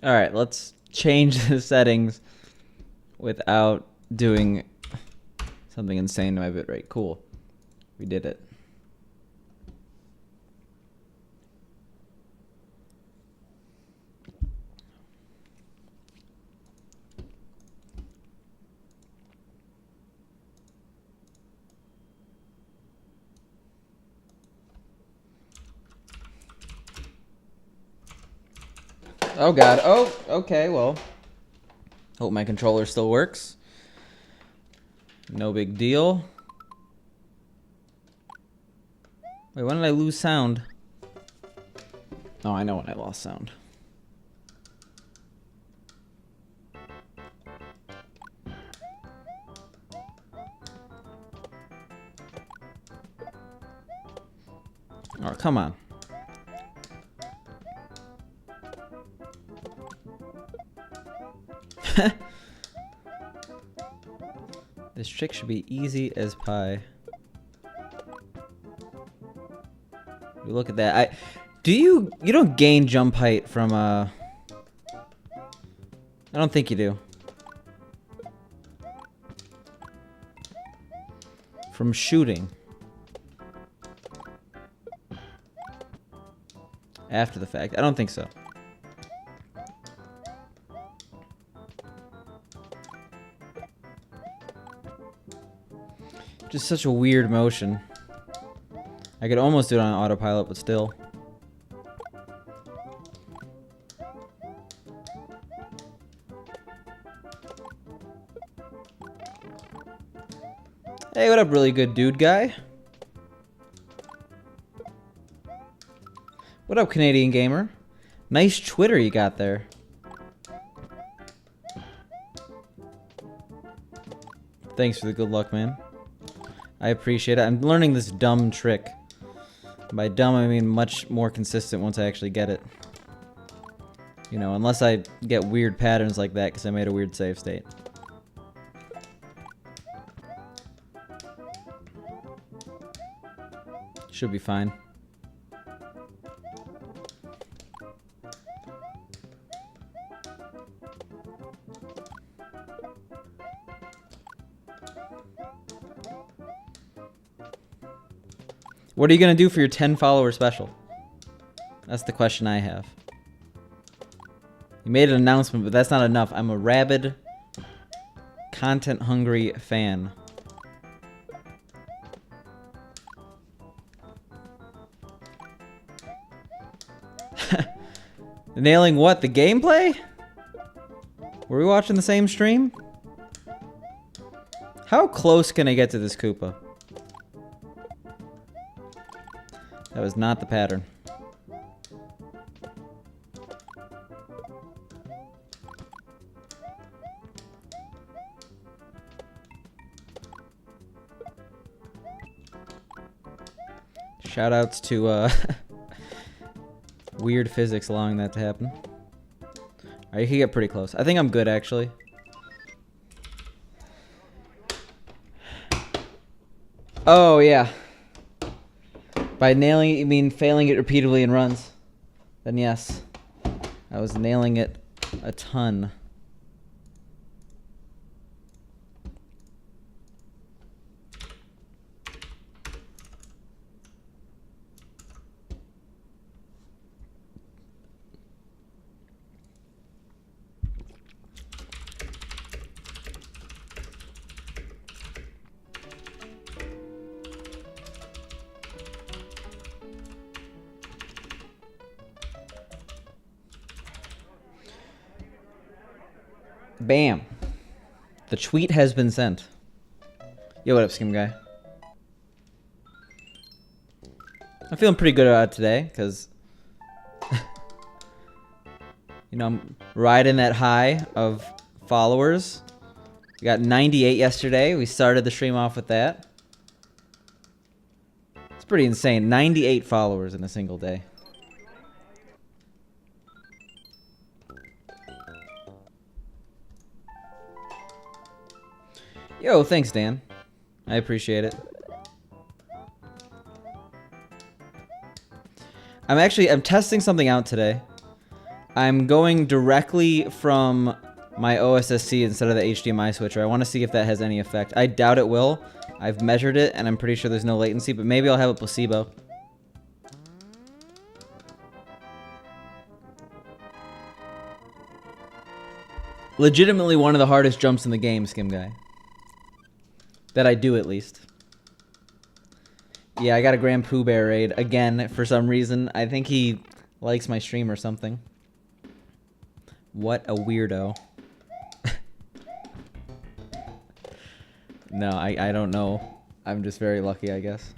Alright, let's change the settings without doing something insane to my bitrate. Cool. We did it. Oh god. Oh, okay, well. Hope my controller still works. No big deal. Wait, when did I lose sound? Oh, I know when I lost sound. Oh, come on. This trick should be easy as pie. Look at that. You don't gain jump height from I don't think you do. From shooting. After the fact. I don't think so. Just such a weird motion. I could almost do it on autopilot, but still. Hey, what up, really good dude guy? What up, Canadian gamer? Nice Twitter you got there. Thanks for the good luck, man. I appreciate it. I'm learning this dumb trick. By dumb, I mean much more consistent once I actually get it. You know, unless I get weird patterns like that because I made a weird save state. Should be fine. What are you going to do for your 10 follower special? That's the question I have. You made an announcement, but that's not enough. I'm a rabid, content-hungry fan. Nailing what? The gameplay? Were we watching the same stream? How close can I get to this Koopa? That was not the pattern. Shoutouts to weird physics allowing that to happen. Alright, you can get pretty close. I think I'm good, actually. Oh, yeah. By nailing it, you mean failing it repeatedly in runs? Then yes. I was nailing it a ton. Bam. The tweet has been sent. Yo, what up, Skim Guy? I'm feeling pretty good about it today, because... you know, I'm riding that high of followers. We got 98 yesterday. We started the stream off with that. It's pretty insane. 98 followers in a single day. Yo, thanks, Dan. I appreciate it. I'm testing something out today. I'm going directly from my OSSC instead of the HDMI switcher. I want to see if that has any effect. I doubt it will. I've measured it, and I'm pretty sure there's no latency, but maybe I'll have a placebo. Legitimately one of the hardest jumps in the game, Skim Guy. That I do, at least. Yeah, I got a Grand Pooh Bear raid again for some reason. I think he likes my stream or something. What a weirdo. No, I don't know. I'm just very lucky, I guess.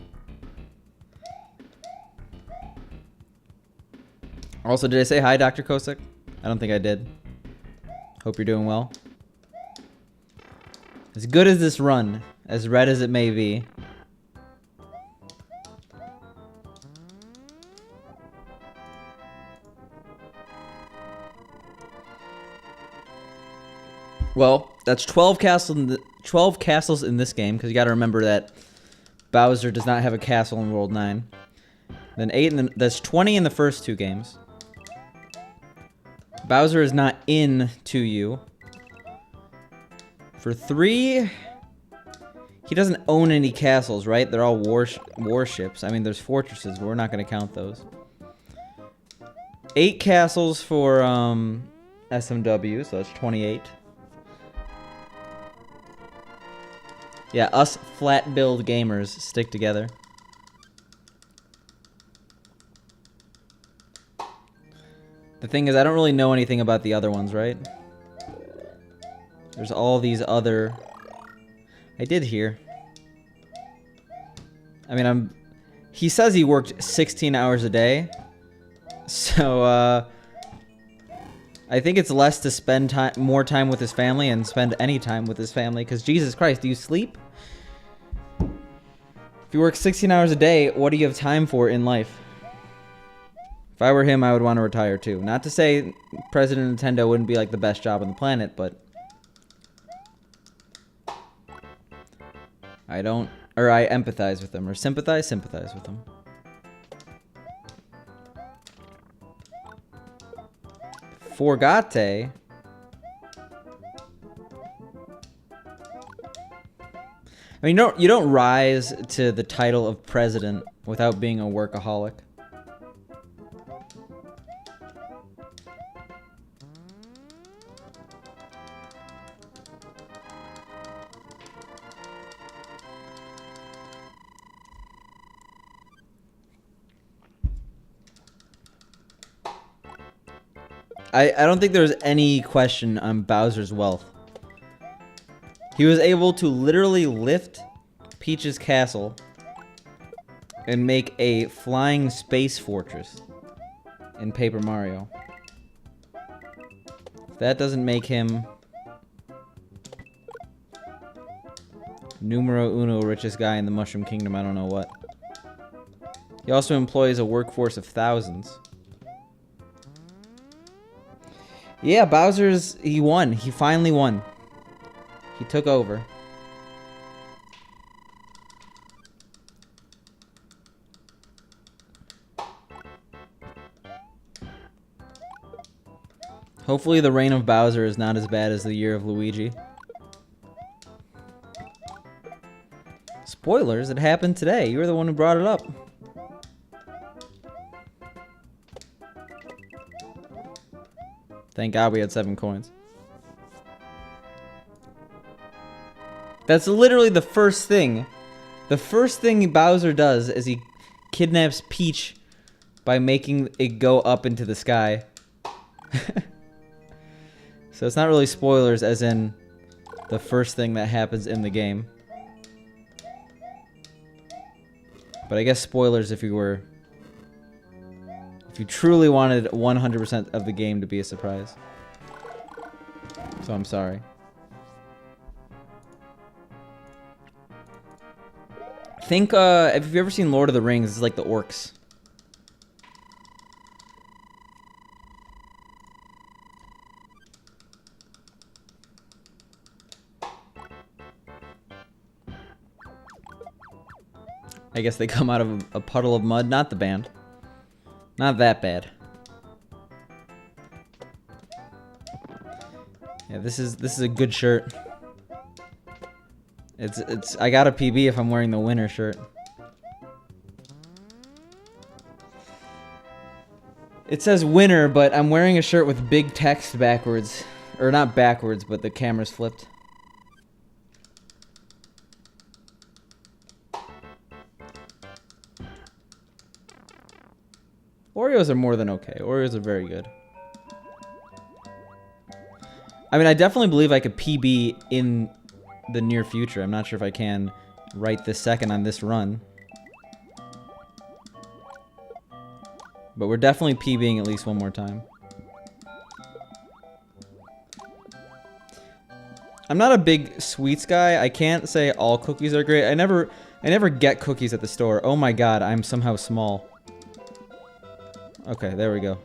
Also, did I say hi, Dr. Kosick? I don't think I did. Hope you're doing well. As good as this run, as red as it may be. Well, that's 12 castles in this game, because you got to remember that Bowser does not have a castle in World 9. Then 8, and that's 20 in the first 2 games. Bowser is not in 2U. For 3, he doesn't own any castles, right? They're all warships. I mean, there's fortresses, but we're not going to count those. 8 castles for SMW, so that's 28. Yeah, us flat-build gamers stick together. The thing is, I don't really know anything about the other ones, right? There's all these other... I did hear. I mean, he says he worked 16 hours a day. So, I think it's less to spend more time with his family and spend any time with his family. Because, Jesus Christ, do you sleep? If you work 16 hours a day, what do you have time for in life? If I were him, I would want to retire too. Not to say President of Nintendo wouldn't be like the best job on the planet, but... I empathize with them. Or sympathize with them. Forgate... I mean, you don't rise to the title of president without being a workaholic. I don't think there's any question on Bowser's wealth. He was able to literally lift Peach's castle and make a flying space fortress in Paper Mario. If that doesn't make him numero uno richest guy in the Mushroom Kingdom, I don't know what. He also employs a workforce of thousands. Yeah, he won. He finally won. He took over. Hopefully the reign of Bowser is not as bad as the year of Luigi. Spoilers, it happened today. You were the one who brought it up. Thank God we had 7 coins. That's literally the first thing. The first thing Bowser does is he kidnaps Peach by making it go up into the sky. So it's not really spoilers as in the first thing that happens in the game. But I guess spoilers if you truly wanted 100% of the game to be a surprise. So I'm sorry. Think, have you ever seen Lord of the Rings? It's like the orcs. I guess they come out of a puddle of mud. Not the band. Not that bad. Yeah, this is a good shirt. It's I got a PB if I'm wearing the winter shirt. It says winter, but I'm wearing a shirt with big text backwards. Or not backwards, but the camera's flipped. Oreos are more than okay. Oreos are very good. I mean, I definitely believe I could PB in the near future. I'm not sure if I can right this second on this run. But we're definitely PBing at least one more time. I'm not a big sweets guy. I can't say all cookies are great. I never get cookies at the store. Oh my god, I'm somehow small. Okay, there we go.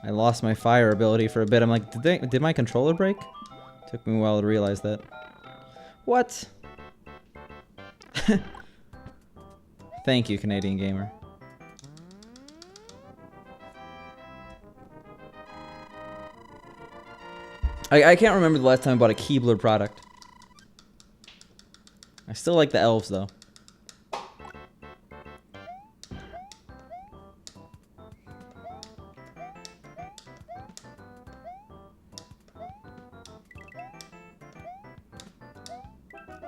I lost my fire ability for a bit. I'm like, did my controller break? Took me a while to realize that. What? Thank you, Canadian Gamer. I can't remember the last time I bought a Keebler product. I still like the elves, though.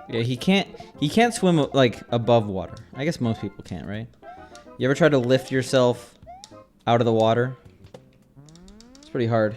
Yeah, he can't swim, like, above water. I guess most people can't, right? You ever try to lift yourself out of the water? It's pretty hard.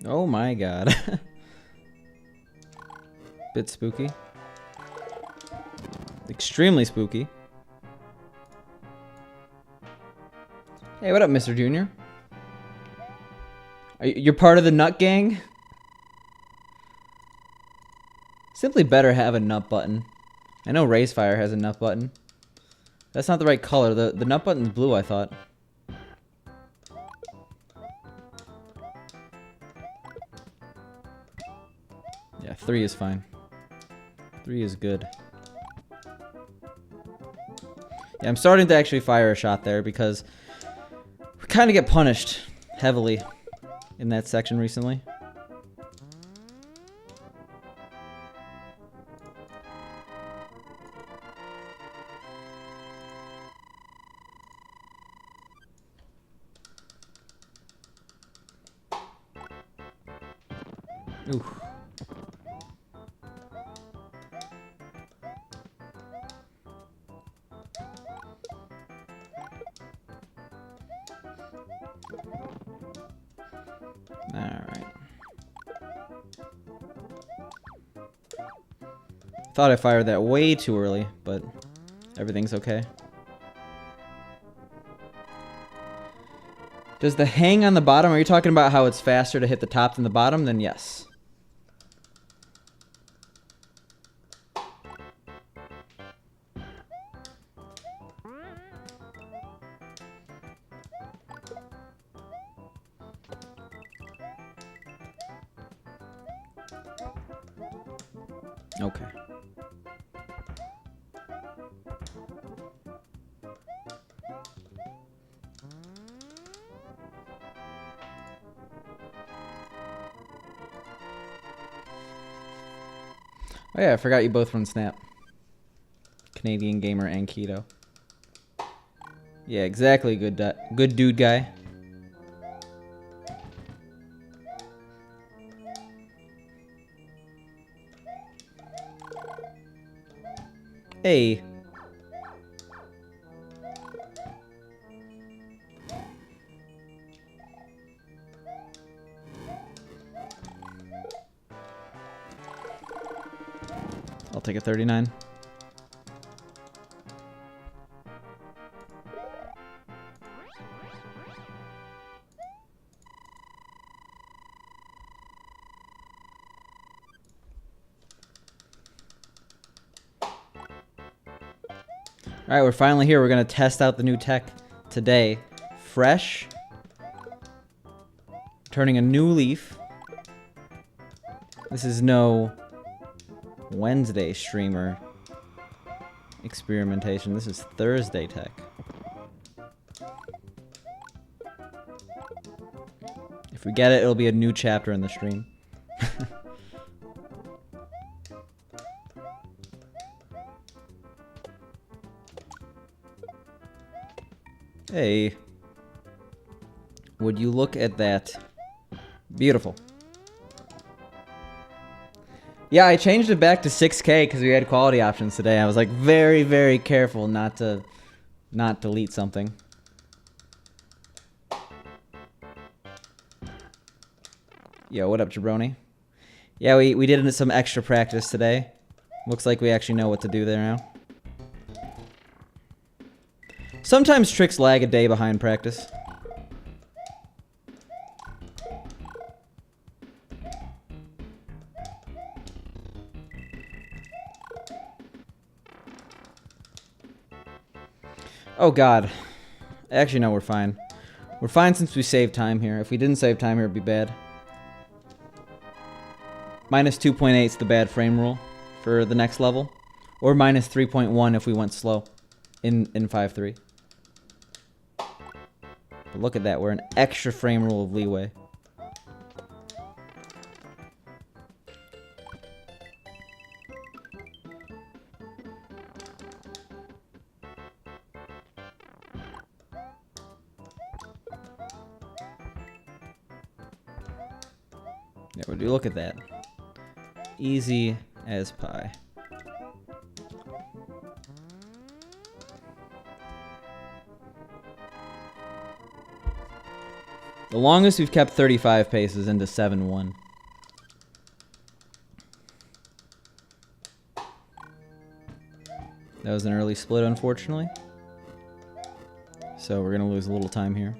Oh my god. Bit spooky. Extremely spooky. Hey, what up, Mr. Junior? You're part of the nut gang? Simply better have a nut button. I know Racefire has a nut button. That's not the right color. The nut button's blue, I thought. Yeah, 3 is fine. 3 is good. Yeah, I'm starting to actually fire a shot there because we kind of get punished heavily in that section recently. Ooh. Alright. Thought I fired that way too early, but everything's okay. Does the hang on the bottom, are you talking about how it's faster to hit the top than the bottom? Then yes. Okay. Oh yeah, I forgot you both run Snap. Canadian Gamer and Keto. Yeah, exactly. Good dude guy. Hey. I'll take a 39. Alright, we're finally here. We're going to test out the new tech today. Fresh. Turning a new leaf. This is no Wednesday streamer experimentation. This is Thursday tech. If we get it, it'll be a new chapter in the stream. Hey. Would you look at that? Beautiful. Yeah, I changed it back to 6K because we had quality options today. I was like very, very careful not to delete something. Yo, what up, jabroni? Yeah, we did some extra practice today. Looks like we actually know what to do there now. Sometimes tricks lag a day behind practice. Oh god. Actually, no, we're fine. We're fine since we saved time here. If we didn't save time here, it'd be bad. Minus 2.8 is the bad frame rule for the next level. Or minus 3.1 if we went slow in 5.3. But look at that, we're an extra frame rule of leeway. Yeah, would you look at that? Easy as pie. The longest we've kept 35 paces into 7-1. That was an early split, unfortunately. So we're gonna lose a little time here.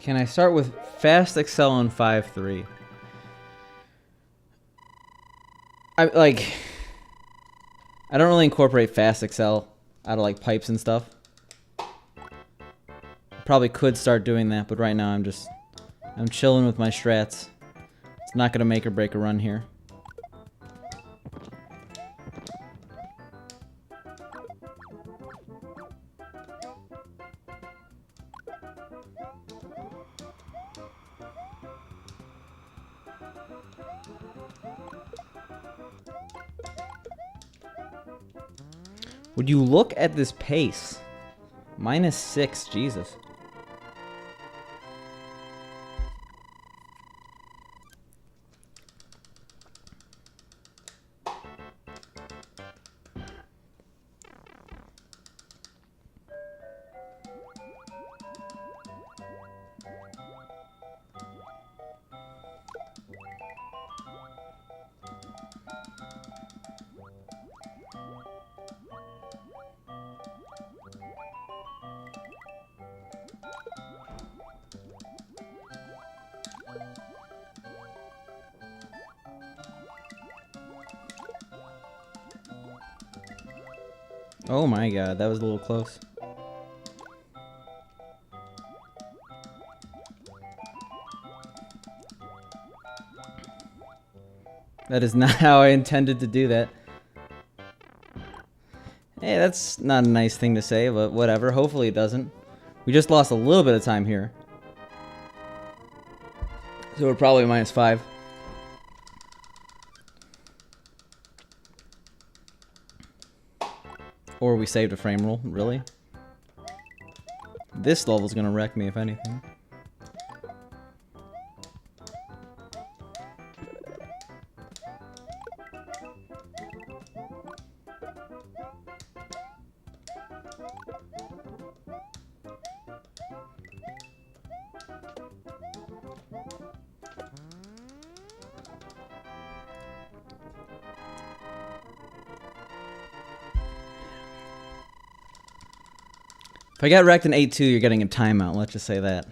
Can I start with fast excel on 5.3? I don't really incorporate fast excel out of like pipes and stuff. Probably could start doing that, but right now I'm chilling with my strats. It's not gonna make or break a run here. Would you look at this pace? -6, Jesus. Oh my god, that was a little close. That is not how I intended to do that. Hey, that's not a nice thing to say, but whatever. Hopefully it doesn't. We just lost a little bit of time here. So we're probably -5. Or we saved a frame rule, really? This level's gonna wreck me if anything. If I get wrecked in 8-2, you're getting a timeout. Let's just say that.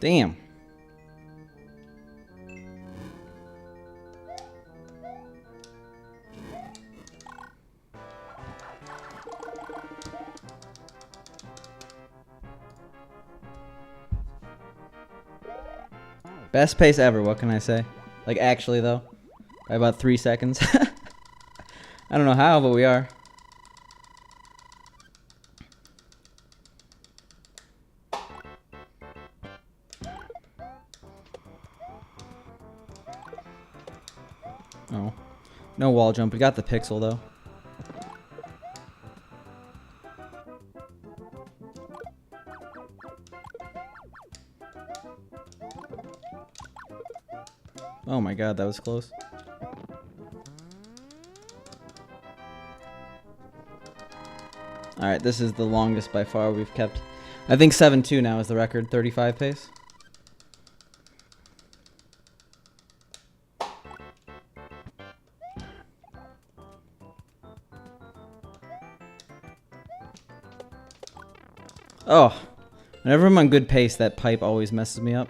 Damn. Best pace ever, what can I say? Like, actually, though. By about 3 seconds. I don't know how, but we are. Oh. No wall jump. We got the pixel, though. Oh my god, that was close. Alright, this is the longest by far we've kept. I think 7-2 now is the record, 35 pace. Oh, whenever I'm on good pace, that pipe always messes me up.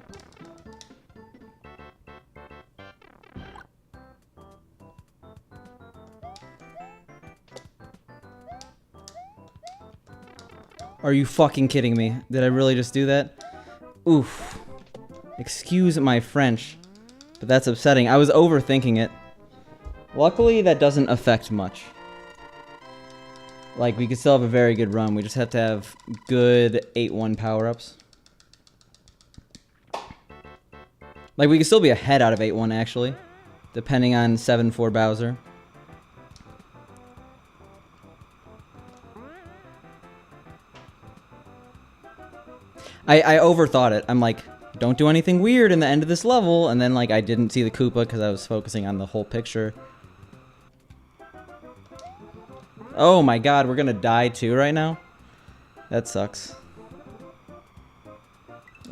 Are you fucking kidding me? Did I really just do that? Oof. Excuse my French, but that's upsetting. I was overthinking it. Luckily, that doesn't affect much. Like, we could still have a very good run. We just have to have good 8-1 power-ups. Like, we could still be ahead out of 8-1, actually. Depending on 7-4 Bowser. I overthought it. I'm like, don't do anything weird in the end of this level. And then, like, I didn't see the Koopa because I was focusing on the whole picture. Oh my god, we're gonna die too right now? That sucks.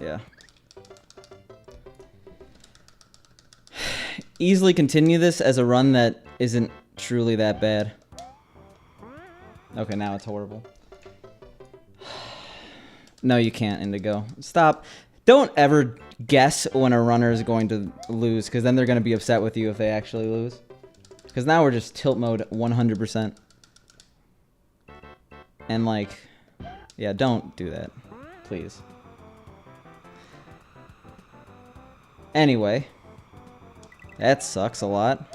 Yeah. Easily continue this as a run that isn't truly that bad. Okay, now it's horrible. No, you can't, Indigo. Stop. Don't ever guess when a runner is going to lose, because then they're going to be upset with you if they actually lose. Because now we're just tilt mode 100%. And, like, yeah, don't do that. Please. Anyway. That sucks a lot.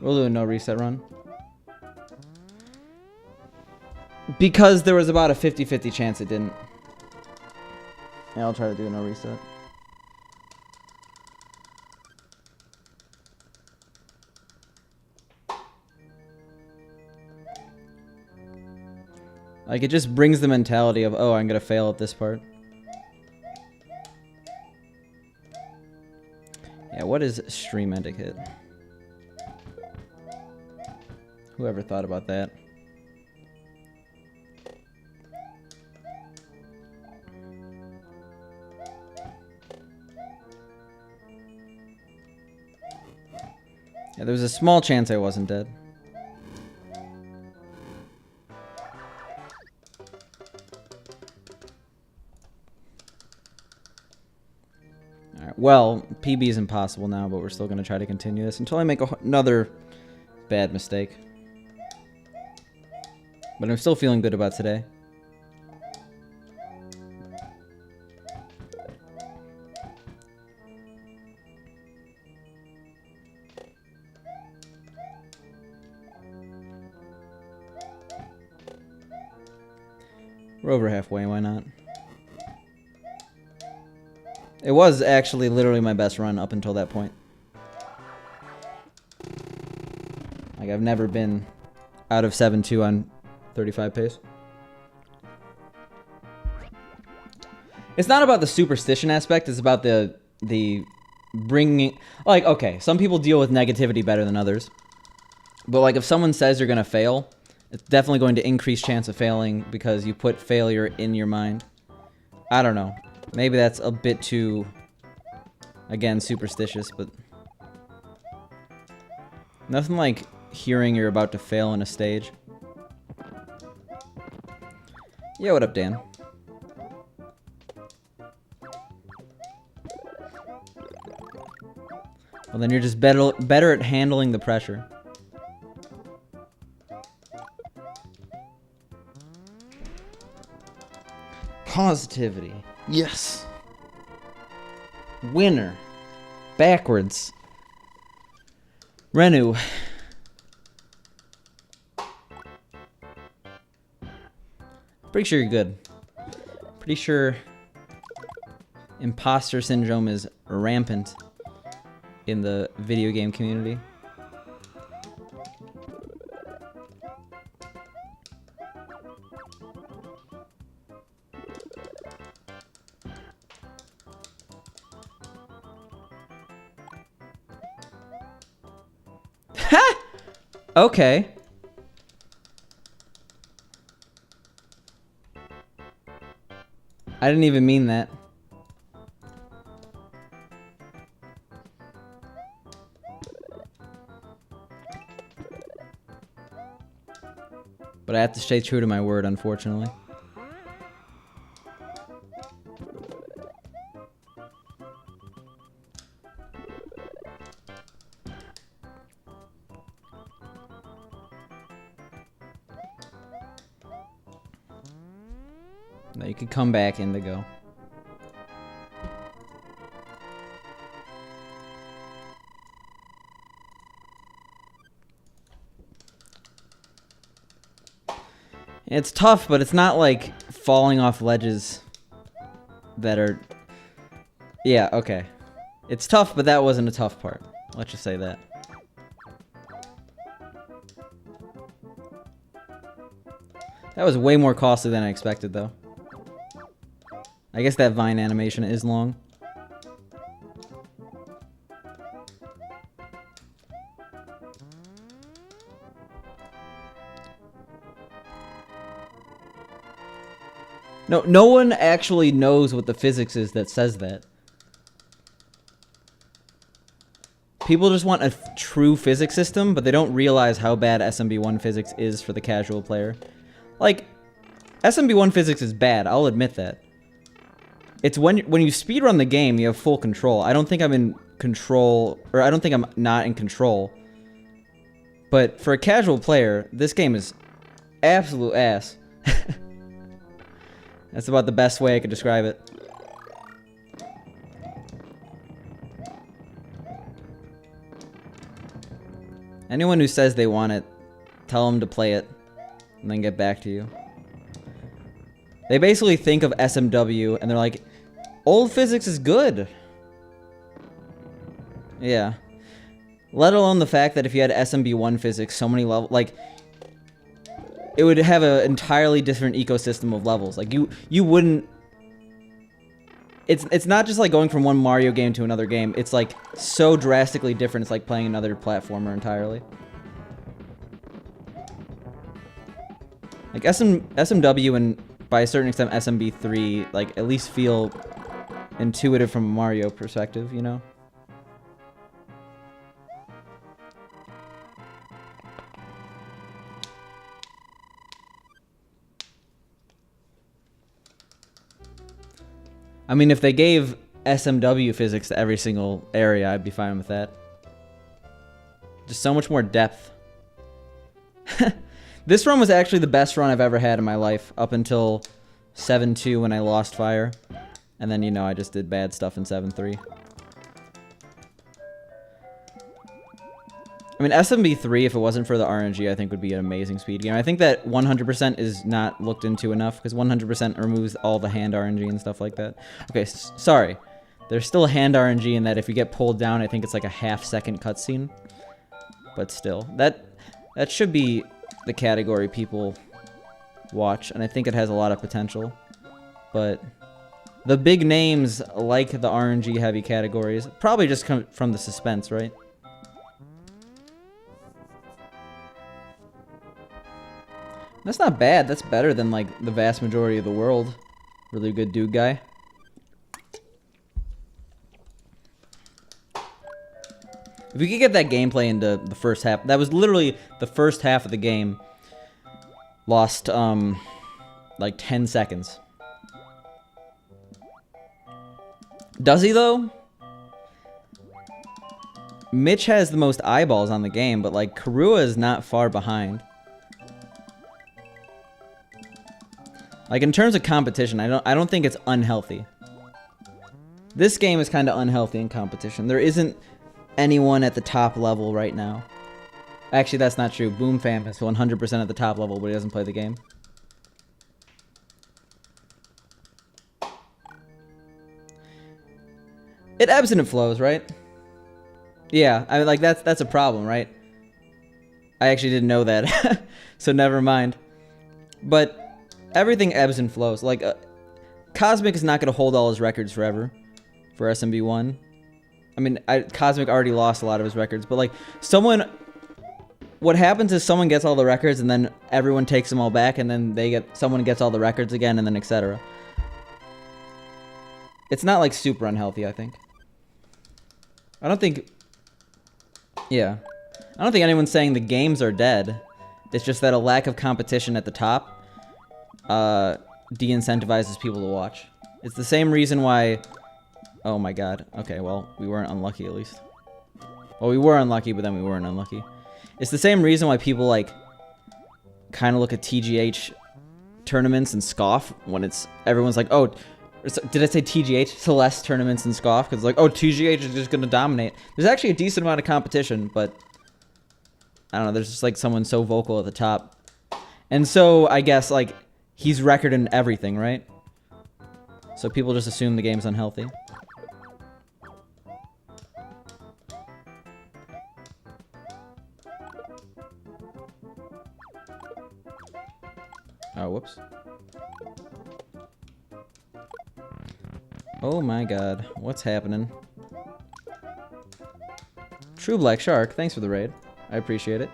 We'll do a no reset run. Because there was about a 50-50 chance it didn't. Yeah, I'll try to do a no reset. Like, it just brings the mentality of, oh, I'm gonna fail at this part. Yeah, what is stream etiquette? Whoever thought about that? Yeah, there was a small chance I wasn't dead. Alright, well, PB is impossible now, but we're still going to try to continue this until I make another bad mistake. But I'm still feeling good about today. We're over halfway, why not? It was actually literally my best run up until that point. Like, I've never been out of 7-2 on 35 pace. It's not about the superstition aspect, it's about the bringing... Like, okay, some people deal with negativity better than others. But like if someone says you're gonna fail, it's definitely going to increase chance of failing because you put failure in your mind. I don't know. Maybe that's a bit too, again, superstitious, but nothing like hearing you're about to fail in a stage. Yeah, what up, Dan? Well, then you're just better at handling the pressure. Positivity. Yes. Winner. Backwards. Renu. Pretty sure you're good. Pretty sure imposter syndrome is rampant in the video game community. Ha! Okay. I didn't even mean that. But I have to stay true to my word, unfortunately. Now you could come back, Indigo. It's tough, but it's not like falling off ledges that are... Yeah, okay. It's tough, but that wasn't a tough part. Let's just say that. That was way more costly than I expected, though. I guess that vine animation is long. No one actually knows what the physics is that says that. People just want a true physics system, but they don't realize how bad SMB1 physics is for the casual player. Like, SMB1 physics is bad, I'll admit that. It's when you speedrun the game, you have full control. I don't think I'm in control, or I don't think I'm not in control. But for a casual player, this game is absolute ass. That's about the best way I could describe it. Anyone who says they want it, tell them to play it, and then get back to you. They basically think of SMW, and they're like, old physics is good. Yeah. Let alone the fact that if you had SMB1 physics, so many levels, like, it would have an entirely different ecosystem of levels. Like, you wouldn't... It's not just like going from one Mario game to another game. It's like so drastically different. It's like playing another platformer entirely. Like SMW and by a certain extent SMB3 like at least feel intuitive from a Mario perspective, you know? I mean, if they gave SMW physics to every single area, I'd be fine with that. Just so much more depth. This run was actually the best run I've ever had in my life, up until 7-2 when I lost fire. And then, you know, I just did bad stuff in 7-3. I mean, SMB3, if it wasn't for the RNG, I think would be an amazing speed game. I think that 100% is not looked into enough, because 100% removes all the hand RNG and stuff like that. Okay, sorry. There's still hand RNG in that if you get pulled down, I think it's like a half-second cutscene. But still, that should be the category people watch, and I think it has a lot of potential. But the big names, like the RNG-heavy categories, probably just come from the suspense, right? That's not bad. That's better than, like, the vast majority of the world. Really good dude guy. If we could get that gameplay into the first half, that was literally the first half of the game. Lost, like 10 seconds. Does he, though? Mitch has the most eyeballs on the game, but, like, Karua is not far behind. Like, in terms of competition, I don't think it's unhealthy. This game is kind of unhealthy in competition. There isn't anyone at the top level right now. Actually, that's not true. Boomfam is 100% at the top level, but he doesn't play the game. It ebbs and it flows, right? Yeah, I mean, like, that's a problem, right? I actually didn't know that, so never mind. But everything ebbs and flows. Like, Cosmic is not going to hold all his records forever for SMB1. I mean, Cosmic already lost a lot of his records, but, like, someone... What happens is someone gets all the records, and then everyone takes them all back, and then someone gets all the records again, and then etc. It's not, like, super unhealthy, I think. I don't think... Yeah. I don't think anyone's saying the games are dead. It's just that a lack of competition at the top de-incentivizes people to watch. It's the same reason why... Oh my god. Okay, well, we weren't unlucky at least. Well, we were unlucky, but then we weren't unlucky. It's the same reason why people, like, kind of look at TGH tournaments and scoff when everyone's like, oh, did I say TGH? Celeste tournaments and scoff? Because, like, oh, TGH is just going to dominate. There's actually a decent amount of competition, but I don't know, there's just, like, someone so vocal at the top. And so, I guess, like, he's record in everything, right? So people just assume the game's unhealthy. Oh, whoops. Oh my god, what's happening? True Black Shark, thanks for the raid. I appreciate it.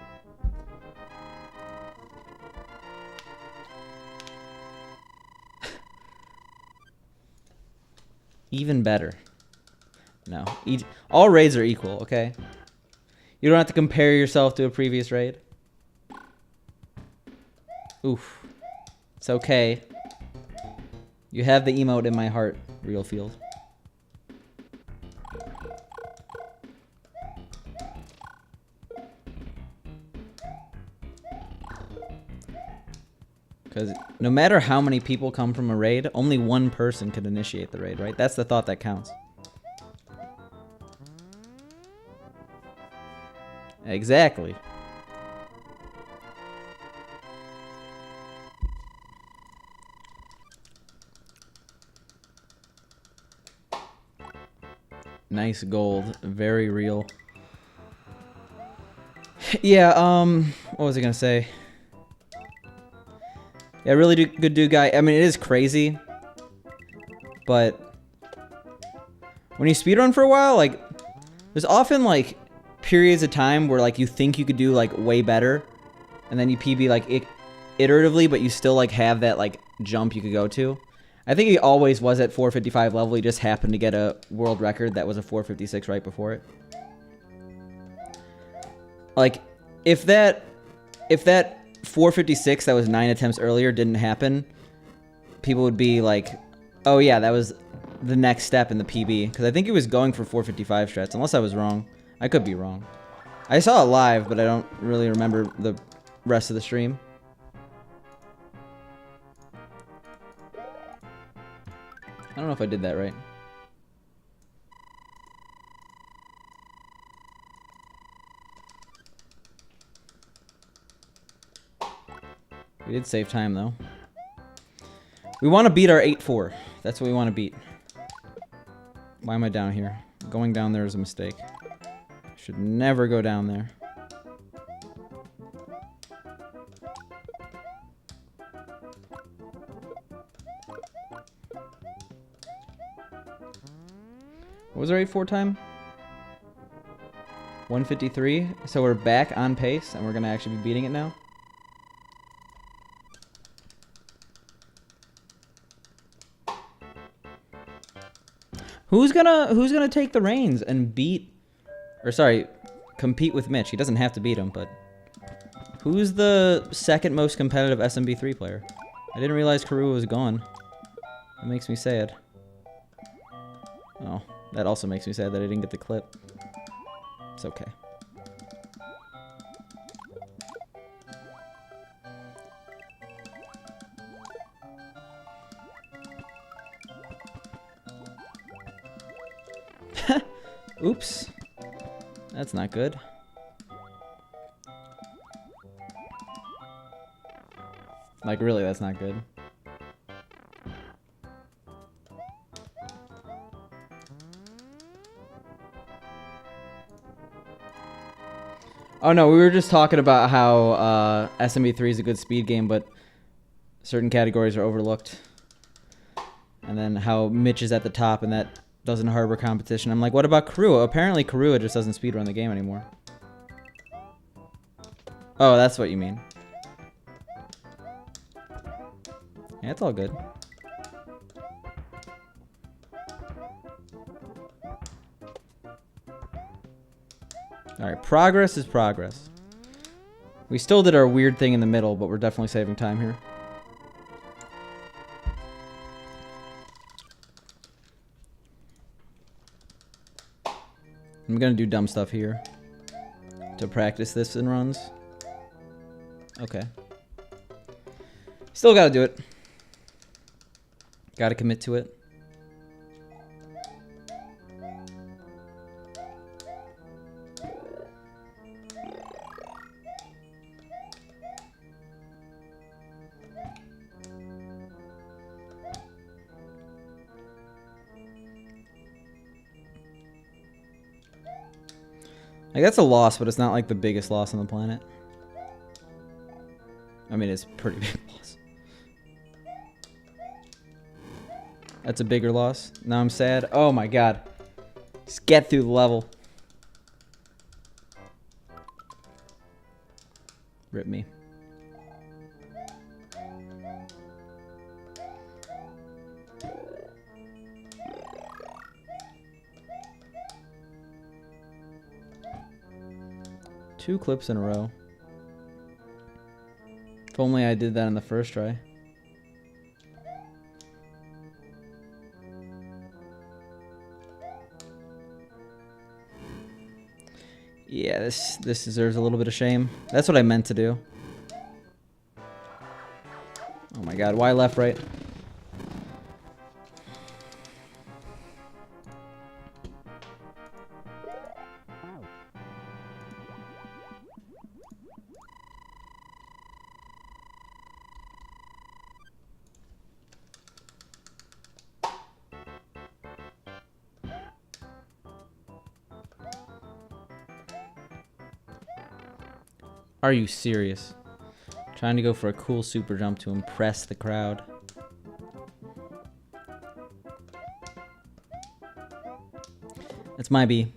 Even better. No, all raids are equal, okay? You don't have to compare yourself to a previous raid. Oof. It's okay. You have the emote in my heart, Real Field. Because no matter how many people come from a raid, only one person could initiate the raid, right? That's the thought that counts. Exactly. Nice gold. Very real. Yeah, what was I gonna say? Yeah, really good dude guy. I mean, it is crazy. But when you speedrun for a while, like, there's often, like, periods of time where, like, you think you could do, like, way better. And then you PB, like, iteratively, but you still, like, have that, like, jump you could go to. I think he always was at 455 level. He just happened to get a world record that was a 456 right before it. Like, if that 456 that was 9 attempts earlier didn't happen, people would be like, oh yeah, that was the next step in the PB. Because I think he was going for 455 strats, unless I was wrong. I could be wrong. I saw it live, but I don't really remember the rest of the stream. I don't know if I did that right. We did save time, though. We want to beat our 8-4. That's what we want to beat. Why am I down here? Going down there is a mistake. I should never go down there. What was our 8-4 time? 153. So we're back on pace, and we're going to actually be beating it now. Who's gonna take the reins and beat, or sorry, compete with Mitch? He doesn't have to beat him, but who's the second most competitive SMB3 player? I didn't realize Karua was gone. That makes me sad. Oh, that also makes me sad that I didn't get the clip. It's okay. Oops. That's not good. Like, really, that's not good. Oh no, we were just talking about how SMB3 is a good speed game, but certain categories are overlooked. And then how Mitch is at the top and that doesn't harbor competition. I'm like, what about Karua? Apparently Karua just doesn't speedrun the game anymore. Oh, that's what you mean. Yeah, it's all good. Alright, progress is progress. We still did our weird thing in the middle, but we're definitely saving time here. I'm gonna do dumb stuff here to practice this in runs. Okay. Still gotta do it. Gotta commit to it. Like, that's a loss, but it's not like the biggest loss on the planet. I mean, it's a pretty big loss. That's a bigger loss. Now I'm sad. Oh my god. Just get through the level. Rip me. Two clips in a row. If only I did that on the first try. Yeah, this deserves a little bit of shame. That's what I meant to do. Oh my god, why left, right? Are you serious? Trying to go for a cool super jump to impress the crowd. That's my B.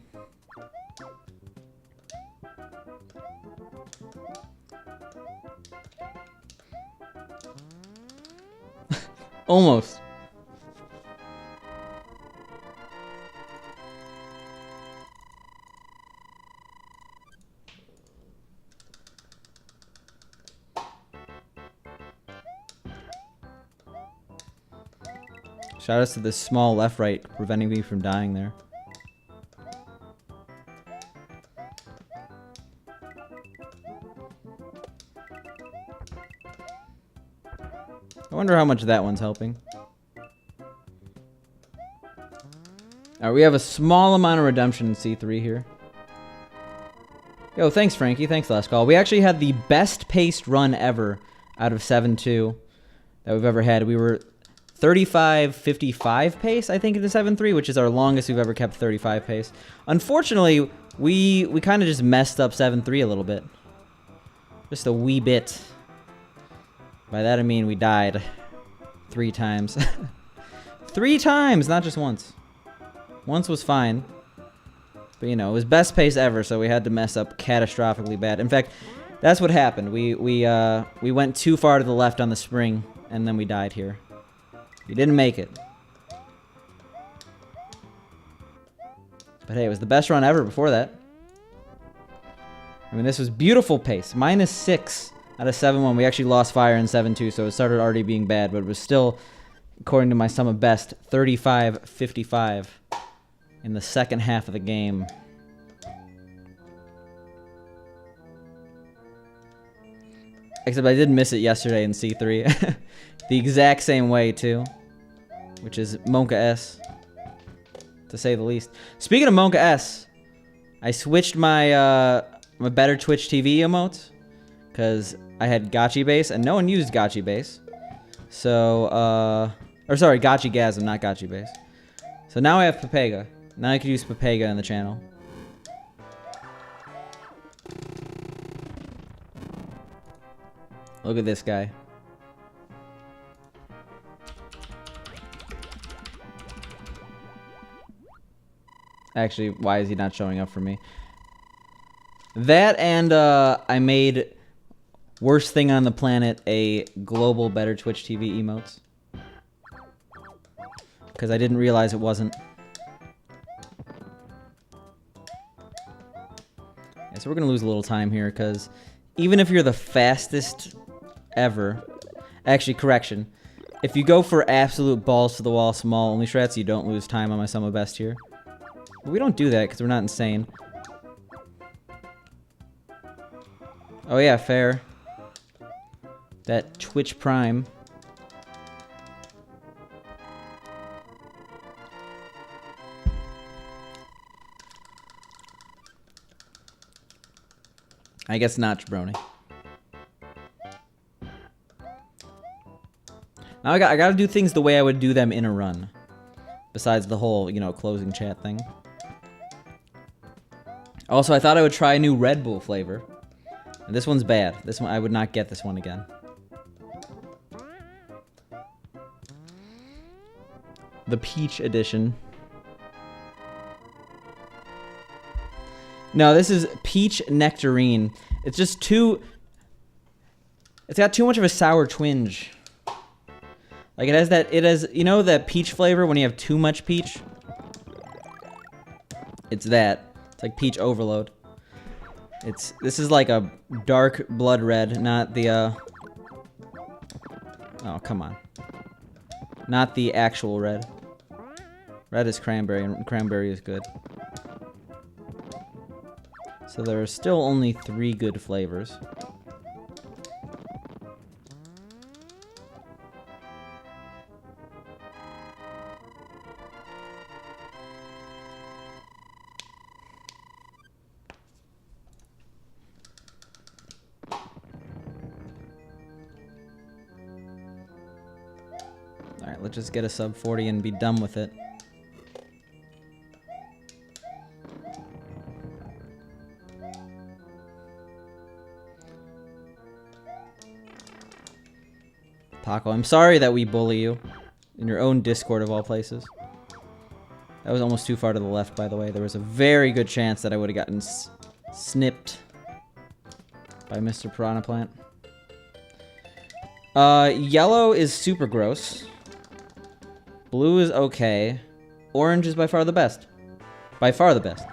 Almost. Shout outs to this small left-right preventing me from dying there. I wonder how much that one's helping. Alright, we have a small amount of redemption in C3 here. Yo, thanks Frankie, thanks last call. We actually had the best paced run ever out of 7-2 that we've ever had. We were 35-55 pace, I think, in the 7-3, which is our longest we've ever kept 35 pace. Unfortunately, we kind of just messed up 7-3 a little bit. Just a wee bit. By that I mean we died 3 times. 3 times, not just once. Once was fine. But, you know, it was best pace ever, so we had to mess up catastrophically bad. In fact, that's what happened. We went too far to the left on the spring, and then we died here. We didn't make it. But hey, it was the best run ever before that. I mean, this was beautiful pace. -6 out of 7-1. We actually lost fire in 7-2, so it started already being bad, but it was still, according to my sum of best, 35-55 in the second half of the game. Except I did miss it yesterday in C3. The exact same way, too. Which is Monka S. To say the least. Speaking of Monka S, I switched my my better Twitch TV emotes. Because I had Gotchi Base, and no one used Gotchi Base. So, or sorry, Gotchi Gasm, not Gotchi Base. So now I have Pepega. Now I can use Pepega in the channel. Look at this guy. Actually, why is he not showing up for me? That and I made worst thing on the planet a global better Twitch TV emotes. Because I didn't realize it wasn't. Yeah, so we're going to lose a little time here because even if you're the fastest ever... Actually, correction. If you go for absolute balls to the wall small only strats, you don't lose time on my sum of best here. But we don't do that because we're not insane. Oh yeah, fair. That Twitch Prime. I guess not, Jabroni. Now I gotta do things the way I would do them in a run. Besides the whole, you know, closing chat thing. Also, I thought I would try a new Red Bull flavor. And this one's bad. This one, I would not get this one again. The Peach Edition. No, this is Peach Nectarine. It's just too... It's got too much of a sour twinge. Like, it has, you know that peach flavor when you have too much peach? It's that. It's like peach overload. This is like a dark blood red, not the, oh, come on. Not the actual red. Red is cranberry, and cranberry is good. So there are still only 3 good flavors. Alright, let's just get a sub 40 and be done with it. Taco, I'm sorry that we bully you. In your own Discord of all places. That was almost too far to the left, by the way. There was a very good chance that I would have gotten snipped by Mr. Piranha Plant. Yellow is super gross. Blue is okay. Orange is by far the best. By far the best.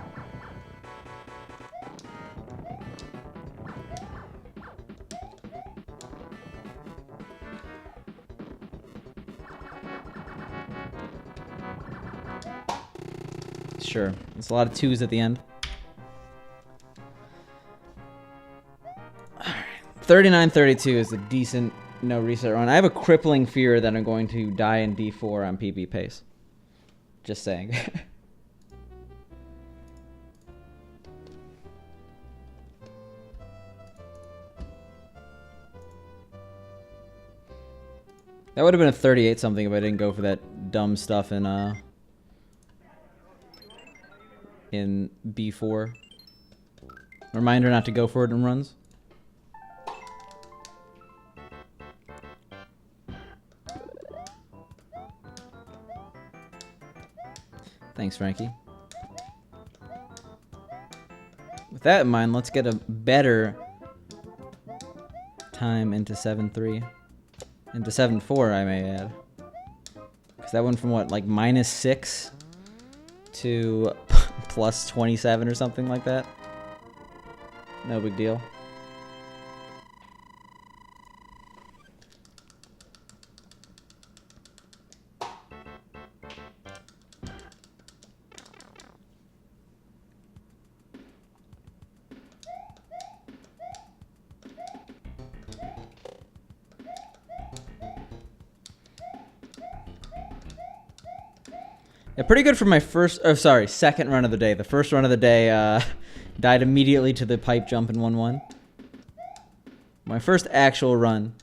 Sure. It's a lot of 2s at the end. 39-32 is a decent no reset run. I have a crippling fear that I'm going to die in D4 on PB pace. Just saying. That would have been a 38 something if I didn't go for that dumb stuff in B4. Reminder not to go for it in runs. Thanks, Frankie. With that in mind, let's get a better time into 7-3. Into 7-4, I may add. Because that went from what, like -6 to plus 27 or something like that. No big deal. Yeah, pretty good for my second run of the day. The first run of the day, died immediately to the pipe jump in 1-1. My first actual run.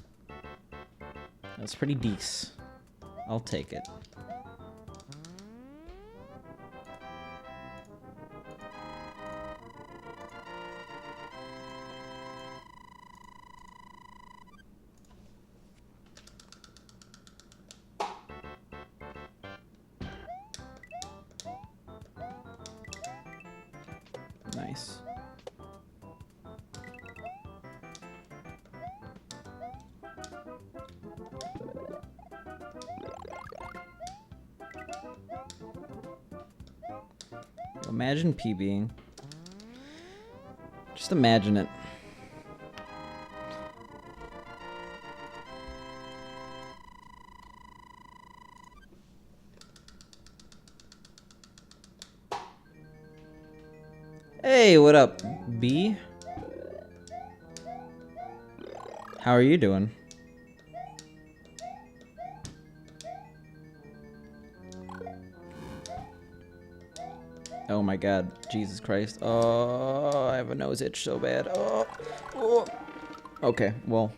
That's pretty decent. I'll take it. Nice. Imagine PBing. Just imagine it. Hey, what up, B? How are you doing? Oh my god, Jesus Christ. Oh, I have a nose itch so bad. Oh. Okay, well.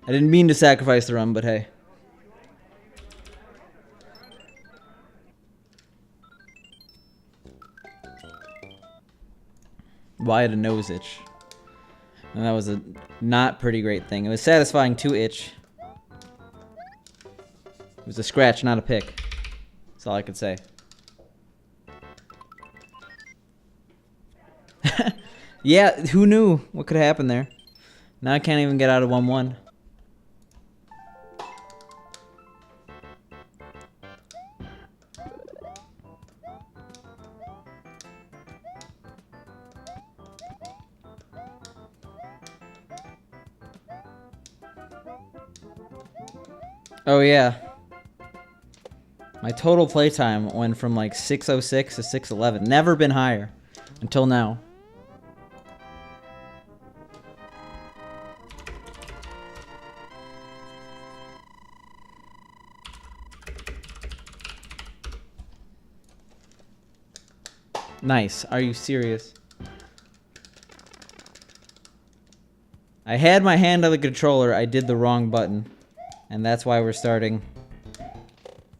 I didn't mean to sacrifice the run, but hey. Well, I had a nose itch. And that was a not pretty great thing. It was satisfying to itch. It was a scratch, not a pick. That's all I could say. Yeah, who knew what could happen there? Now I can't even get out of 1-1. Oh yeah. My total playtime went from like 6:06 to 6:11. Never been higher until now. Nice. Are you serious? I had my hand on the controller. I did the wrong button. And that's why we're starting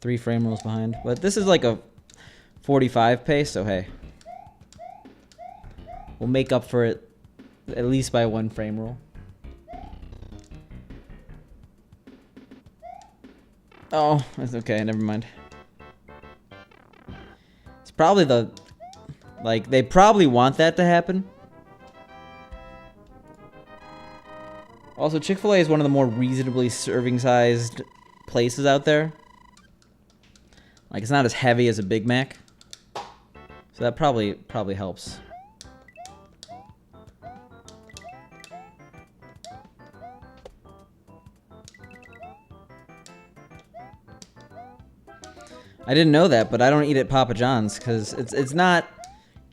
3 frame rules behind. But this is like a 45 pace, so hey. We'll make up for it at least by 1 frame rule. Oh, that's okay. Never mind. It's probably the... Like, they probably want that to happen. Also, Chick-fil-A is one of the more reasonably serving-sized places out there. Like, it's not as heavy as a Big Mac. So that probably helps. I didn't know that, but I don't eat at Papa John's because it's not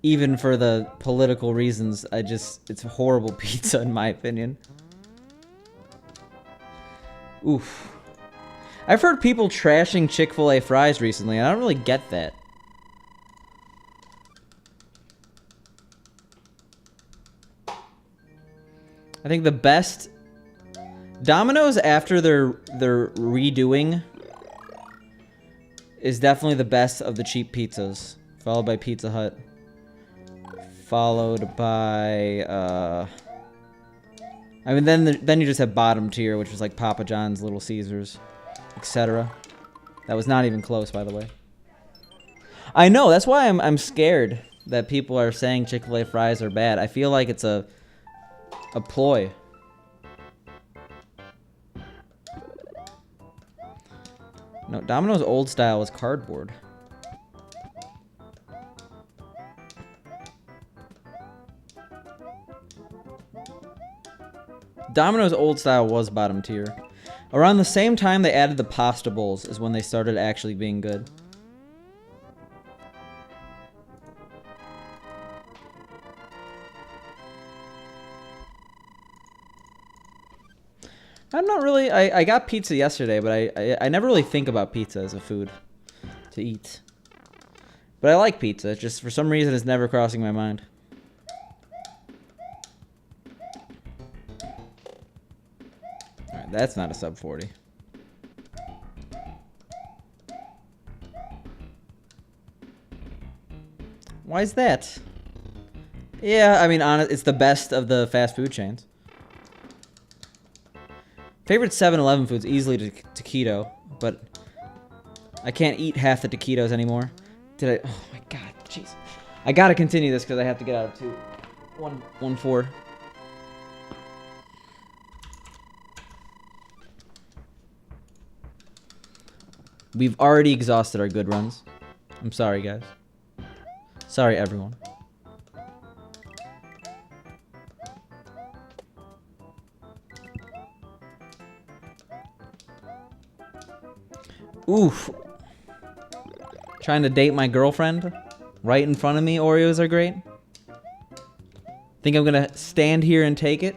even for the political reasons. It's horrible pizza in my opinion. Oof. I've heard people trashing Chick-fil-A fries recently, and I don't really get that. I think the best Domino's after their redoing is definitely the best of the cheap pizzas, followed by Pizza Hut, followed by I mean then you just have bottom tier, which was like Papa John's, Little Caesars, etc. That was not even close, by the way. I know, that's why I'm scared that people are saying Chick-fil-A fries are bad. I feel like it's a ploy. No, Domino's old style was cardboard. Domino's old style was bottom tier. Around the same time they added the pasta bowls is when they started actually being good. I'm not really... I got pizza yesterday, but I never really think about pizza as a food to eat. But I like pizza. It's just for some reason it's never crossing my mind. Alright, that's not a sub 40. Why is that? Yeah, I mean, it's the best of the fast food chains. Favorite 7-Eleven food's easily taquito, but I can't eat half the taquitos anymore. Did I? Oh my god, jeez. I gotta continue this because I have to get out of 1-4. We've already exhausted our good runs. I'm sorry, guys. Sorry, everyone. Oof. Trying to date my girlfriend right in front of me. Oreos are great. Think I'm gonna stand here and take it?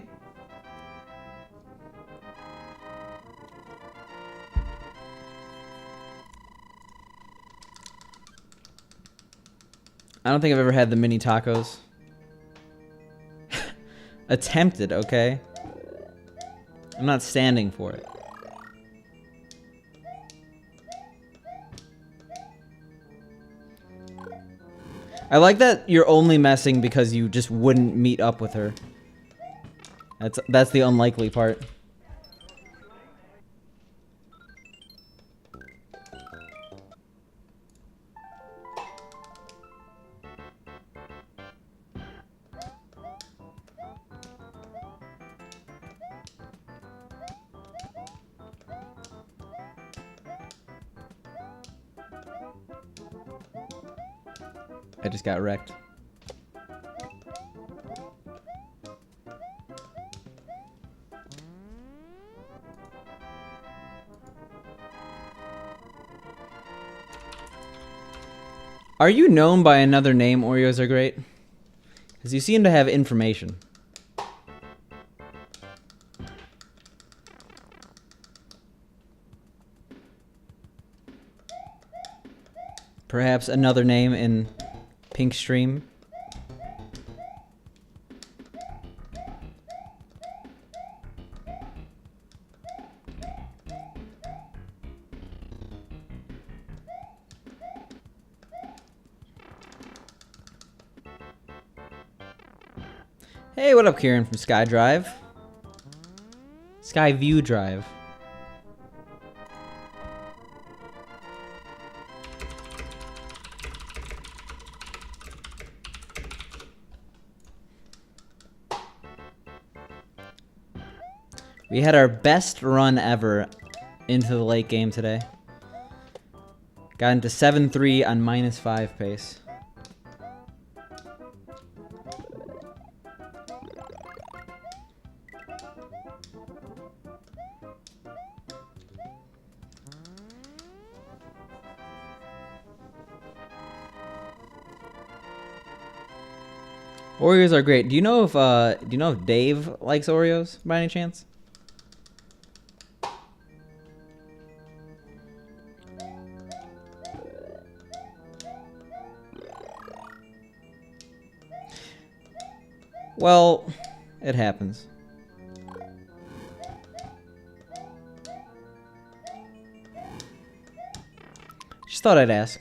I don't think I've ever had the mini tacos. Attempted, okay? I'm not standing for it. I like that you're only messing because you just wouldn't meet up with her. That's the unlikely part. I just got wrecked. Are you known by another name, Oreos are great? Because you seem to have information. Perhaps another name in Pink Stream. Hey, what up, Kieran from SkyDrive? Skyview Drive. We had our best run ever into the late game today. Got into 7-3 on -5 pace. Oreos are great. Do you know if Dave likes Oreos by any chance? Well, it happens. Just thought I'd ask.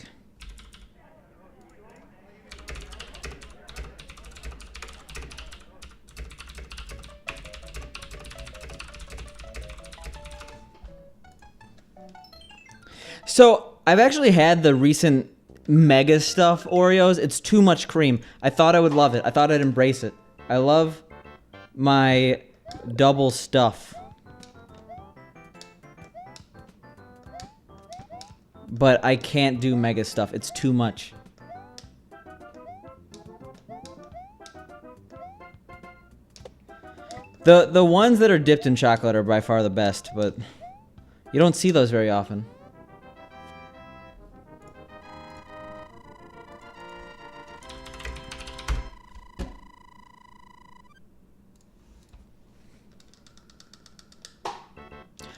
So, I've actually had the recent Mega Stuff Oreos. It's too much cream. I thought I would love it. I thought I'd embrace it. I love my double stuff. But I can't do Mega Stuff. It's too much. The ones that are dipped in chocolate are by far the best, but you don't see those very often.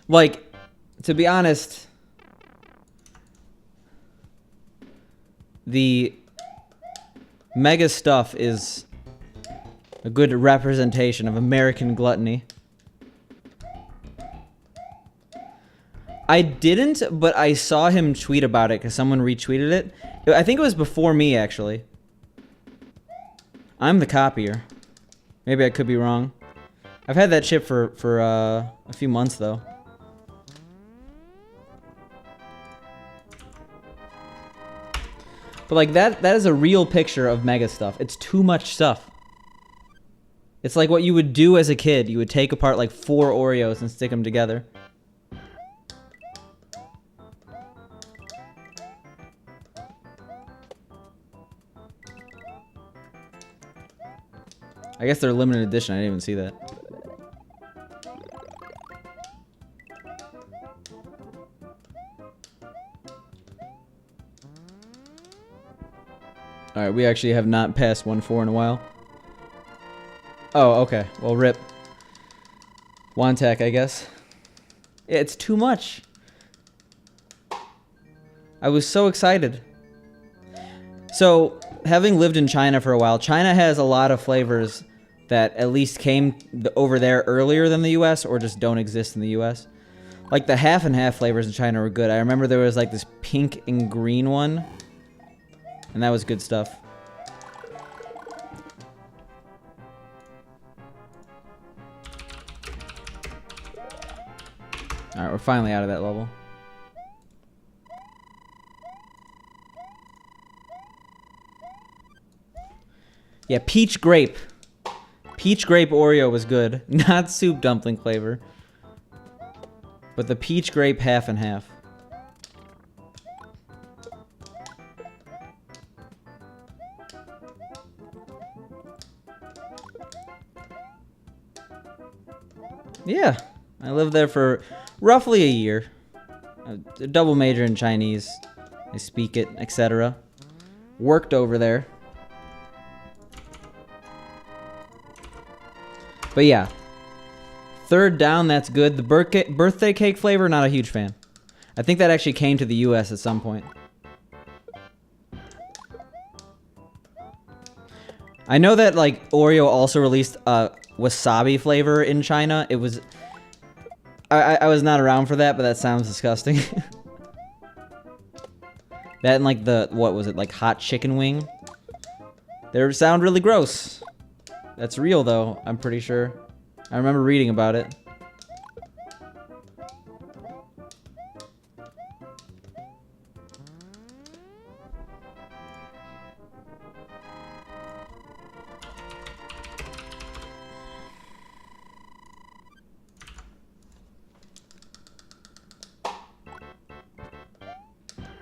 Like, to be honest, the mega stuff is a good representation of American gluttony. I didn't, but I saw him tweet about it because someone retweeted it. I think it was before me, actually. I'm the copier. Maybe I could be wrong. I've had that chip for a few months, though. But like that is a real picture of mega stuff. It's too much stuff. It's like what you would do as a kid. You would take apart like 4 Oreos and stick them together. I guess they're limited edition. I didn't even see that. Alright, we actually have not passed 1-4 in a while. Oh, okay. Well, rip. Wantak, I guess. Yeah, it's too much. I was so excited. So, having lived in China for a while, China has a lot of flavors that at least came over there earlier than the US or just don't exist in the US. Like the half and half flavors in China were good. I remember there was like this pink and green one. And that was good stuff. Alright, we're finally out of that level. Yeah, peach grape. Peach grape Oreo was good. Not soup dumpling flavor. But the peach grape half and half. Yeah, I lived there for roughly a year. A double major in Chinese. I speak it, etc. Worked over there. But yeah. Third down, that's good. The birthday cake flavor, not a huge fan. I think that actually came to the US at some point. I know that like Oreo also released wasabi flavor in China. It was I was not around for that, but that sounds disgusting. That and like the what was it, like hot chicken wing? They sound really gross. That's real though, I'm pretty sure. I remember reading about it.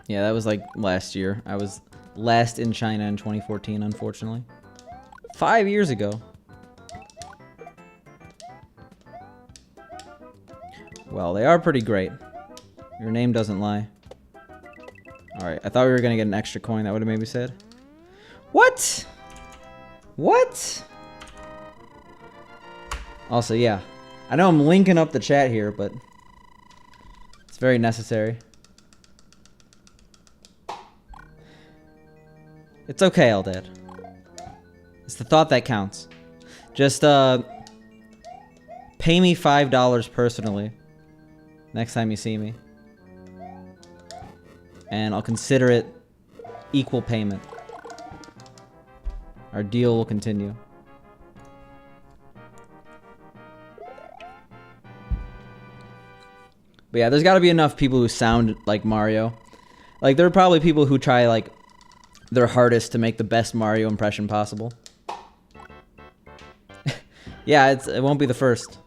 Yeah, that was like last year. I was last in China in 2014, unfortunately. 5 years ago. Well, they are pretty great. Your name doesn't lie. Alright, I thought we were gonna get an extra coin. That would have made me sad. What? What? Also, yeah. I know I'm linking up the chat here, but it's very necessary. It's okay, Eldad. It's the thought that counts. Just, pay me $5 personally next time you see me. And I'll consider it equal payment. Our deal will continue. But yeah, there's gotta be enough people who sound like Mario. Like, there are probably people who try, like, their hardest to make the best Mario impression possible. Yeah, it won't be the first.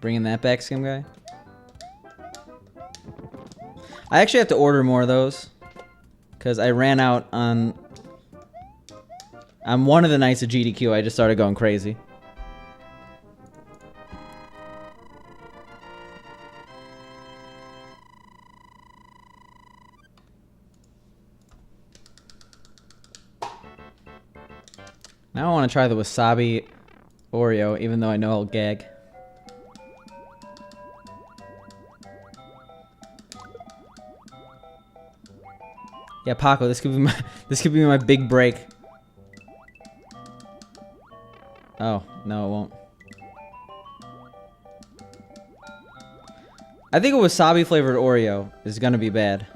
Bringing that back, Skim Guy. I actually have to order more of those, because I ran out on I'm one of the Knights of GDQ. I just started going crazy. Now I want to try the wasabi Oreo, even though I know I'll gag. Yeah, Paco, this could be my big break. Oh, no, it won't. I think a wasabi flavored Oreo is gonna be bad.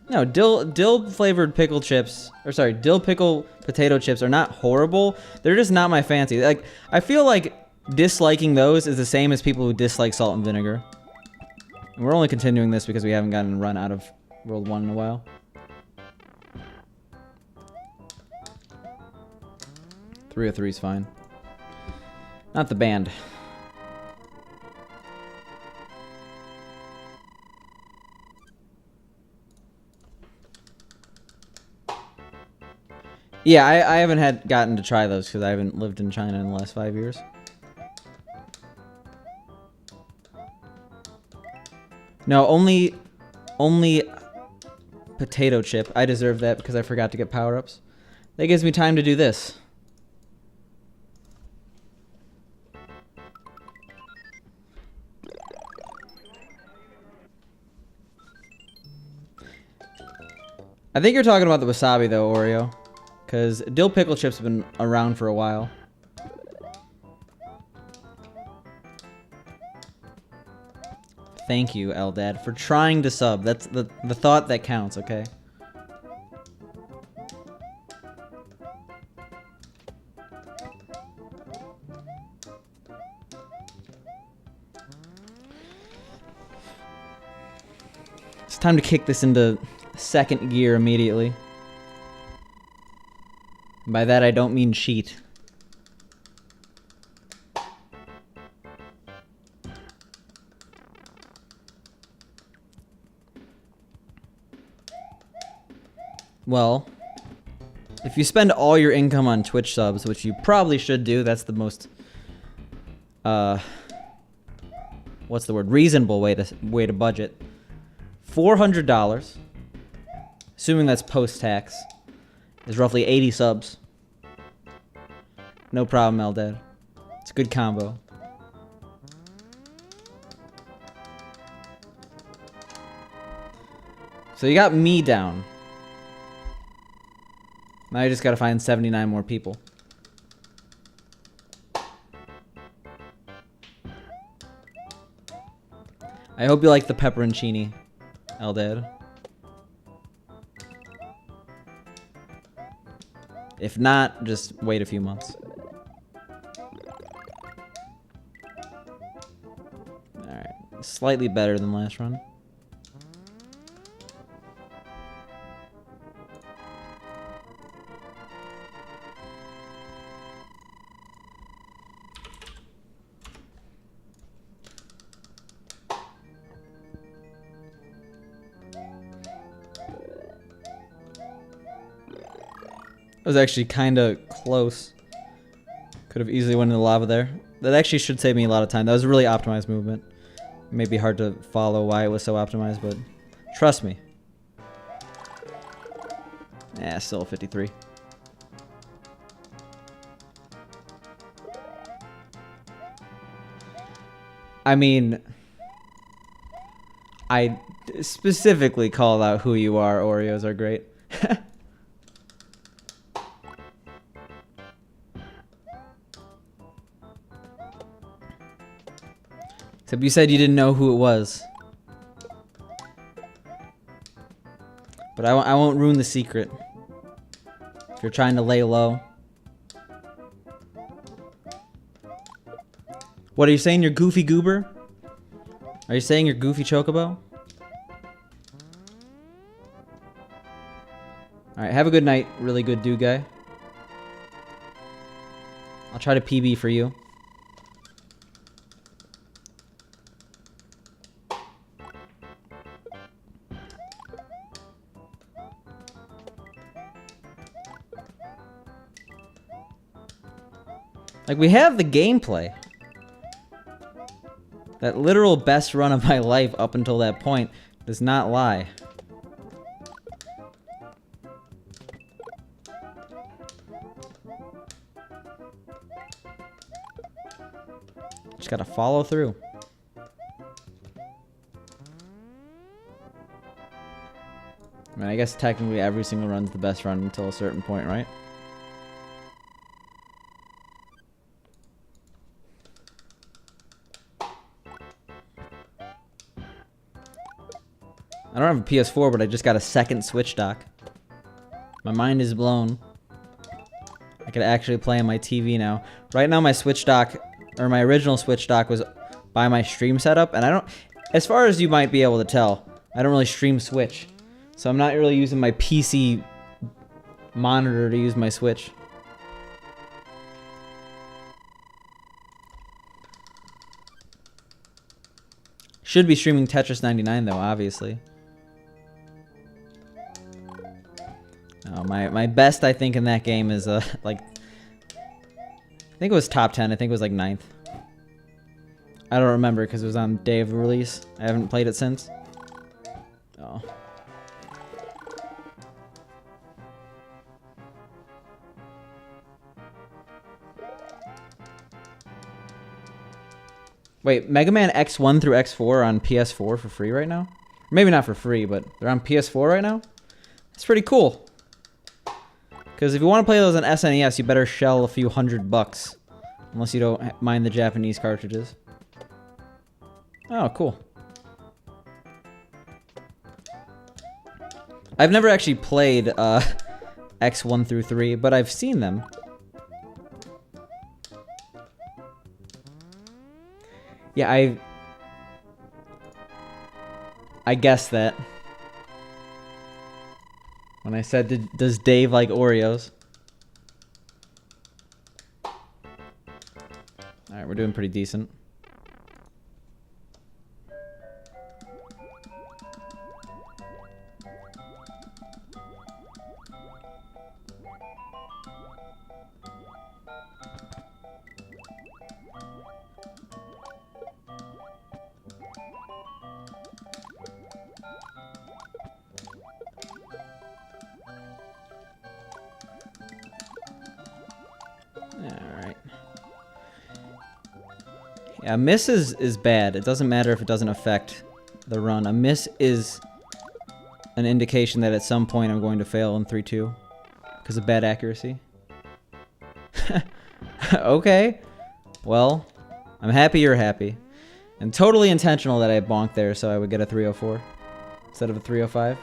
No, dill flavored pickle chips, or sorry, dill pickle potato chips are not horrible. They're just not my fancy. Like, I feel like disliking those is the same as people who dislike salt and vinegar. And we're only continuing this because we haven't gotten run out of World 1 in a while. 303 is fine. Not the band. Yeah, I haven't gotten to try those because I haven't lived in China in the last 5 years. No, only potato chip. I deserve that because I forgot to get power-ups. That gives me time to do this. I think you're talking about the wasabi though, Oreo. Because dill pickle chips have been around for a while. Thank you, Eldad, for trying to sub. That's the thought that counts, okay? It's time to kick this into second gear immediately. By that I don't mean cheat. Well, if you spend all your income on Twitch subs, which you probably should do, that's the most what's the word? Reasonable way to budget. $400, assuming that's post-tax, is roughly 80 subs. No problem, Eldad. It's a good combo. So you got me down. Now you just gotta find 79 more people. I hope you like the pepperoncini, Eldad. If not, just wait a few months. Alright. Slightly better than last run. That was actually kind of close. Could have easily went in the lava there. That actually should save me a lot of time. That was a really optimized movement. It may be hard to follow why it was so optimized, but trust me. Yeah, still 53. I mean, I specifically called out who you are. Oreos are great. Except you said you didn't know who it was. But I won't ruin the secret. If you're trying to lay low. What, are you saying you're Goofy Goober? Are you saying you're Goofy Chocobo? Alright, have a good night, really good dude guy. I'll try to PB for you. Like, we have the gameplay. That literal best run of my life up until that point does not lie. Just gotta follow through. I mean, I guess technically every single run's the best run until a certain point, right? I don't have a PS4, but I just got a second Switch dock. My mind is blown. I could actually play on my TV now. Right now, my Switch dock, or my original Switch dock, was by my stream setup, and I don't, as far as you might be able to tell, I don't really stream Switch. So I'm not really using my PC monitor to use my Switch. Should be streaming Tetris 99 though, obviously. Oh, my best, I think, in that game is, like... I think it was top 10. I think it was, like, 9th. I don't remember, because it was on day of release. I haven't played it since. Oh. Wait, Mega Man X1 through X4 are on PS4 for free right now? Maybe not for free, but they're on PS4 right now? That's pretty cool. Because if you want to play those on SNES, you better shell a few $100. Unless you don't mind the Japanese cartridges. Oh, cool. I've never actually played X1 through 3, but I've seen them. Yeah, I guessed that. When I said, does Dave like Oreos? Alright, we're doing pretty decent. Alright. Yeah, a miss is bad. It doesn't matter if it doesn't affect the run. A miss is an indication that at some point I'm going to fail in 3-2 because of bad accuracy. Okay. Well, I'm happy you're happy. And totally intentional that I bonked there so I would get a 304 instead of a 305.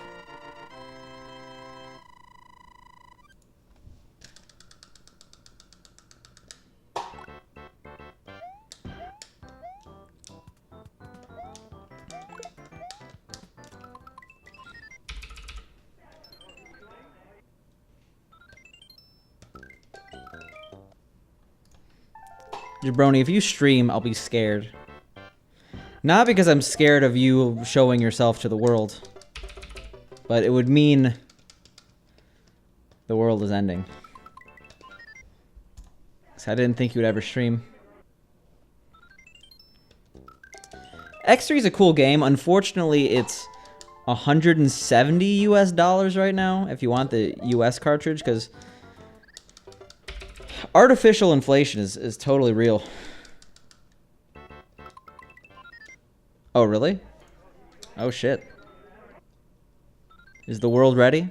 Jabroni, if you stream, I'll be scared. Not because I'm scared of you showing yourself to the world, but it would mean the world is ending. So I didn't think you would ever stream. X3 is a cool game. Unfortunately, it's $170 US right now if you want the US cartridge, because artificial inflation is totally real. Oh, really? Oh, shit. Is the world ready?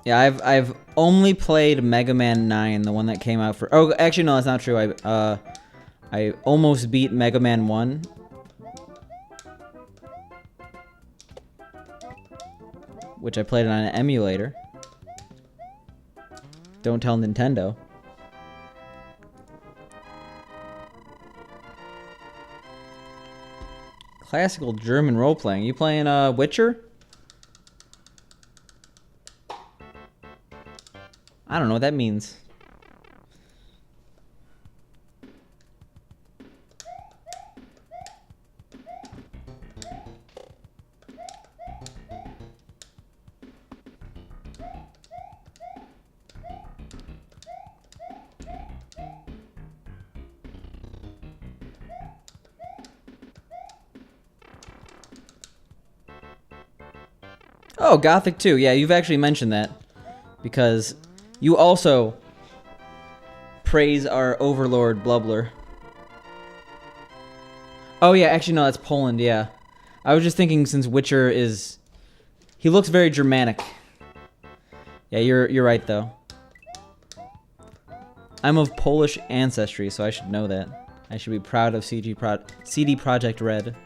Yeah, I've only played Mega Man 9, the one that came out for... Oh, actually, no, that's not true. I almost beat Mega Man 1. Which I played on an emulator. Don't tell Nintendo. Classical German role-playing. You playing Witcher? I don't know what that means. Oh, Gothic 2. Yeah, you've actually mentioned that. Because you also praise our overlord, Blubler. Oh, yeah, actually, no, that's Poland, yeah. I was just thinking since Witcher is... He looks very Germanic. Yeah, you're right, though. I'm of Polish ancestry, so I should know that. I should be proud of CD Projekt Red.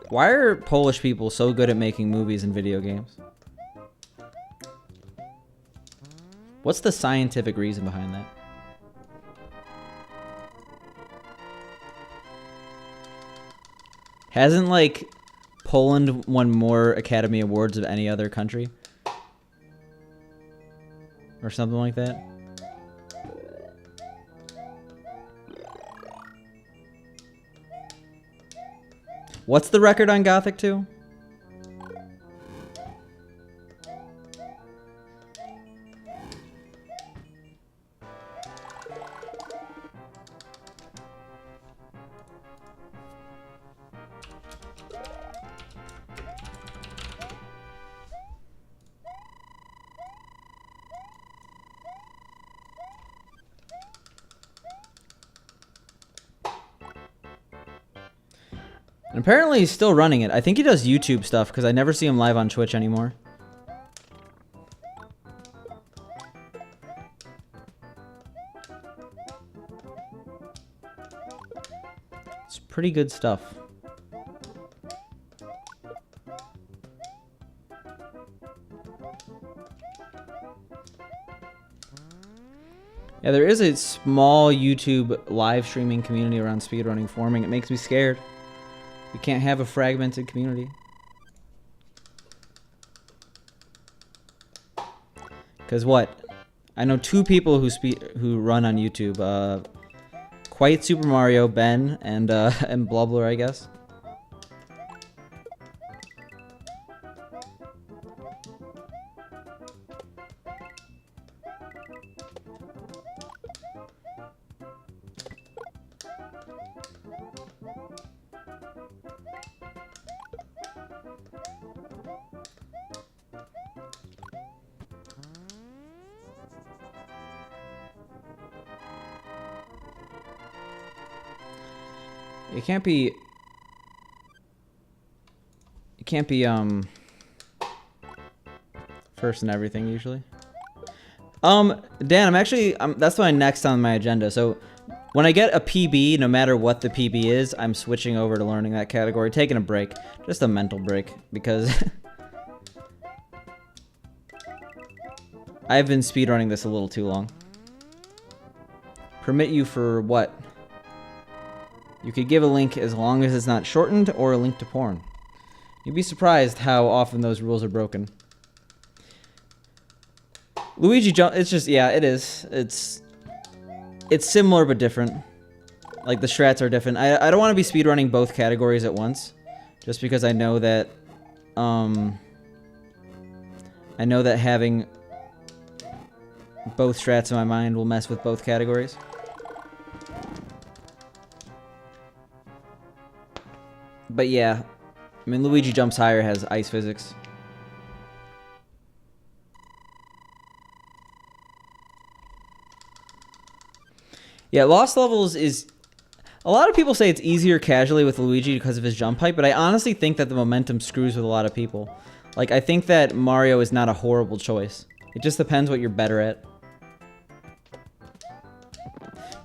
Why are Polish people so good at making movies and video games? What's the scientific reason behind that? Hasn't, like, Poland won more Academy Awards of any other country? Or something like that? What's the record on Gothic 2? And apparently he's still running it. I think he does YouTube stuff because I never see him live on Twitch anymore. It's pretty good stuff. Yeah, there is a small YouTube live streaming community around speedrunning forming. It makes me scared. We can't have a fragmented community. Cause what? I know two people who run on YouTube. Quite Super Mario, Ben, and Blubler, I guess. It can't be first in everything usually. Dan, that's my next on my agenda. So when I get a PB, no matter what the PB is, I'm switching over to learning that category, taking a break, just a mental break, because I've been speedrunning this a little too long. Permit you for what? You could give a link as long as it's not shortened or a link to porn. You'd be surprised how often those rules are broken. Luigi jump, it's just, yeah, it is. It's similar but different. Like, the strats are different. I don't want to be speedrunning both categories at once. Just because I know that, having both strats in my mind will mess with both categories. But yeah, I mean, Luigi Jumps Higher has ice physics. Yeah, Lost Levels is... A lot of people say it's easier casually with Luigi because of his jump height, but I honestly think that the momentum screws with a lot of people. Like, I think that Mario is not a horrible choice. It just depends what you're better at.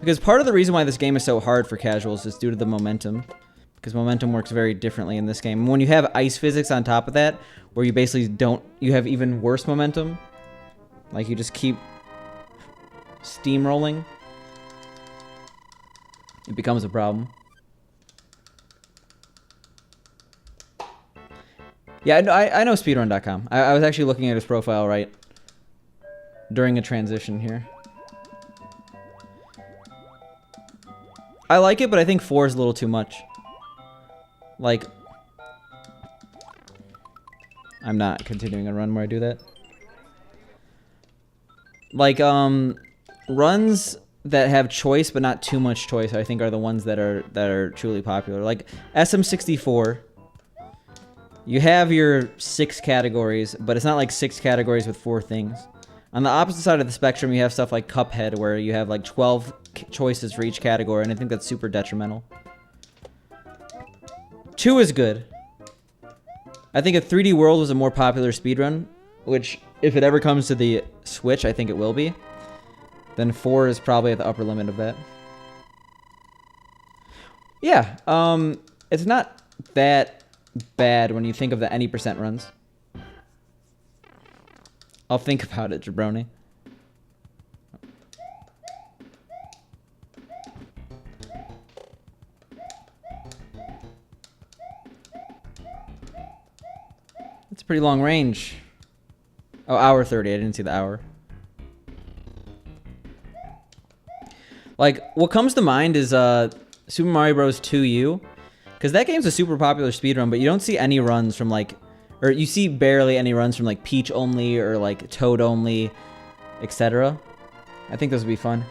Because part of the reason why this game is so hard for casuals is due to the momentum. Because momentum works very differently in this game. And when you have ice physics on top of that, where you basically don't... You have even worse momentum. Like, you just keep steamrolling. It becomes a problem. Yeah, I know speedrun.com. I was actually looking at his profile right during a transition here. I like it, but I think 4 is a little too much. Like, I'm not continuing a run where I do that. Like, runs that have choice but not too much choice, I think, are the ones that are truly popular. Like SM64, you have your 6 categories, but it's not like 6 categories with 4 things. On the opposite side of the spectrum, you have stuff like Cuphead, where you have like 12 choices for each category, and I think that's super detrimental. 2 is good. I think if 3D World was a more popular speedrun, which if it ever comes to the Switch, I think it will be, then 4 is probably at the upper limit of that. Yeah, it's not that bad when you think of the any percent runs. I'll think about it, jabroni. It's a pretty long range. Oh, hour 30. I didn't see the hour. Like, what comes to mind is Super Mario Bros. 2U. Because that game's a super popular speedrun, but you don't see any runs from, like... Or you see barely any runs from, like, Peach only or, like, Toad only, etc. I think those would be fun.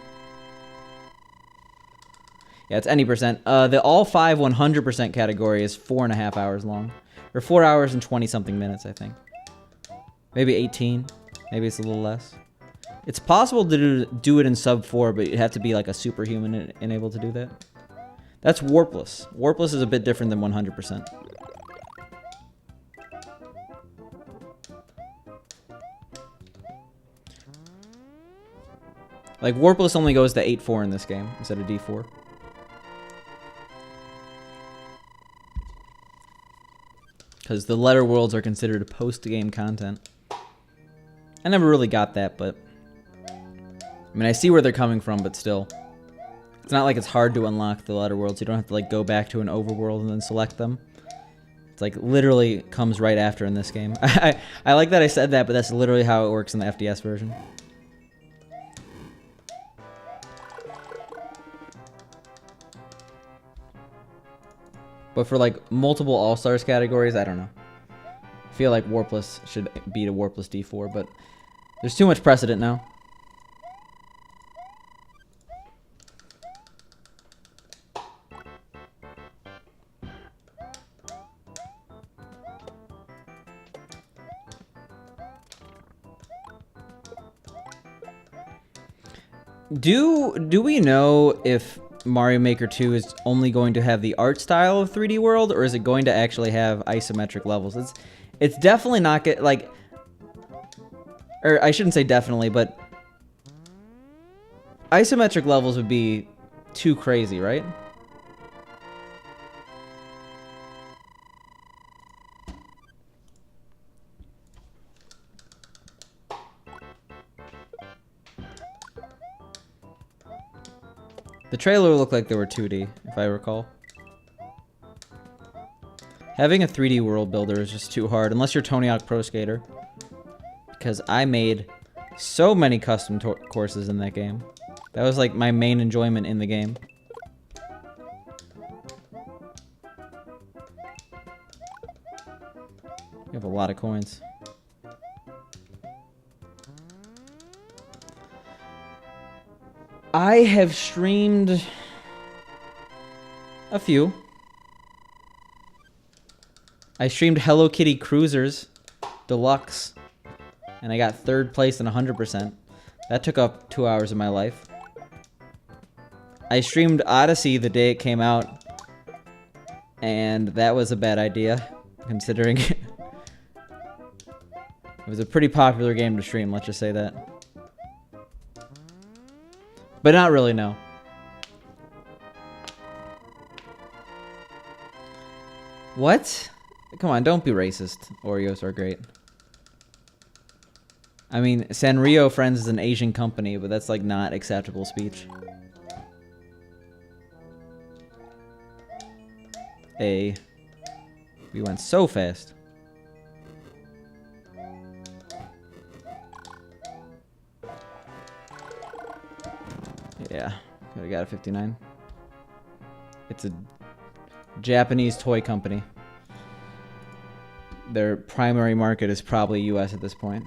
Yeah, it's any percent. The all 5 100% category is 4.5 hours long. Or 4 hours and 20-something minutes, I think. Maybe 18. Maybe it's a little less. It's possible to do it in sub 4, but you'd have to be like a superhuman and able to do that. That's Warpless. Warpless is a bit different than 100%. Like, Warpless only goes to 8-4 in this game instead of D-4. Because the letter worlds are considered post-game content. I never really got that, but... I mean, I see where they're coming from, but still. It's not like it's hard to unlock the letter worlds. You don't have to, like, go back to an overworld and then select them. It's, like, literally comes right after in this game. I like that I said that, but that's literally how it works in the FDS version. But for, like, multiple All-Stars categories, I don't know. I feel like Warpless should beat a Warpless D4, but there's too much precedent now. Do we know if Mario Maker 2 is only going to have the art style of 3D World, or is it going to actually have isometric levels? It's definitely not like, or I shouldn't say definitely, but isometric levels would be too crazy, right? The trailer looked like they were 2D, if I recall. Having a 3D world builder is just too hard, unless you're Tony Hawk Pro Skater. Because I made so many custom courses in that game. That was like my main enjoyment in the game. You have a lot of coins. I have streamed a few. I streamed Hello Kitty Cruisers Deluxe, and I got 3rd place in 100%. That took up 2 hours of my life. I streamed Odyssey the day it came out, and that was a bad idea, considering it was a pretty popular game to stream, let's just say that. But not really, no. What? Come on, don't be racist. Oreos are great. I mean, Sanrio Friends is an Asian company, but that's like not acceptable speech. We went so fast. Yeah, could have got a 59. It's a Japanese toy company. Their primary market is probably US at this point.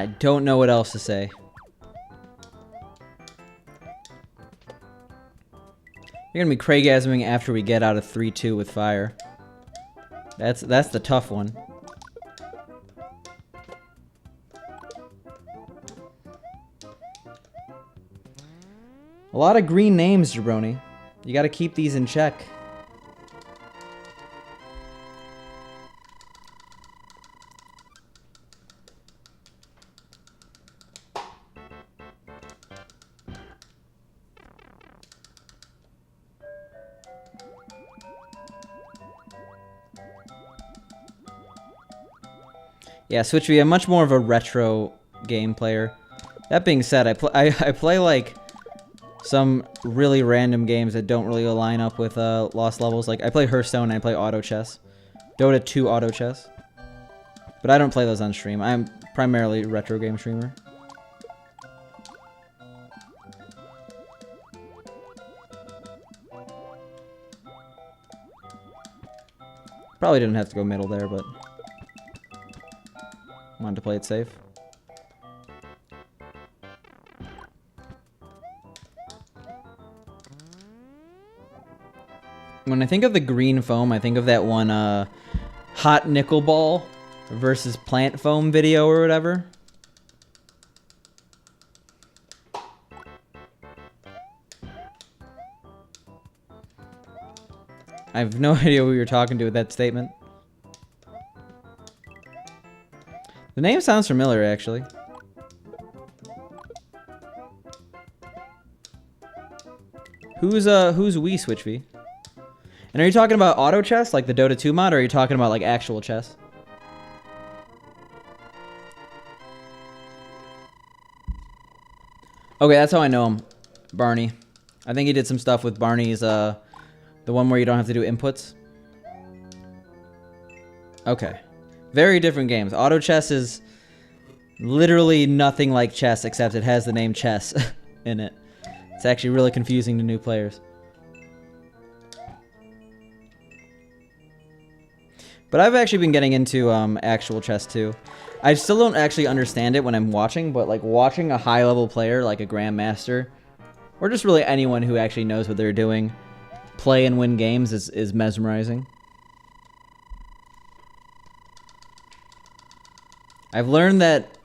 I don't know what else to say. You're gonna be Craigasming after we get out of 3-2 with fire. That's the tough one. A lot of green names, Jabroni. You gotta keep these in check. Yeah, Switch V, I'm much more of a retro game player. That being said, I play like some really random games that don't really align up with Lost Levels. Like I play Hearthstone and I play Auto Chess. Dota 2 Auto Chess. But I don't play those on stream. I'm primarily a retro game streamer. Probably didn't have to go middle there, but wanted to play it safe. When I think of the green foam, I think of that one hot nickel ball versus plant foam video or whatever. I have no idea who you're talking to with that statement. The name sounds familiar, actually. Who's we Switch V? And are you talking about auto chess, like the Dota 2 mod, or are you talking about like actual chess? Okay, that's how I know him. Barney. I think he did some stuff with Barney's, the one where you don't have to do inputs. Okay. Very different games. Auto chess is literally nothing like chess, except it has the name chess in it. It's actually really confusing to new players. But I've actually been getting into actual chess too. I still don't actually understand it when I'm watching, but like watching a high-level player like a grandmaster, or just really anyone who actually knows what they're doing, play and win games is mesmerizing. I've learned that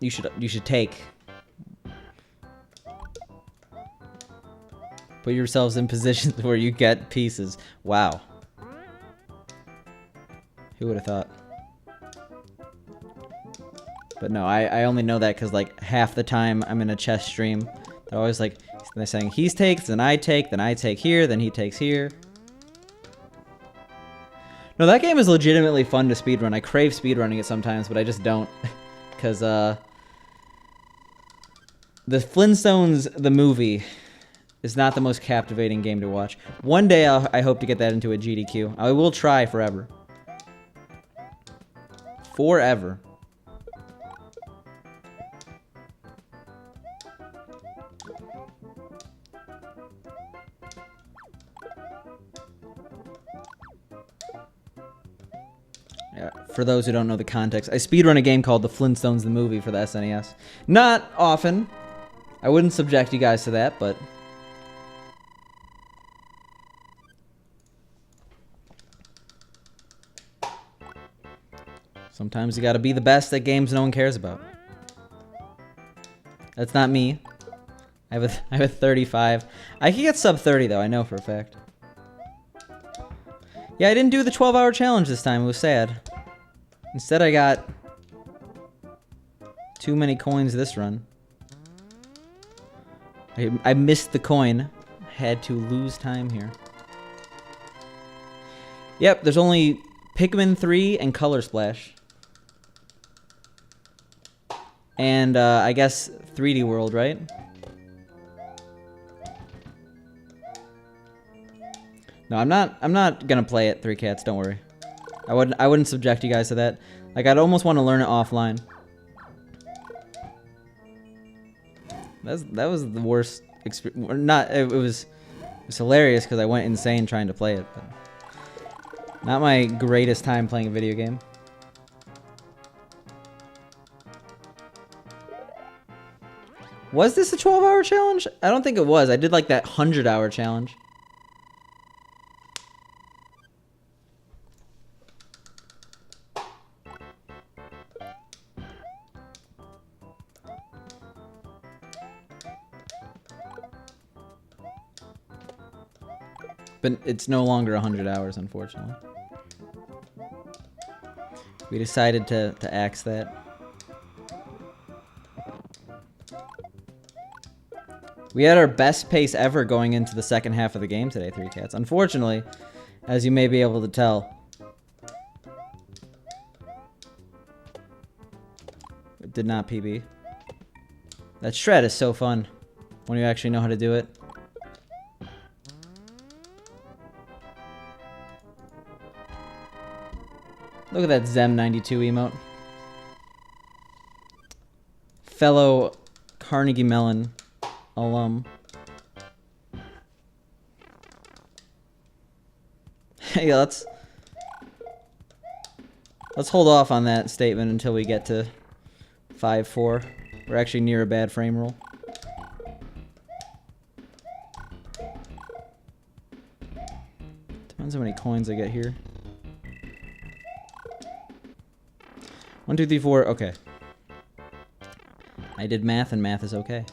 you should take. Put yourselves in positions where you get pieces. Wow. Who would have thought? But no, I only know that because like half the time I'm in a chess stream, they're always like, they're saying he takes, then I take here, then he takes here. No, that game is legitimately fun to speedrun. I crave speedrunning it sometimes, but I just don't. Because, the Flintstones, the movie, is not the most captivating game to watch. One day, I hope to get that into a GDQ. I will try forever. Forever. Yeah, for those who don't know the context, I speedrun a game called The Flintstones the Movie for the SNES. Not often. I wouldn't subject you guys to that, but... sometimes you gotta be the best at games no one cares about. That's not me. I have a 35. I can get sub 30 though, I know for a fact. Yeah, I didn't do the 12-hour challenge this time. It was sad. Instead, I got too many coins this run. I missed the coin. Had to lose time here. Yep, there's only Pikmin 3 and Color Splash. And, I guess 3D World, right? No, I'm not gonna play it, 3 Cats, don't worry. I wouldn't subject you guys to that. Like, I'd almost want to learn it offline. That was the worst experience. Not, it was hilarious because I went insane trying to play it, but not my greatest time playing a video game. Was this a 12-hour challenge? I don't think it was. I did like that 100-hour challenge. But it's no longer 100 hours, unfortunately. We decided to axe that. We had our best pace ever going into the second half of the game today, 3 Cats. Unfortunately, as you may be able to tell, it did not PB. That shred is so fun when you actually know how to do it. Look at that Zem92 emote. Fellow Carnegie Mellon alum. Hey, let's hold off on that statement until we get to 5-4. We're actually near a bad frame roll. Depends how many coins I get here. 1, 2, 3, 4. Okay. I did math, and math is okay.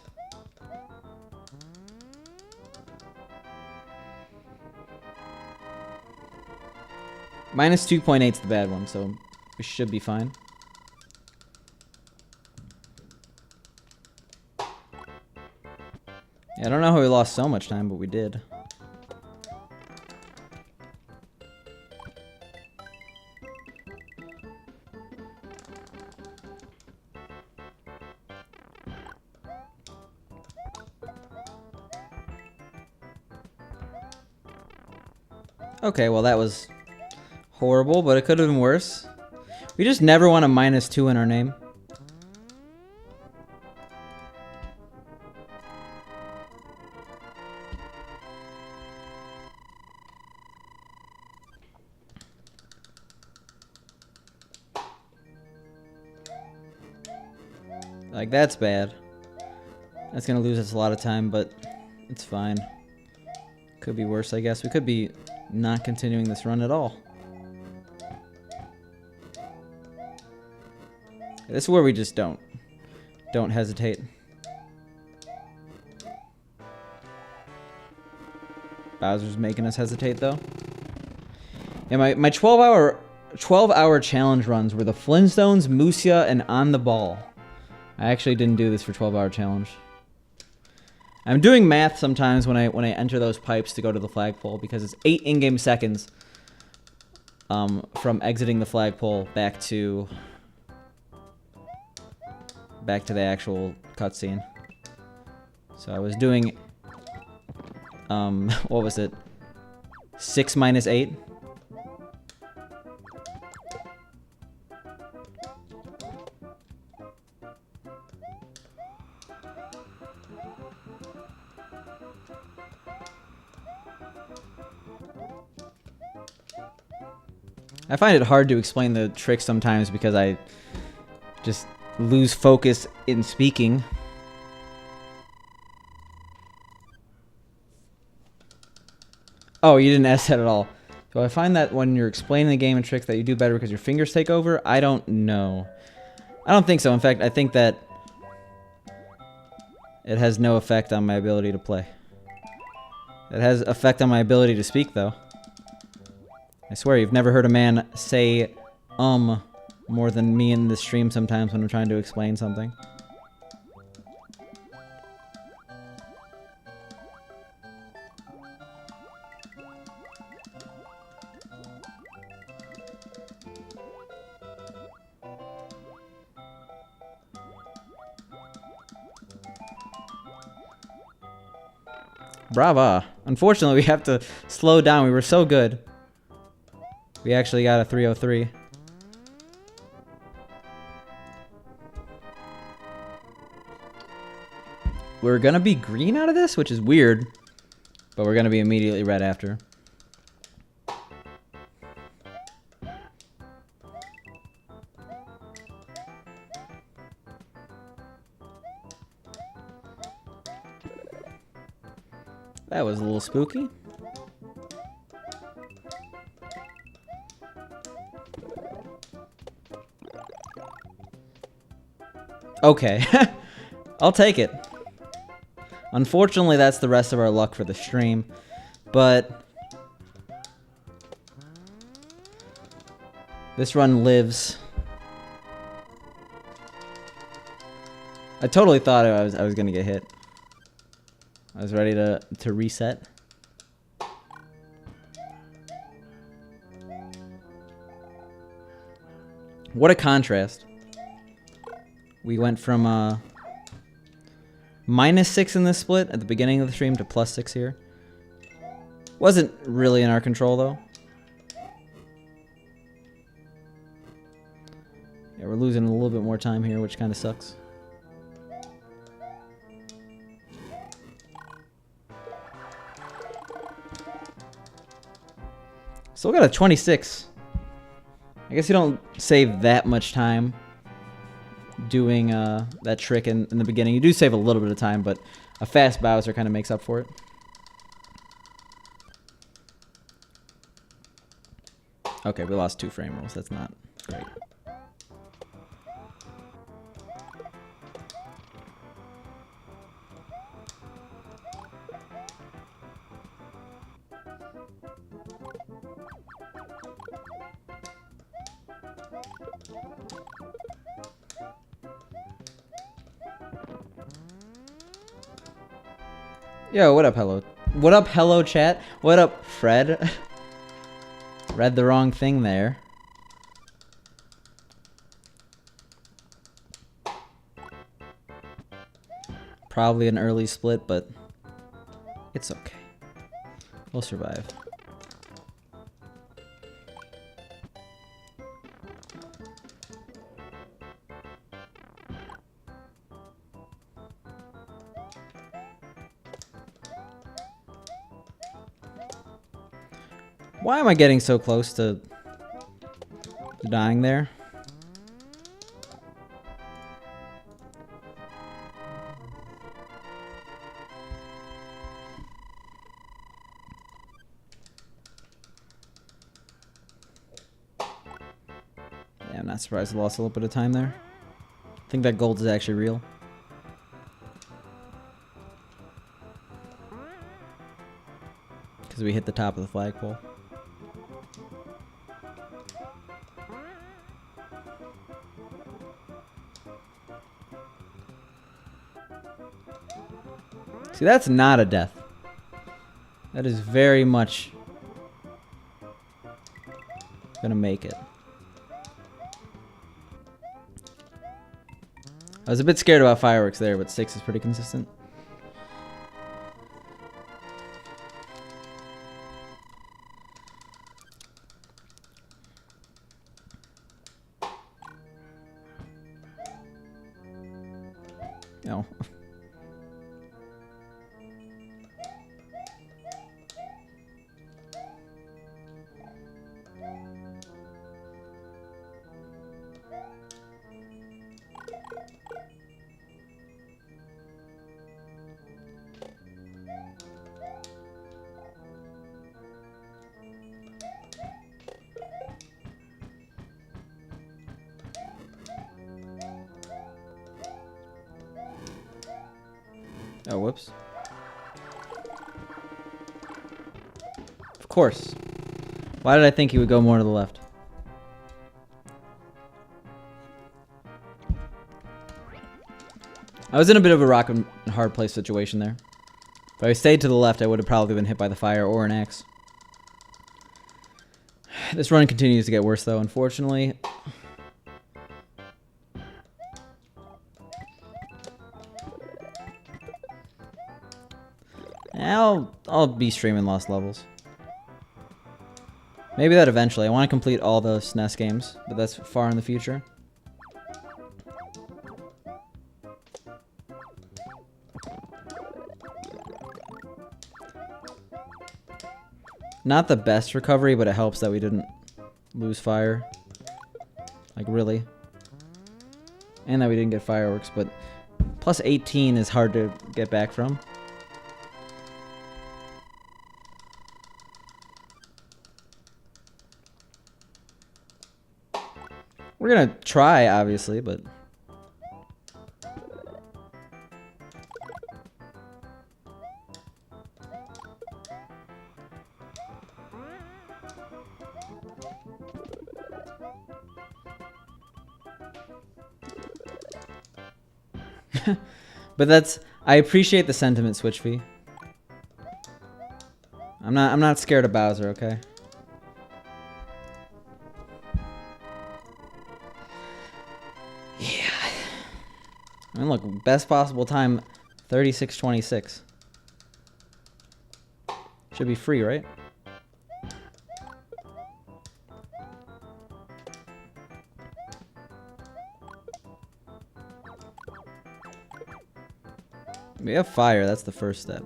Minus 2.8 is the bad one, so we should be fine. Yeah, I don't know how we lost so much time, but we did. Okay, well that was horrible, but it could have been worse. We just never want a -2 in our name. Like, that's bad. That's gonna lose us a lot of time, but it's fine. Could be worse, I guess. We could be not continuing this run at all. This is where we just don't hesitate. Bowser's making us hesitate, though. Yeah, my 12-hour challenge runs were the Flintstones, Musia, and On the Ball. I actually didn't do this for 12-hour challenge. I'm doing math sometimes when I enter those pipes to go to the flagpole because it's 8 in-game seconds from exiting the flagpole back to the actual cutscene. So I was doing what was it? 6 minus 8. I find it hard to explain the trick sometimes because I just lose focus in speaking. Oh, you didn't ask that at all. So I find that when you're explaining the game and tricks that you do better because your fingers take over. I don't know. I don't think so. In fact, I think that it has no effect on my ability to play. It has effect on my ability to speak, though. I swear, you've never heard a man say, more than me in the stream sometimes when I'm trying to explain something. Brava. Unfortunately, we have to slow down. We were so good. We actually got a 303. We're gonna be green out of this, which is weird. But we're gonna be immediately red after. That was a little spooky. Okay. I'll take it. Unfortunately, that's the rest of our luck for the stream. But this run lives. I totally thought I was gonna get hit. I was ready to reset. What a contrast. We went from -6 in this split at the beginning of the stream to +6 here. Wasn't really in our control though. Yeah, we're losing a little bit more time here, which kind of sucks. Still got a 26. I guess you don't save that much time doing that trick in the beginning. You do save a little bit of time, but a fast Bowser kind of makes up for it. Okay, we lost 2 frame rolls. That's not great. Yo, what up, hello? What up, hello, chat? What up, Fred? Read the wrong thing there. Probably an early split, but it's okay. We'll survive. Why am I getting so close to dying there? Yeah, I'm not surprised I lost a little bit of time there. I think that gold is actually real. Because we hit the top of the flagpole. See, that's not a death. That is very much gonna make it. I was a bit scared about fireworks there, but 6 is pretty consistent. No. Oh, whoops. Of course. Why did I think he would go more to the left? I was in a bit of a rock and hard place situation there. If I stayed to the left, I would have probably been hit by the fire or an axe. This run continues to get worse, though, unfortunately. I'll be streaming Lost Levels. Maybe that eventually. I want to complete all the SNES games, but that's far in the future. Not the best recovery, but it helps that we didn't lose fire. Like, really. And that we didn't get fireworks, but plus 18 is hard to get back from. We're gonna try, obviously, but... But that's... I appreciate the sentiment, Switch V. I'm not scared of Bowser, okay? Yeah. I mean, look, best possible time, 36:26. Should be free, right? We have fire, that's the first step.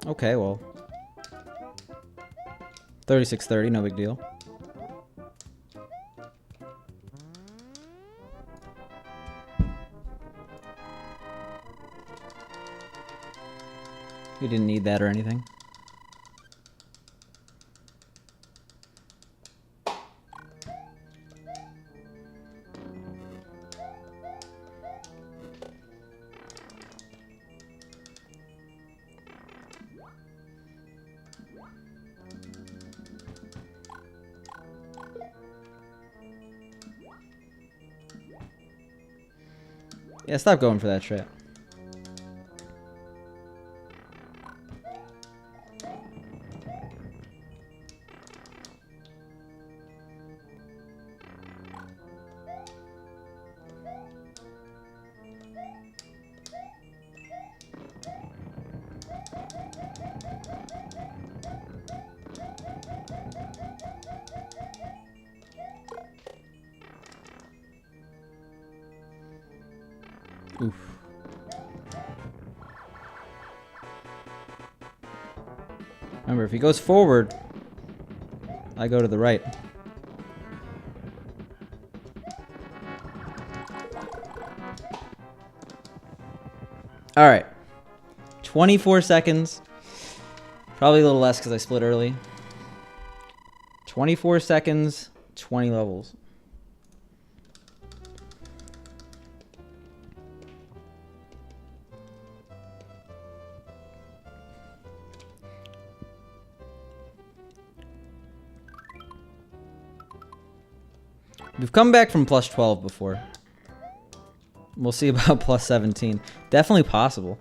Okay, well. 36:30, no big deal. You didn't need that or anything. Yeah, stop going for that trap. Oof. Remember, if he goes forward, I go to the right. All right. 24 seconds. Probably a little less because I split early. 24 seconds, 20 levels. We've come back from plus 12 before. We'll see about plus 17. Definitely possible.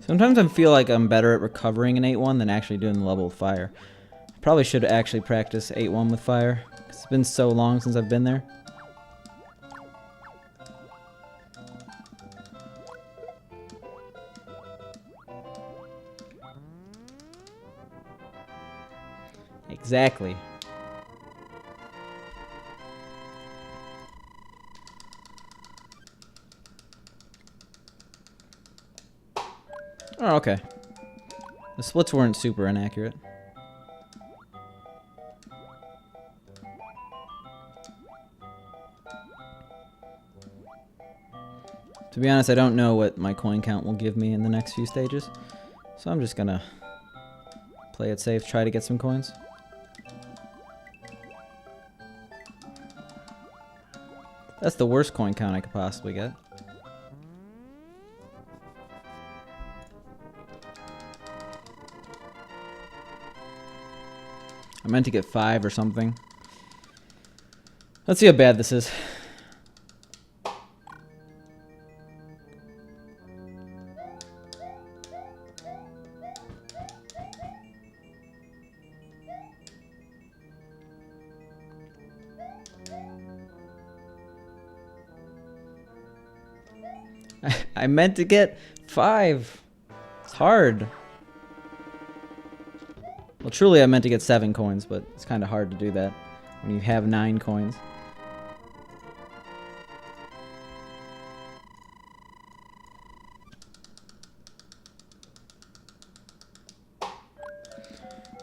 Sometimes I feel like I'm better at recovering an 8-1 than actually doing the level with fire. I probably should actually practice 8-1 with fire. It's been so long since I've been there. Exactly. Oh, okay. The splits weren't super inaccurate. To be honest, I don't know what my coin count will give me in the next few stages. So I'm just gonna play it safe, try to get some coins. That's the worst coin count I could possibly get. I meant to get 5 or something. Let's see how bad this is. I meant to get 5. It's hard. Well, truly I meant to get 7 coins, but it's kind of hard to do that when you have 9 coins.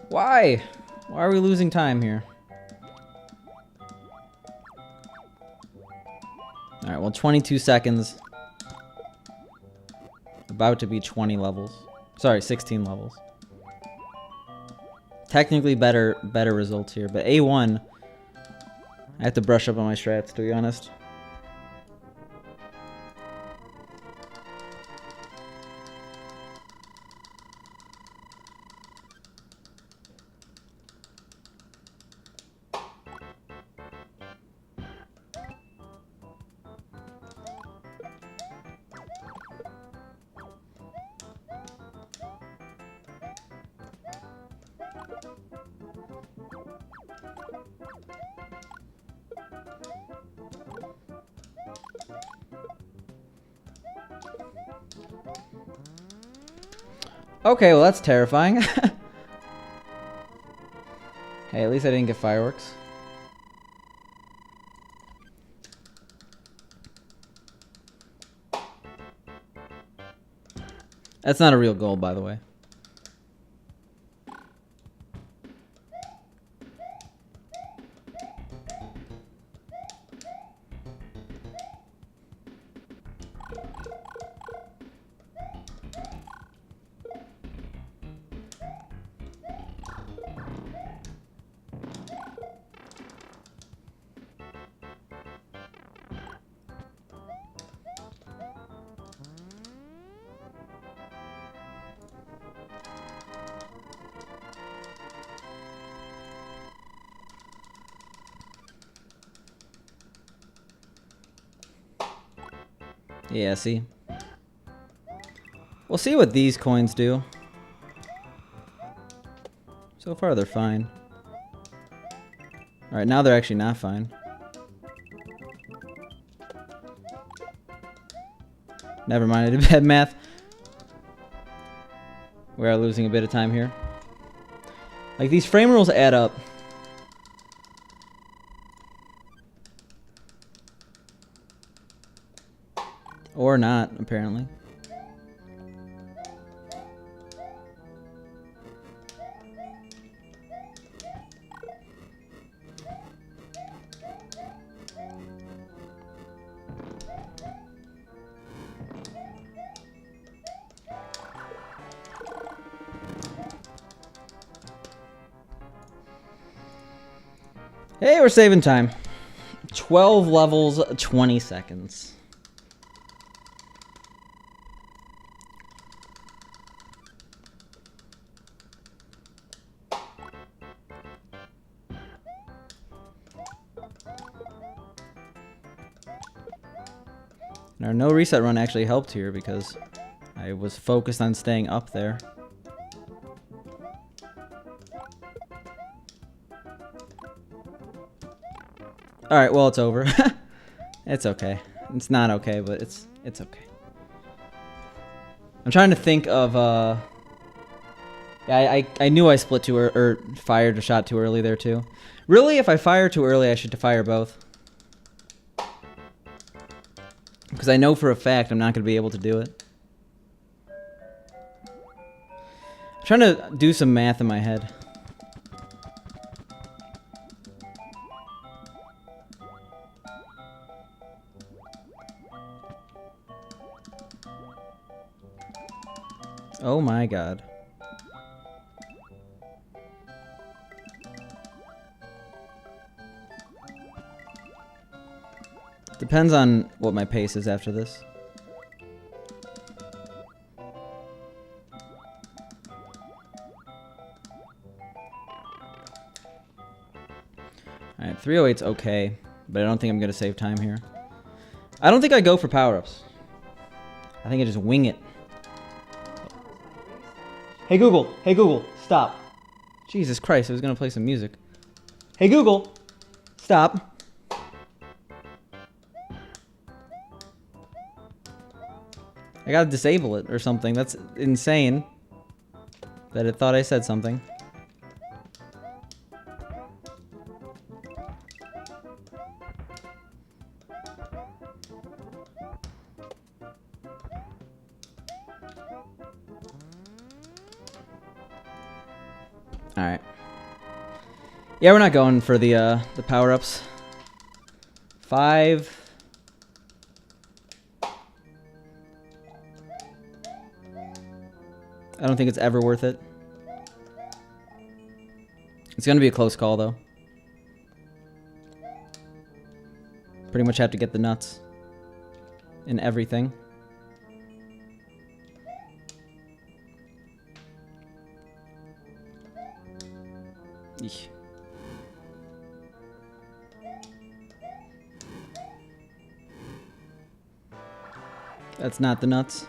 Why? Why are we losing time here? Alright, well, 22 seconds. About to be 20 levels. Sorry, 16 levels. Technically better results here, but A1, I have to brush up on my strats, to be honest. Okay, well that's terrifying. Hey, at least I didn't get fireworks. That's not a real goal, by the way. Yeah, see? We'll see what these coins do. So far, they're fine. Alright, now they're actually not fine. Never mind, I did bad math. We are losing a bit of time here. Like, these frame rules add up. Or not, apparently. Hey, we're saving time. 12 levels, 20 seconds. Our no reset run actually helped here because I was focused on staying up there. Alright, well, it's over. It's okay. It's not okay, but it's okay. I'm trying to think of, yeah, I knew I split too or fired a shot too early there, too. Really, if I fire too early, I should fire both. Because I know for a fact I'm not going to be able to do it. I'm trying to do some math in my head. Oh my god. Depends on what my pace is after this. Alright, 308's okay, but I don't think I'm going to save time here. I don't think I go for power-ups. I think I just wing it. Hey Google, stop. Jesus Christ, I was going to play some music. Hey Google, stop. I gotta disable it or something. That's insane that it thought I said something. Alright. Yeah, we're not going for the power-ups. 5. I don't think it's ever worth it. It's gonna be a close call, though. Pretty much have to get the nuts in everything. Eesh. That's not the nuts.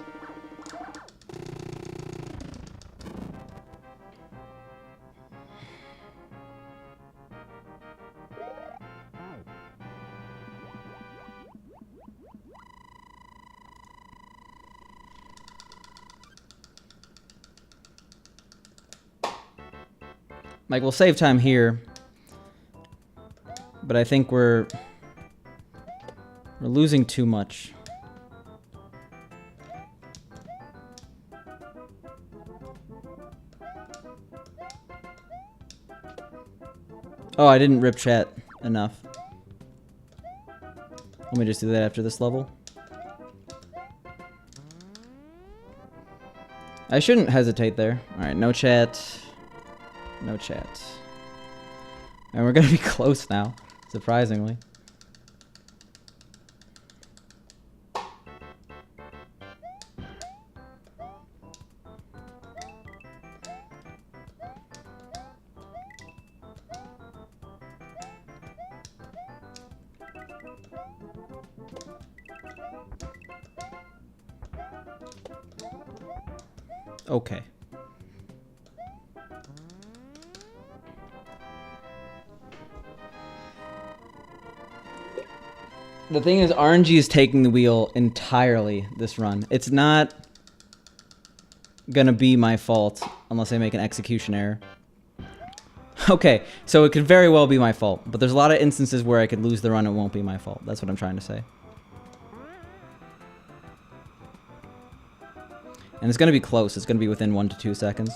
Like, we'll save time here, but I think we're losing too much. Oh, I didn't rip chat enough. Let me just do that after this level. I shouldn't hesitate there. Alright, no chat. No chat. And we're gonna be close now, surprisingly. Okay. The thing is, RNG is taking the wheel entirely this run. It's not gonna be my fault unless I make an execution error. Okay, so it could very well be my fault, but there's a lot of instances where I could lose the run and it won't be my fault. That's what I'm trying to say. And it's gonna be close. It's gonna be within 1 to 2 seconds.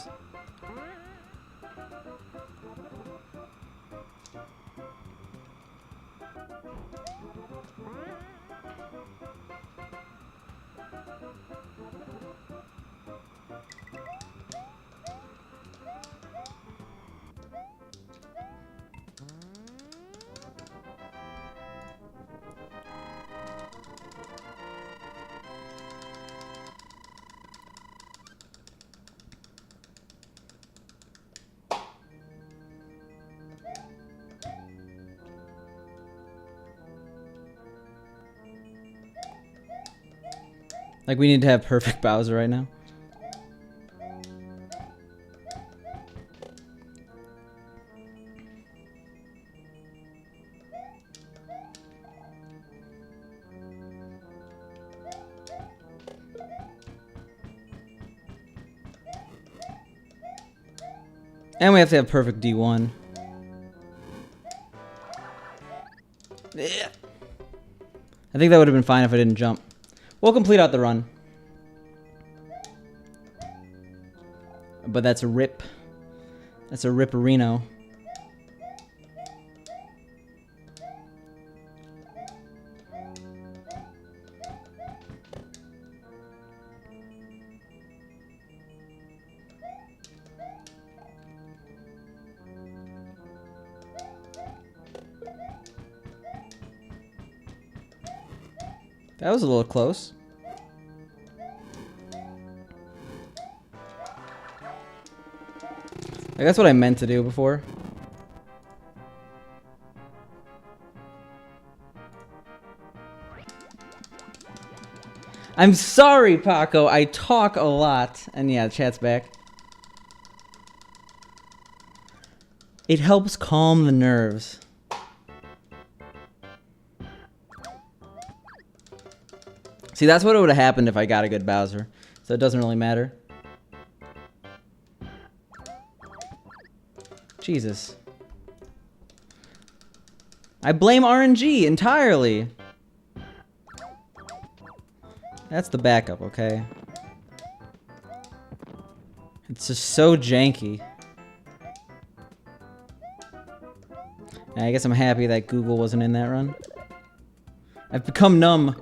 Like, we need to have perfect Bowser right now. And we have to have perfect D1. Yeah. I think that would have been fine if I didn't jump. We'll complete out the run. But that's a rip. That's a ripperino. That was a little close. Like, that's what I meant to do before. I'm sorry, Paco. I talk a lot. And yeah, the chat's back. It helps calm the nerves. See, that's what would have happened if I got a good Bowser. So it doesn't really matter. Jesus. I blame RNG entirely. That's the backup, okay? It's just so janky. And I guess I'm happy that Google wasn't in that run. I've become numb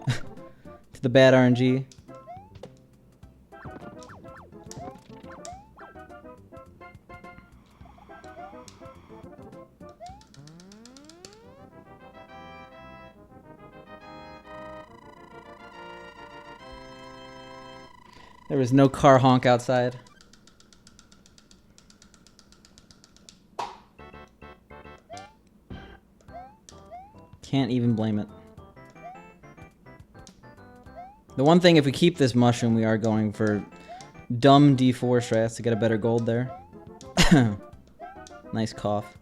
to the bad RNG. There was no car honk outside. Can't even blame it. The one thing, if we keep this mushroom, we are going for dumb D4 strats to get a better gold there. Nice cough.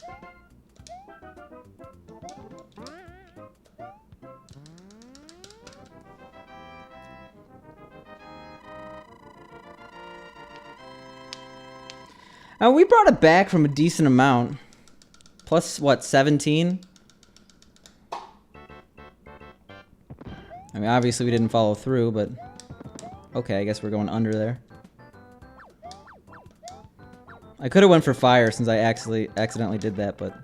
We brought it back from a decent amount. Plus, what, 17? I mean, obviously we didn't follow through, but... Okay, I guess we're going under there. I could have went for fire since I accidentally did that, but...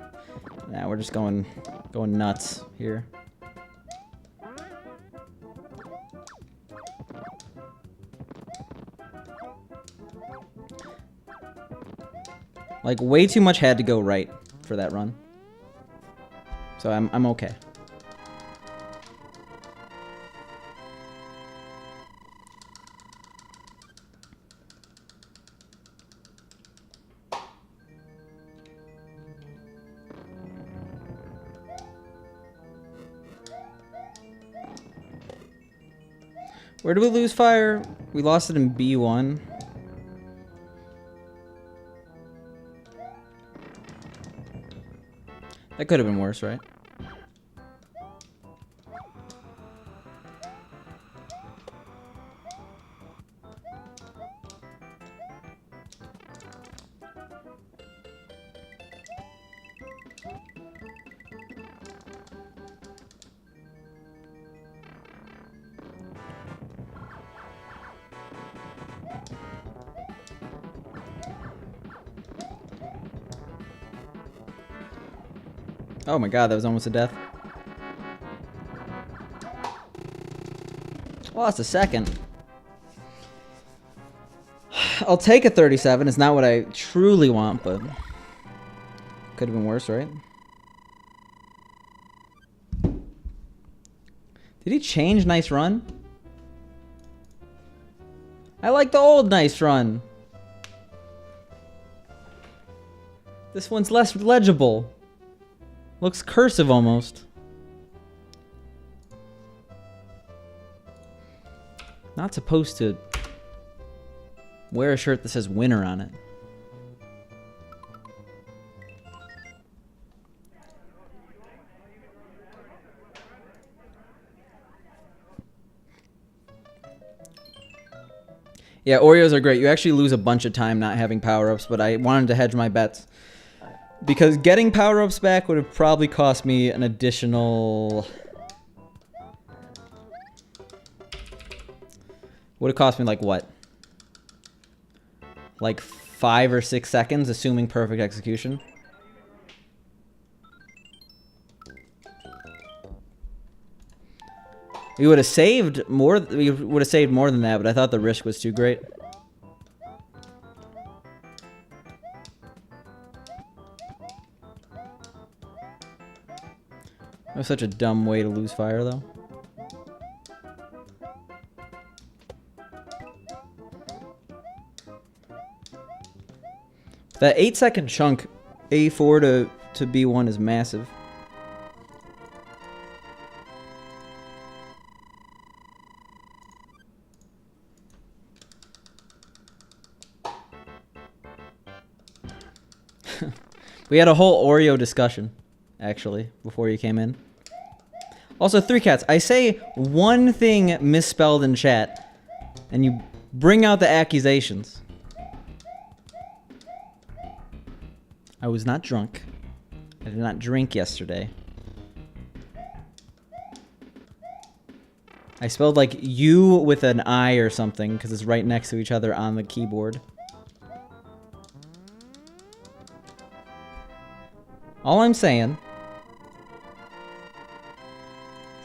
Nah, we're just going nuts here. Like, way too much had to go right for that run. So I'm okay. Where did we lose fire? We lost it in B1. That could have been worse, right? Oh my god, that was almost a death. Lost a second. I'll take a 37. It's not what I truly want, but could have been worse, right? Did he change nice run? I like the old nice run. This one's less legible. Looks cursive almost. Not supposed to wear a shirt that says winner on it. Yeah, Oreos are great. You actually lose a bunch of time not having power-ups, but I wanted to hedge my bets. Because getting power-ups back would have probably cost me an additional... Would have cost me like what? Like 5 or 6 seconds, assuming perfect execution. We would have saved more. We would have saved more than that, but I thought the risk was too great. That was such a dumb way to lose fire, though. That 8-second chunk, A4 to B1 is massive. We had a whole Oreo discussion, actually, before you came in. Also, 3 Cats, I say one thing misspelled in chat, and you bring out the accusations. I was not drunk. I did not drink yesterday. I spelled like you with an I or something, because it's right next to each other on the keyboard. All I'm saying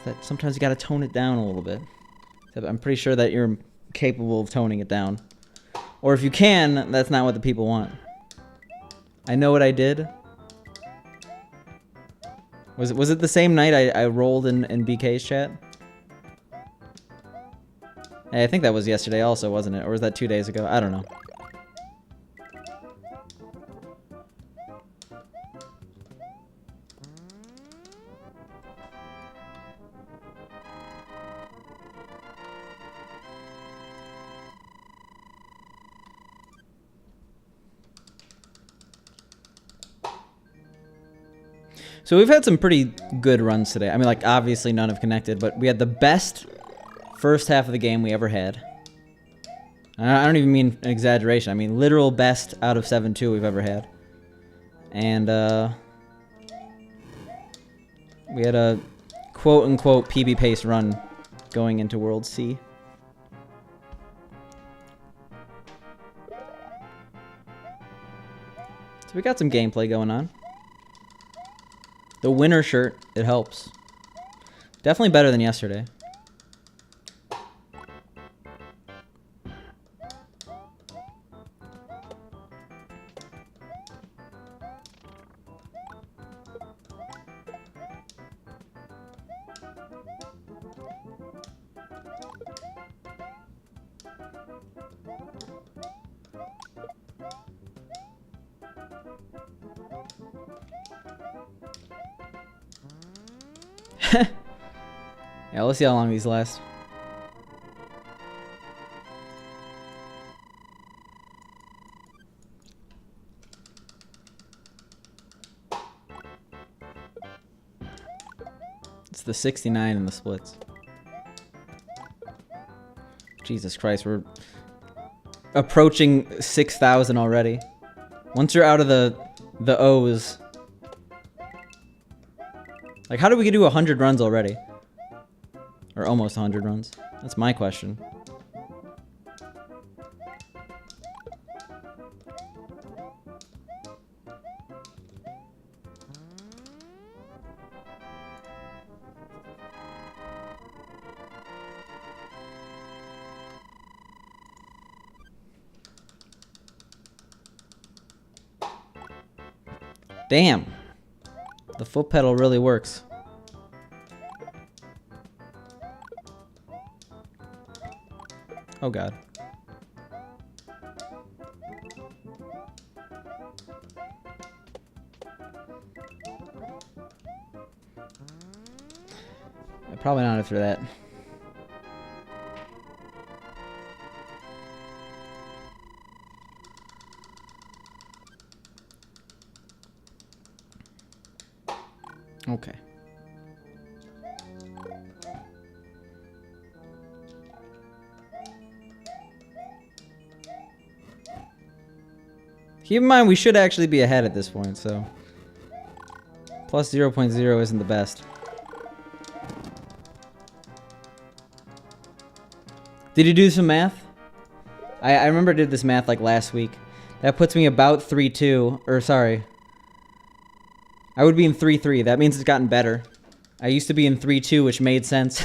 that sometimes you gotta tone it down a little bit. I'm pretty sure that you're capable of toning it down. Or if you can, that's not what the people want. I know what I did. Was it the same night I rolled in BK's chat? Hey, I think that was yesterday also, wasn't it? Or was that 2 days ago? I don't know. So we've had some pretty good runs today. I mean, like, obviously none have connected, but we had the best first half of the game we ever had. I don't even mean an exaggeration. I mean literal best out of 7-2 we've ever had. And, we had a quote-unquote PB pace run going into World C. So we got some gameplay going on. The winter shirt, it helps. Definitely better than yesterday. Yeah, let's see how long these last. It's the 69 in the splits. Jesus Christ, we're approaching 6,000 already. Once you're out of the O's. Like, how did we do 100 runs already? Or almost 100 runs? That's my question. Damn. The foot pedal really works. Oh god. Probably not after that. Okay. Keep in mind, we should actually be ahead at this point, so... Plus 0.0 isn't the best. Did you do some math? I remember I did this math like last week. That puts me about 3-2, or sorry. I would be in 3-3. That means it's gotten better. I used to be in 3-2, which made sense.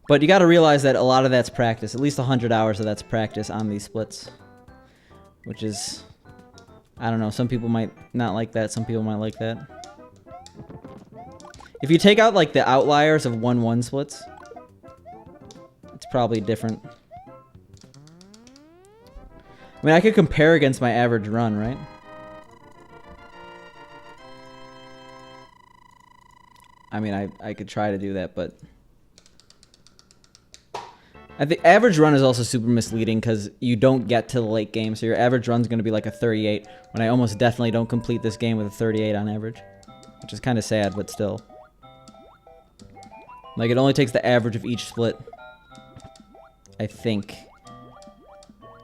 But you gotta realize that a lot of that's practice. At least 100 hours of that's practice on these splits. Which is... I don't know, some people might not like that, some people might like that. If you take out like the outliers of 1-1 splits, it's probably different. I mean, I could compare against my average run, right? I mean, I could try to do that, but... I think average run is also super misleading because you don't get to the late game, so your average run's going to be like a 38, when I almost definitely don't complete this game with a 38 on average. Which is kind of sad, but still. Like, it only takes the average of each split. I think.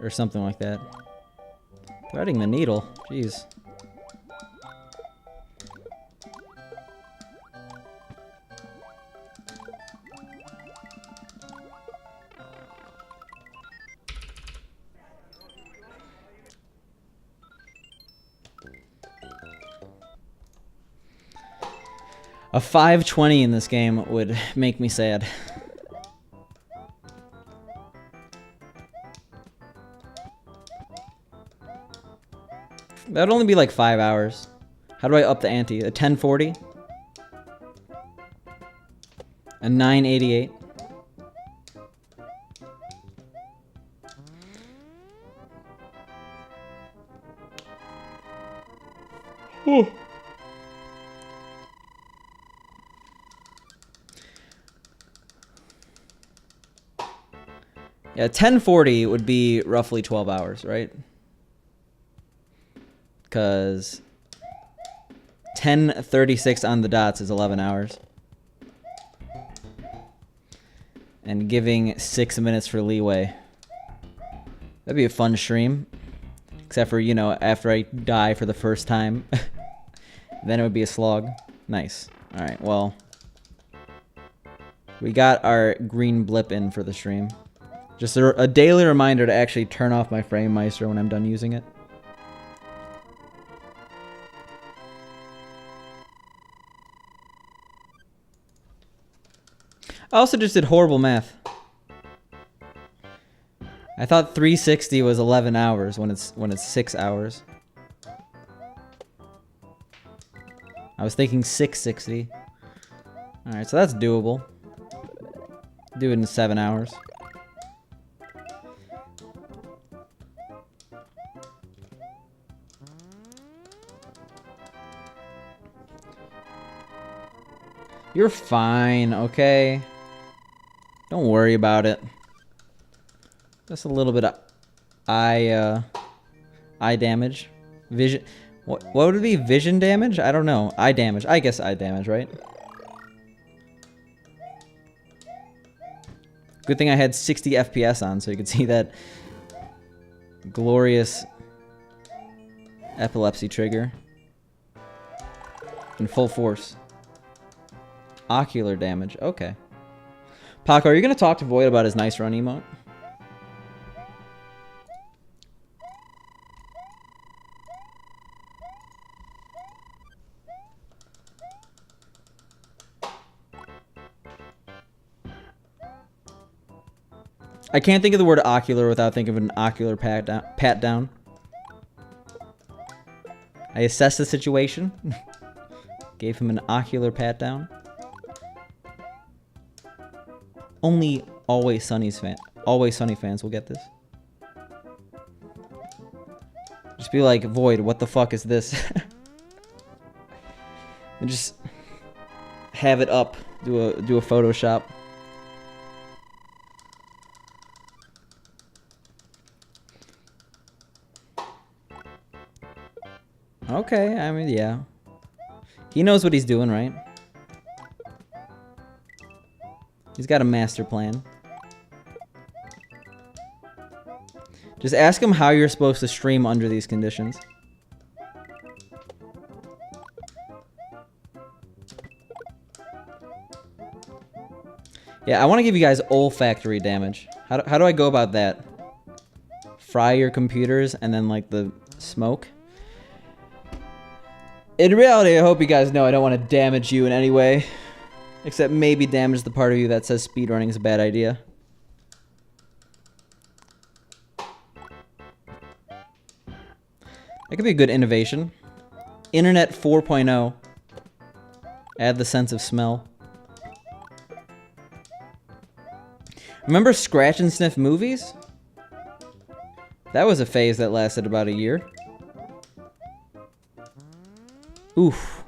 Or something like that. Threading the needle. Jeez. A 520 in this game would make me sad. That would only be like 5 hours. How do I up the ante? A 1040? A 988? Whew. Yeah, 1040 would be roughly 12 hours, right? Because 10:36 on the dots is 11 hours. And giving 6 minutes for leeway. That'd be a fun stream. Except for, you know, after I die for the first time. Then it would be a slog. Nice. Alright, well. We got our green blip in for the stream. Just a daily reminder to actually turn off my frame meister when I'm done using it. I also just did horrible math. I thought 360 was 11 hours when it's 6 hours. I was thinking 660. Alright, so that's doable. Do it in 7 hours. You're fine, okay? Don't worry about it. Just a little bit of eye damage. Vision. What would it be? Vision damage? I don't know. Eye damage. I guess eye damage, right? Good thing I had 60 FPS on so you could see that glorious epilepsy trigger in full force. Ocular damage. Okay. Paco, are you going to talk to Void about his nice run emote? I can't think of the word ocular without thinking of an ocular pat down. I assessed the situation. Gave him an ocular pat down. Only Always Sunny fans will get this. Just be like, Void, what the fuck is this? And just have it up. Do a Photoshop. Okay, I mean, yeah. He knows what he's doing, right? He's got a master plan. Just ask him how you're supposed to stream under these conditions. Yeah, I want to give you guys olfactory damage. How do I go about that? Fry your computers and then, like, the smoke? In reality, I hope you guys know I don't want to damage you in any way. Except maybe damage the part of you that says speedrunning is a bad idea. That could be a good innovation. Internet 4.0. Add the sense of smell. Remember scratch and sniff movies? That was a phase that lasted about a year. Oof.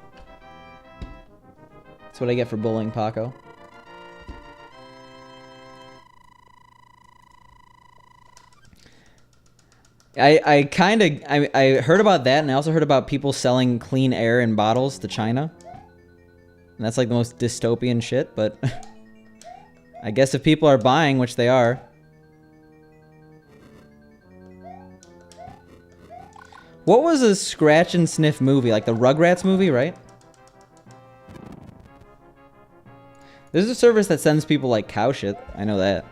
That's what I get for bullying Paco. I heard about that, and I also heard about people selling clean air in bottles to China. And that's like the most dystopian shit, but I guess if people are buying, which they are. What was a scratch and sniff movie? Like the Rugrats movie, right? There's a service that sends people like cow shit. I know that.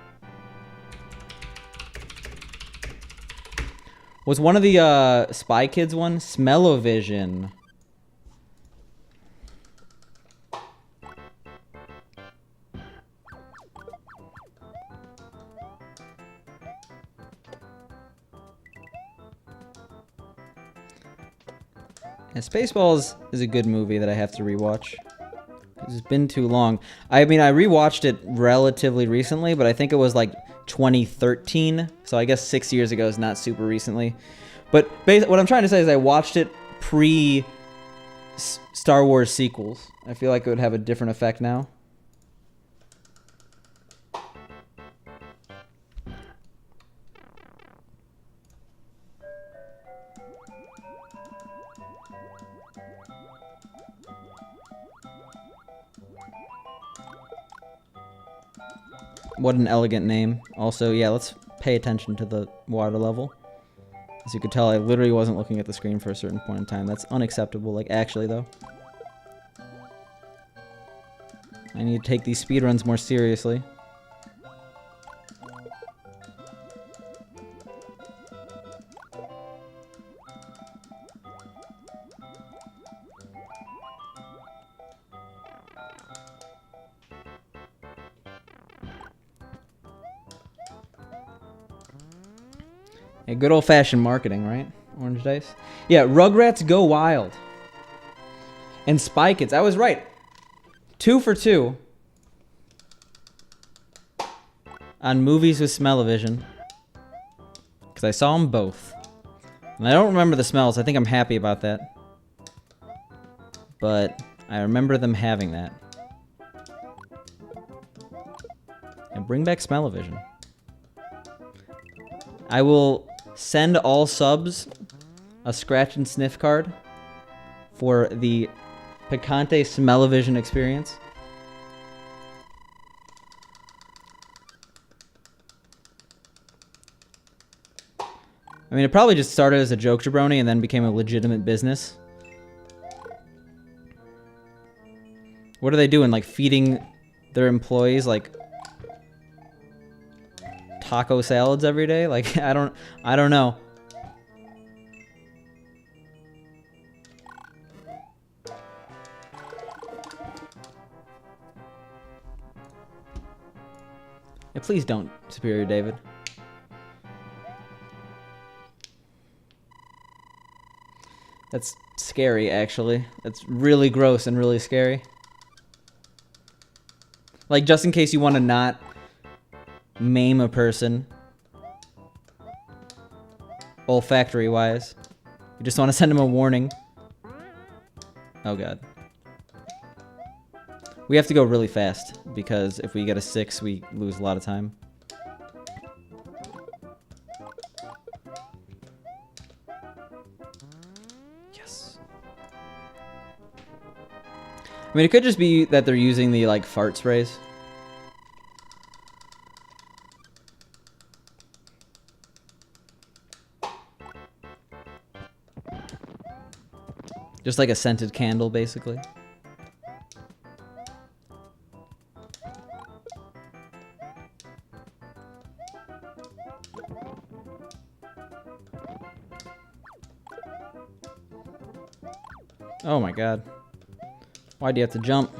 Was one of the Spy Kids one? Smell-O-Vision. And Spaceballs is a good movie that I have to rewatch. It's been too long. I mean, I rewatched it relatively recently, but I think it was like 2013. So I guess 6 years ago is not super recently. But what I'm trying to say is I watched it pre Star Wars sequels. I feel like it would have a different effect now. What an elegant name. Also, yeah, let's pay attention to the water level. As you could tell, I literally wasn't looking at the screen for a certain point in time. That's unacceptable, like, actually, though. I need to take these speedruns more seriously. Yeah, good old-fashioned marketing, right? Orange dice. Yeah, Rugrats Go Wild. And Spy Kids. I was right. 2 for 2. On movies with smell-o-vision. Because I saw them both. And I don't remember the smells. I think I'm happy about that. But I remember them having that. And bring back smell-o-vision. I will send all subs a scratch and sniff card for the Picante Smell-o-vision experience. I mean, it probably just started as a joke jabroni and then became a legitimate business. What are they doing? Like feeding their employees like taco salads every day? Like I don't know. Yeah, please don't, Superior David. That's scary, actually. That's really gross and really scary. Like, just in case you want to not maim a person, olfactory-wise. You just want to send him a warning. Oh, God. We have to go really fast, because if we get a 6, we lose a lot of time. Yes. I mean, it could just be that they're using the, like, fart sprays. Just like a scented candle, basically. Oh my God. Why do you have to jump?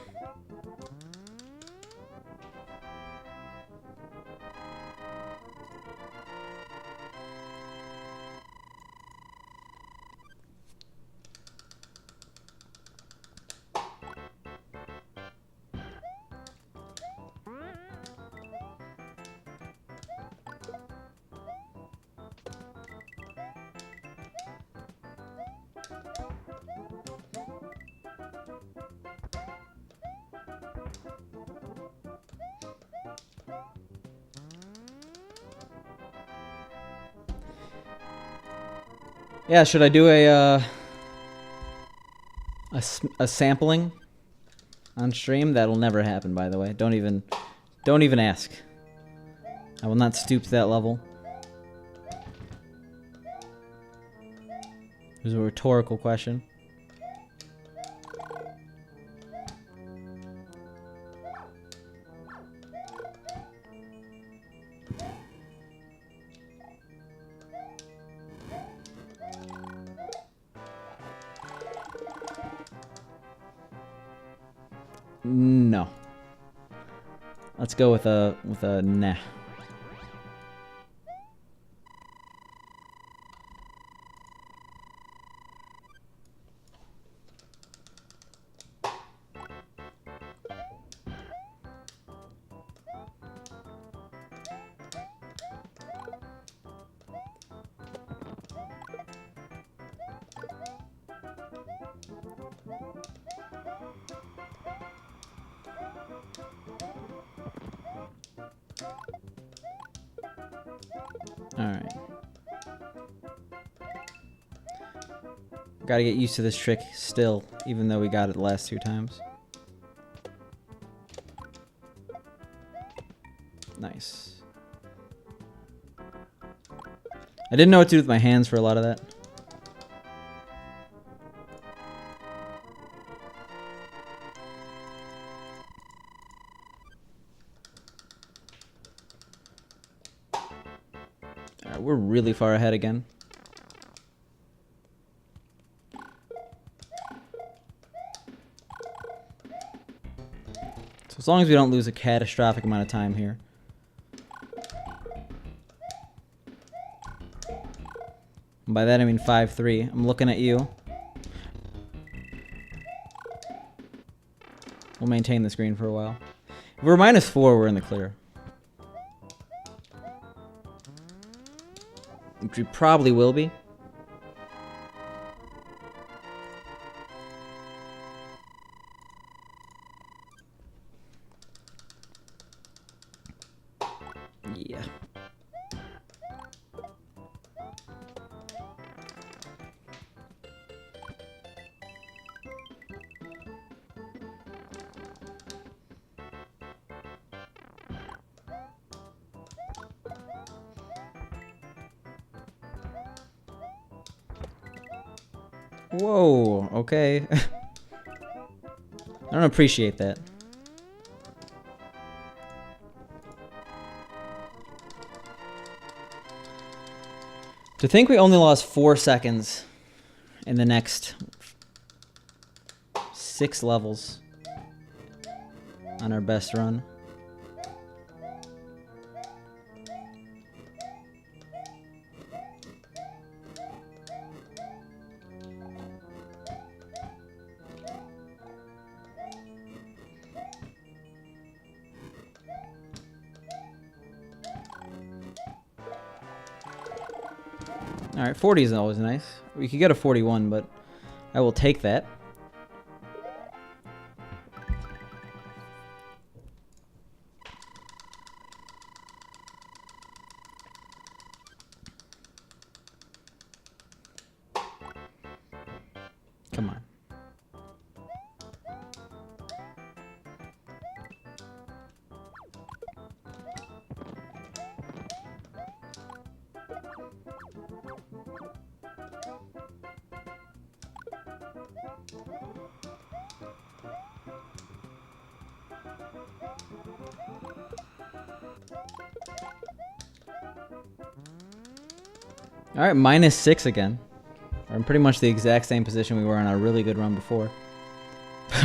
Yeah, should I do a sampling on stream? That'll never happen, by the way. Don't even ask. I will not stoop to that level. It was a rhetorical question. No. Let's go with a nah. Alright. Gotta get used to this trick still, even though we got it the last 2 times. Nice. I didn't know what to do with my hands for a lot of that. Alright, we're really far ahead again. So as long as we don't lose a catastrophic amount of time here. And by that I mean 5-3. I'm looking at you. We'll maintain this green for a while. If we're -4, we're in the clear. Which we probably will be. Yeah. Whoa, okay. I don't appreciate that. To think we only lost 4 seconds in the next 6 levels on our best run. Alright, 40 is always nice. We could get a 41, but I will take that. Come on. Alright, -6 again. We're in pretty much the exact same position we were on our really good run before.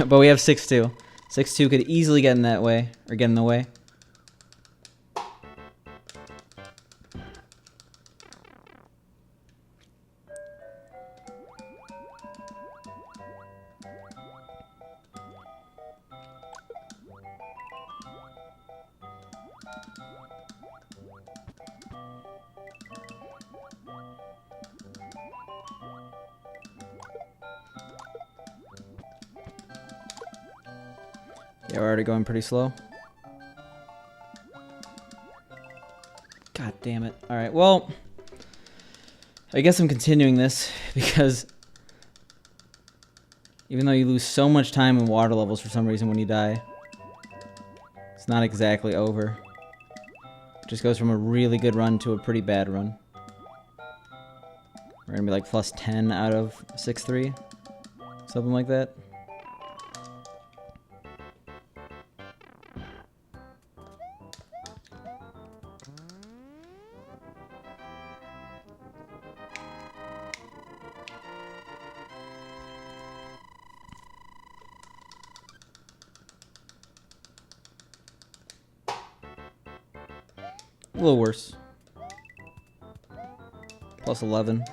But we have 6-2. 6-2 could easily get in that way, or get in the way. Yeah, we're already going pretty slow. God damn it. Alright, well, I guess I'm continuing this because even though you lose so much time in water levels for some reason when you die, it's not exactly over. It just goes from a really good run to a pretty bad run. We're gonna be like +10 out of 6-3. Something like that. A little worse. +11.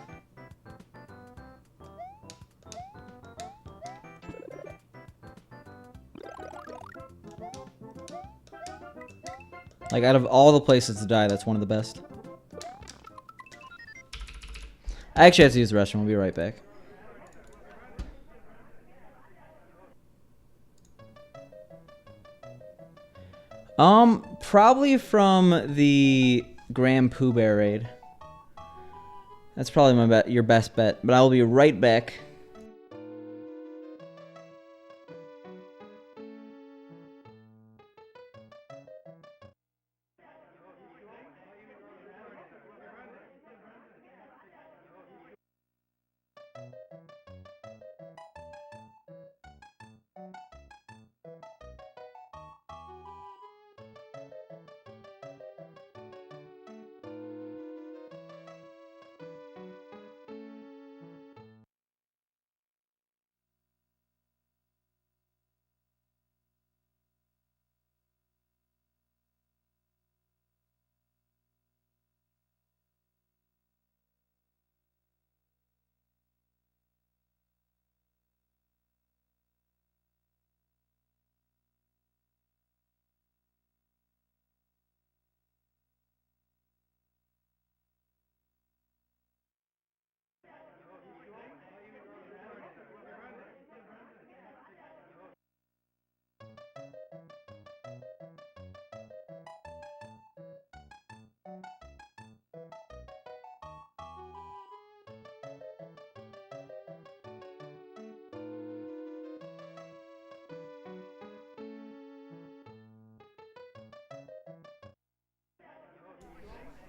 Like, out of all the places to die, that's one of the best. I actually have to use the restroom. We'll be right back. Probably from the Grand Pooh Bear raid. That's probably your best bet, but I'll be right back.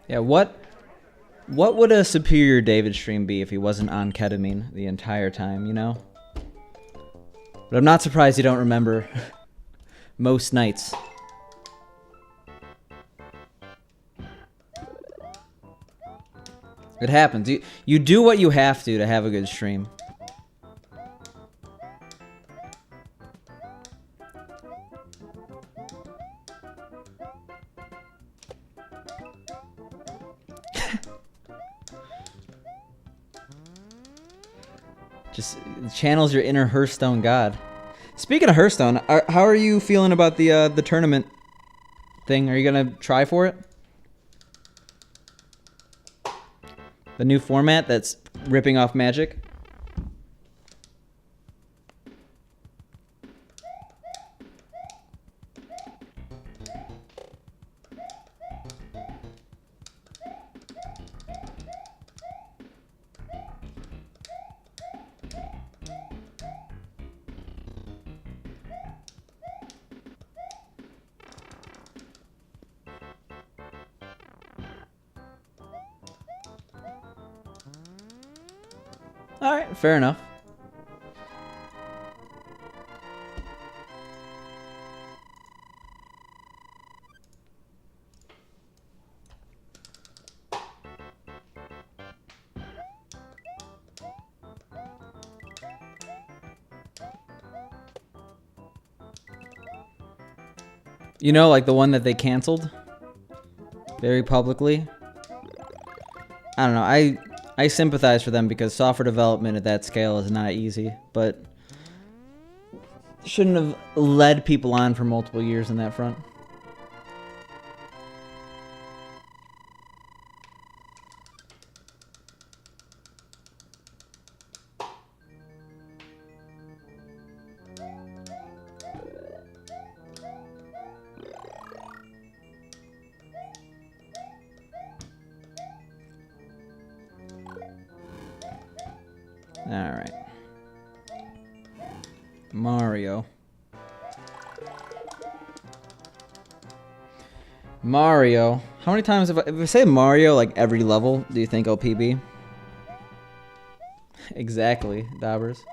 Yeah, what would a superior David stream be if he wasn't on ketamine the entire time, you know? But I'm not surprised you don't remember most nights. It happens. You do what you have to have a good stream. Just channels your inner Hearthstone god. Speaking of Hearthstone, how are you feeling about the tournament thing? Are you gonna try for it? The new format that's ripping off Magic? Alright, fair enough. You know, like the one that they canceled very publicly. I don't know. I sympathize for them because software development at that scale is not easy, but shouldn't have led people on for multiple years in that front. Alright. Mario. Mario. How many times if I say Mario like every level, do you think I'll PB? Exactly, Dabbers.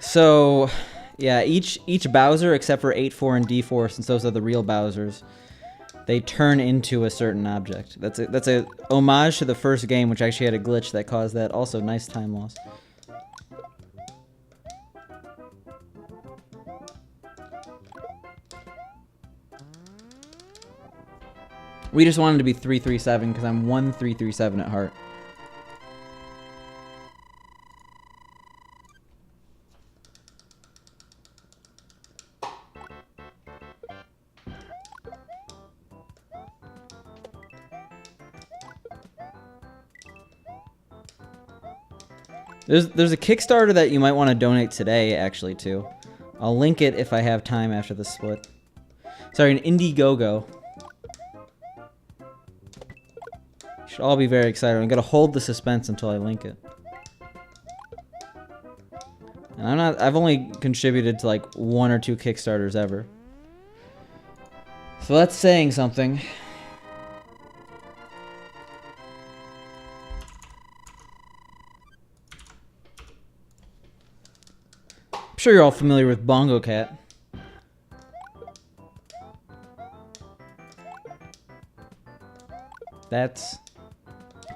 So, yeah, each Bowser, except for 8-4 and D-4, since those are the real Bowsers, they turn into a certain object. That's a homage to the first game, which actually had a glitch that caused that. Also, nice time loss. We just wanted to be 337 because I'm 1337 at heart. There's a Kickstarter that you might want to donate today, actually, too. I'll link it if I have time after the split. Sorry, an Indiegogo. You should all be very excited. I'm gonna hold the suspense until I link it. And I've only contributed to like 1 or 2 Kickstarters ever. So that's saying something. I'm sure you're all familiar with Bongo Cat. That's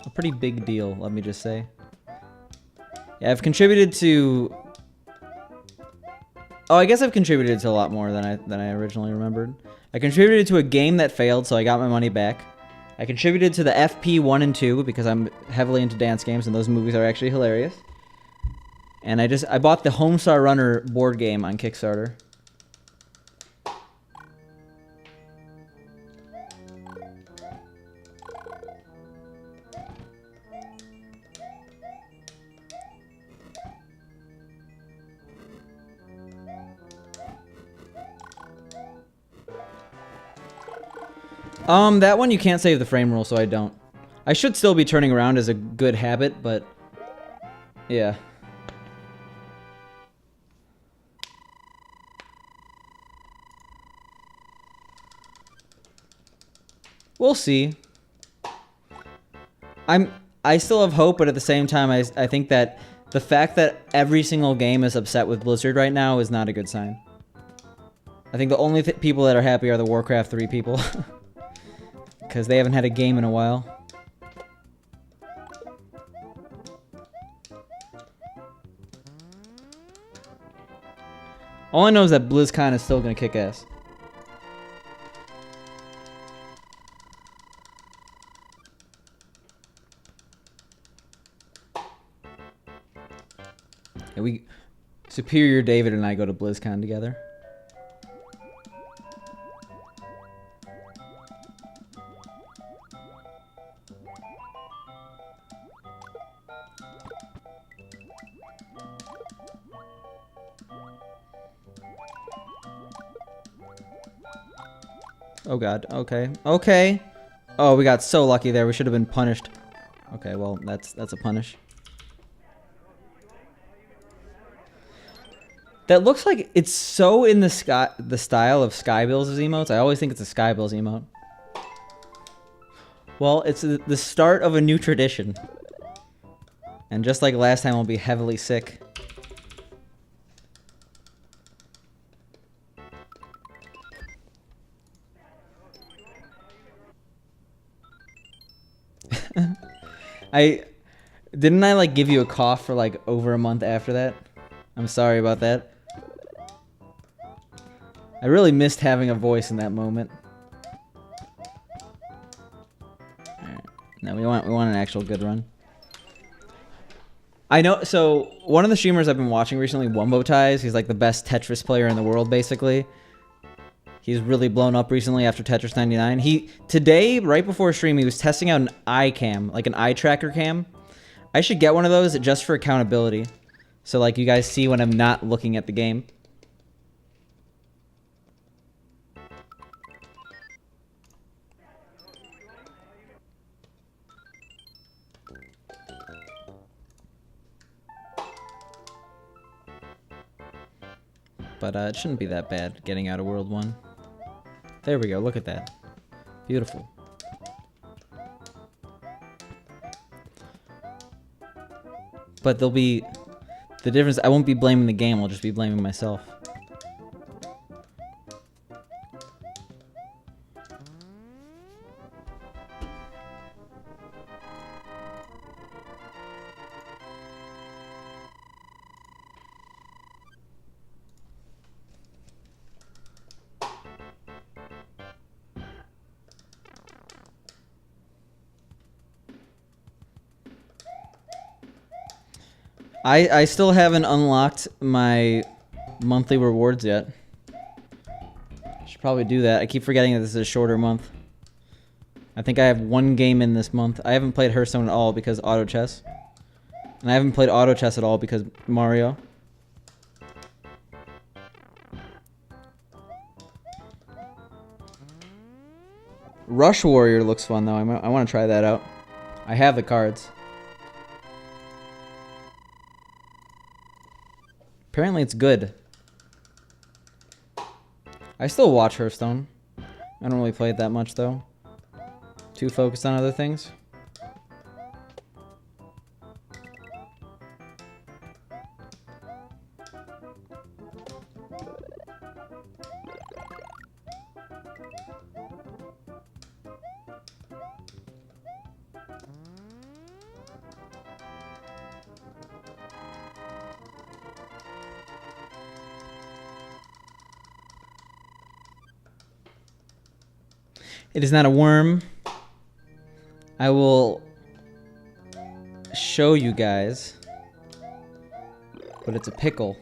a pretty big deal, let me just say. Yeah, I've contributed to... Oh, I guess I've contributed to a lot more than I originally remembered. I contributed to a game that failed, so I got my money back. I contributed to the FP 1 and 2 because I'm heavily into dance games and those movies are actually hilarious. And I bought the Homestar Runner board game on Kickstarter. That one you can't save the frame rule, so I don't. I should still be turning around as a good habit, but... yeah. We'll see. I still have hope, but at the same time, I think that the fact that every single game is upset with Blizzard right now is not a good sign. I think the only people that are happy are the Warcraft 3 people. Because they haven't had a game in a while. All I know is that BlizzCon is still gonna kick ass. Yeah, Superior David and I go to BlizzCon together. Oh god, okay. Okay! Oh, we got so lucky there. We should have been punished. Okay, well, that's a punish. That looks like it's so in the style of Skybill's emotes. I always think it's a Skybill's emote. Well, it's the start of a new tradition. And just like last time, we'll be heavily sick. Didn't I like give you a cough for like over a month after that? I'm sorry about that. I really missed having a voice in that moment. Alright. No, we want an actual good run. I know, so one of the streamers I've been watching recently, Wumbo Ties, he's like the best Tetris player in the world basically. He's really blown up recently after Tetris 99. Today, right before stream, he was testing out an eye cam, like an eye tracker cam. I should get one of those just for accountability. So like you guys see when I'm not looking at the game. But it shouldn't be that bad getting out of World 1. There we go, look at that. Beautiful. But there'll be... the difference, I won't be blaming the game, I'll just be blaming myself. I still haven't unlocked my monthly rewards yet. Should probably do that. I keep forgetting that this is a shorter month. I think I have one game in this month. I haven't played Hearthstone at all because auto chess. And I haven't played auto chess at all because Mario. Rush Warrior looks fun though. I want to try that out. I have the cards. Apparently it's good. I still watch Hearthstone. I don't really play it that much though. Too focused on other things. It is not a worm. I will show you guys. But it's a pickle.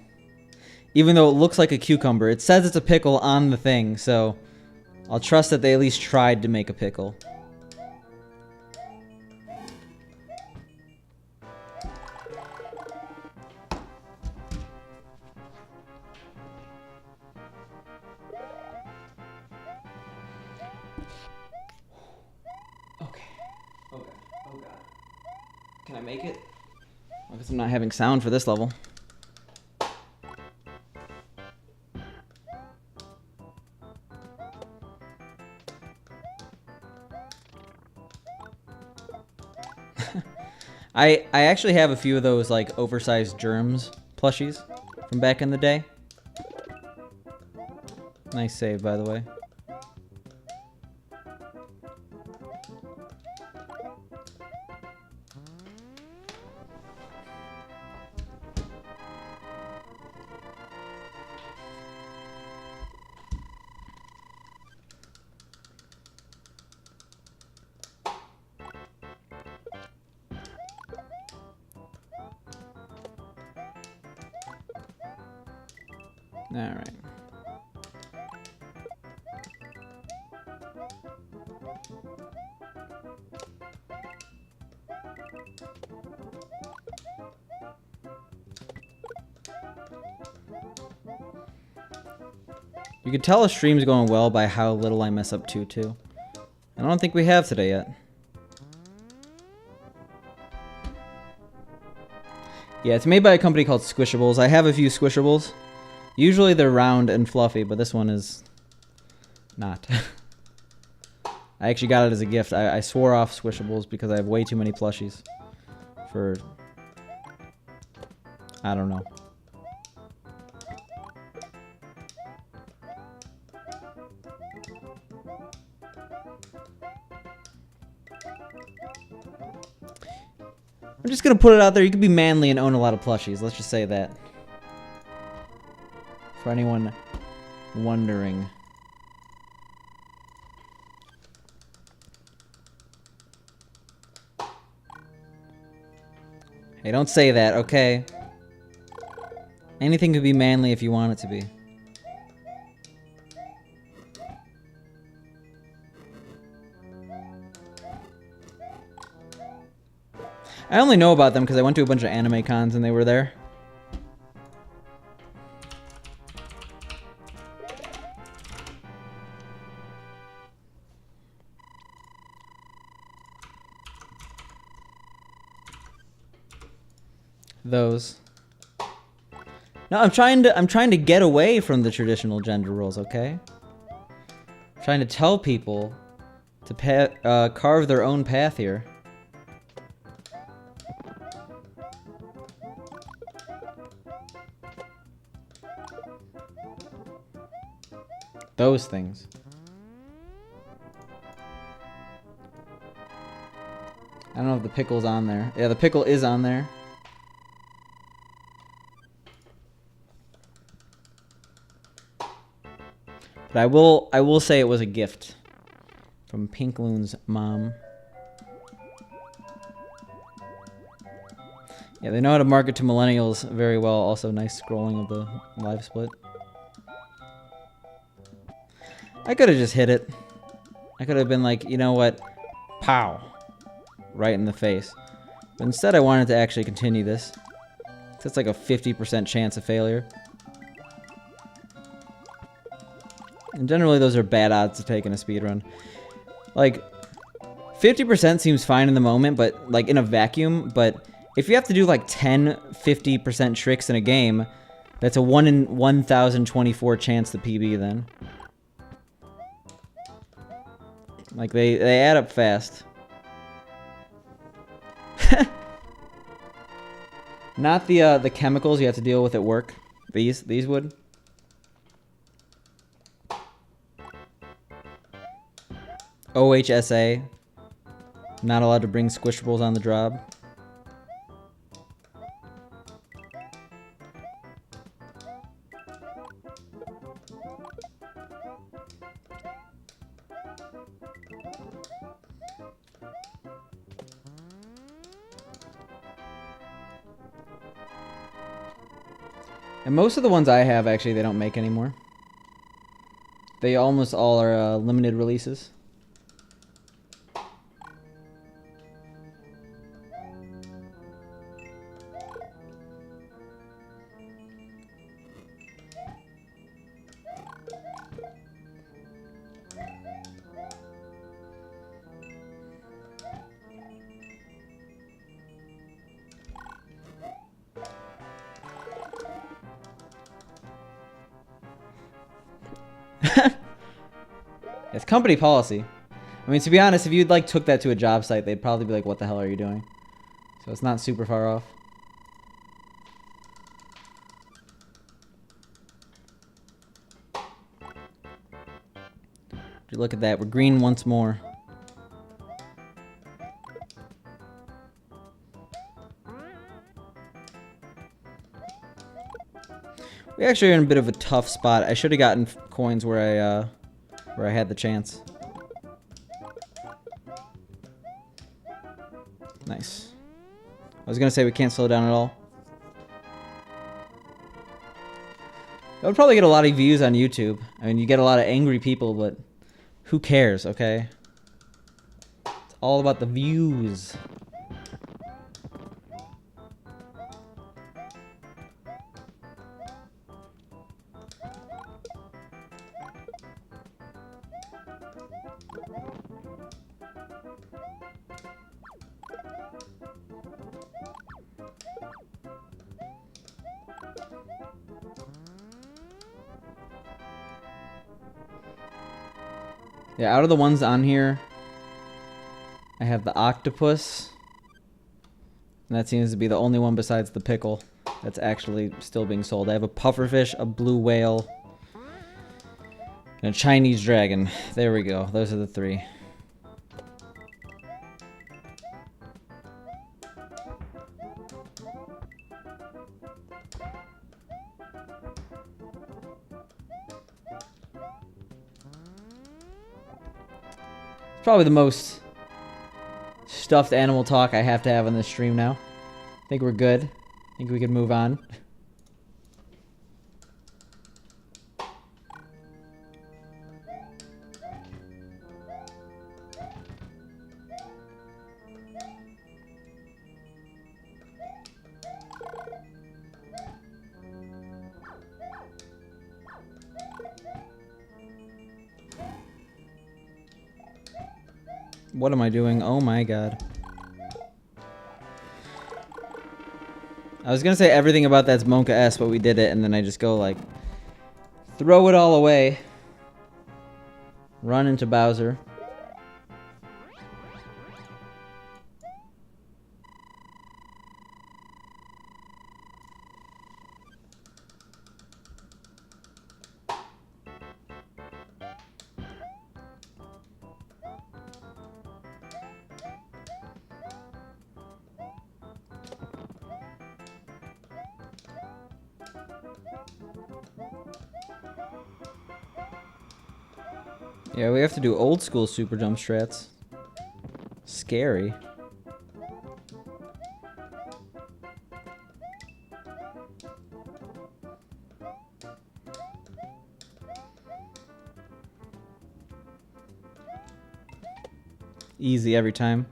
Even though it looks like a cucumber. It says it's a pickle on the thing, so I'll trust that they at least tried to make a pickle. Can I make it? I guess I'm not having sound for this level. I actually have a few of those like oversized germs plushies from back in the day. Nice save, by the way. All right. You can tell a stream's going well by how little I mess up too. I don't think we have today yet. Yeah, it's made by a company called Squishables. I have a few Squishables. Usually they're round and fluffy, but this one is not. I actually got it as a gift. I swore off Squishables because I have way too many plushies for... I don't know. I'm just gonna put it out there. You can be manly and own a lot of plushies. Let's just say that. For anyone wondering. Hey, don't say that, okay? Anything could be manly if you want it to be. I only know about them because I went to a bunch of anime cons and they were there. Those. No, I'm trying to get away from the traditional gender roles, okay? I'm trying to tell people to carve their own path here. Those things. I don't know if the pickle's on there. Yeah, the pickle is on there. But I will say it was a gift from Pink Loon's mom. Yeah, they know how to market to millennials very well. Also, nice scrolling of the live split. I could have just hit it. I could have been like, you know what? Pow. Right in the face. But instead I wanted to actually continue this. That's like a 50% chance of failure. And generally those are bad odds to take in a speedrun. Like, 50% seems fine in the moment, but like in a vacuum, but if you have to do like 10, 50% tricks in a game, that's a 1 in 1,024 chance to PB then. Like they add up fast. Not the chemicals you have to deal with at work. These would. OHSA. Not allowed to bring squishables on the job. And most of the ones I have, actually, they don't make anymore. They almost all are limited releases. It's company policy. I mean, to be honest, if you like took that to a job site, they'd probably be like, "What the hell are you doing?" So it's not super far off. Look at that, we're green once more. We actually are in a bit of a tough spot. I should have gotten coins where I had the chance. Nice. I was gonna say we can't slow down at all. That would probably get a lot of views on YouTube. I mean, you get a lot of angry people, but who cares, okay? It's all about the views. Yeah, out of the ones on here, I have the octopus. And that seems to be the only one besides the pickle that's actually still being sold. I have a pufferfish, a blue whale, and a Chinese dragon. There we go. Those are the three. Probably the most stuffed animal talk I have to have on this stream now. I think we're good. I think we can move on. What am I doing? Oh my god. I was gonna say everything about that's Monka S, but we did it, and then I just go like, throw it all away. Run into Bowser. Yeah, we have to do old school super jump strats. Scary. Easy every time.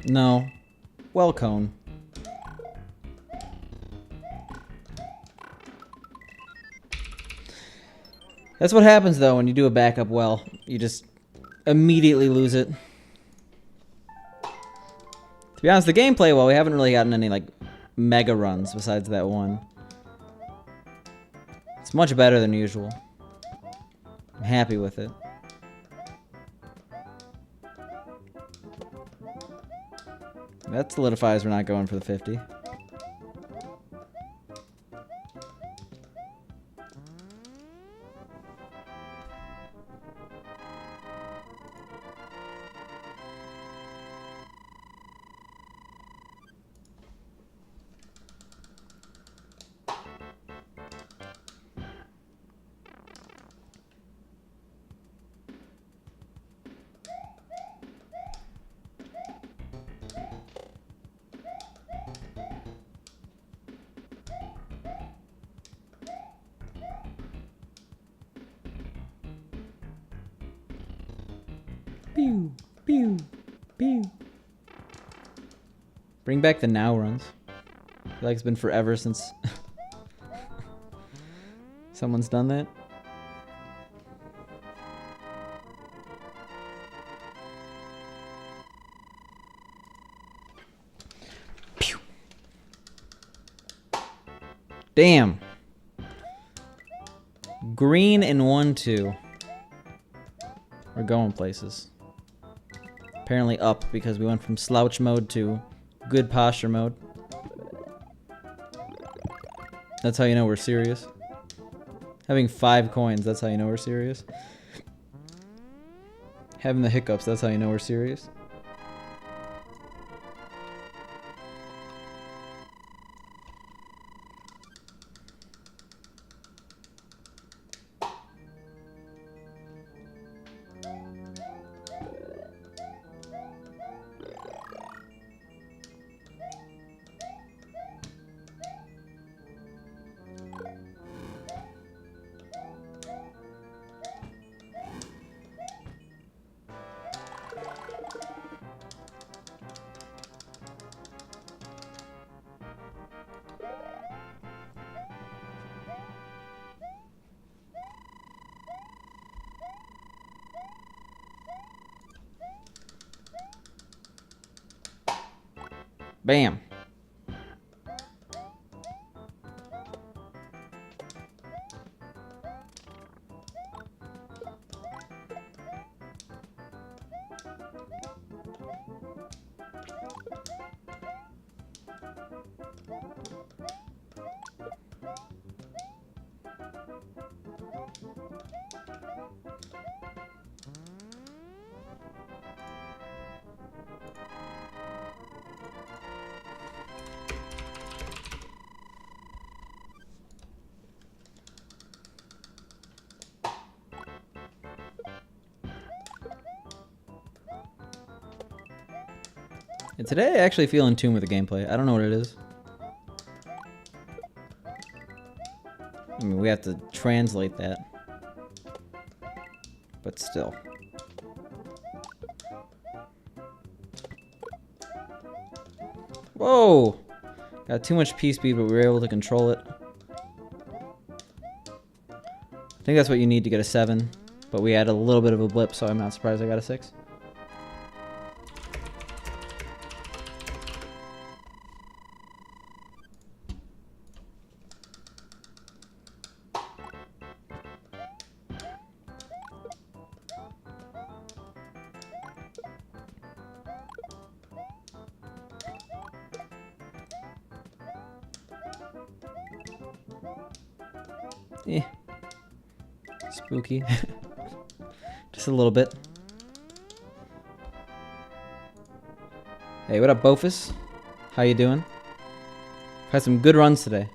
No. Well, cone. That's what happens, though, when you do a backup well. You just immediately lose it. To be honest, the gameplay, well, we haven't really gotten any, like, mega runs besides that one. It's much better than usual. I'm happy with it. That solidifies we're not going for the 50. Pew, pew, pew. Bring back the now runs. I feel like it's been forever since someone's done that. Pew. Damn. Green and 1-2. We're going places. Apparently up, because we went from slouch mode to good posture mode. That's how you know we're serious. Having 5 coins, that's how you know we're serious. Having the hiccups, that's how you know we're serious. Bam. And today I actually feel in tune with the gameplay. I don't know what it is. I mean, we have to translate that. But still. Whoa! Got too much P-speed, but we were able to control it. I think that's what you need to get a 7. But we had a little bit of a blip, so I'm not surprised I got a 6. Eh. Spooky. Just a little bit. Hey, what up, Bofus? How you doing? Had some good runs today.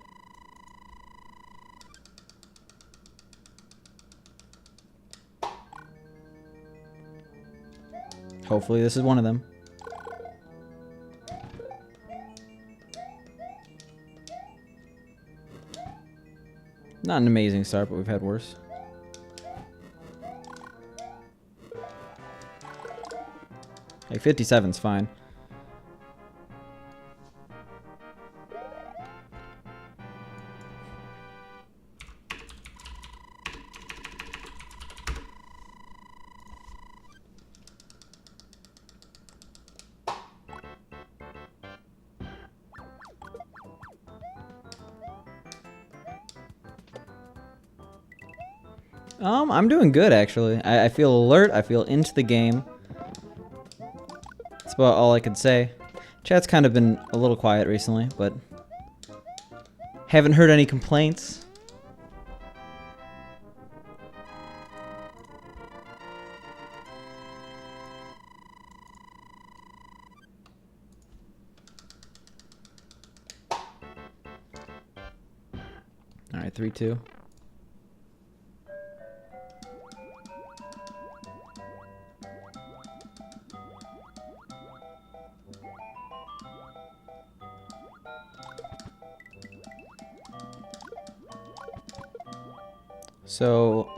Hopefully this is one of them. Not an amazing start, but we've had worse. Like 57's fine. I'm doing good, actually. I feel alert. I feel into the game. That's about all I could say. Chat's kind of been a little quiet recently, but haven't heard any complaints. All right, 3-2. So,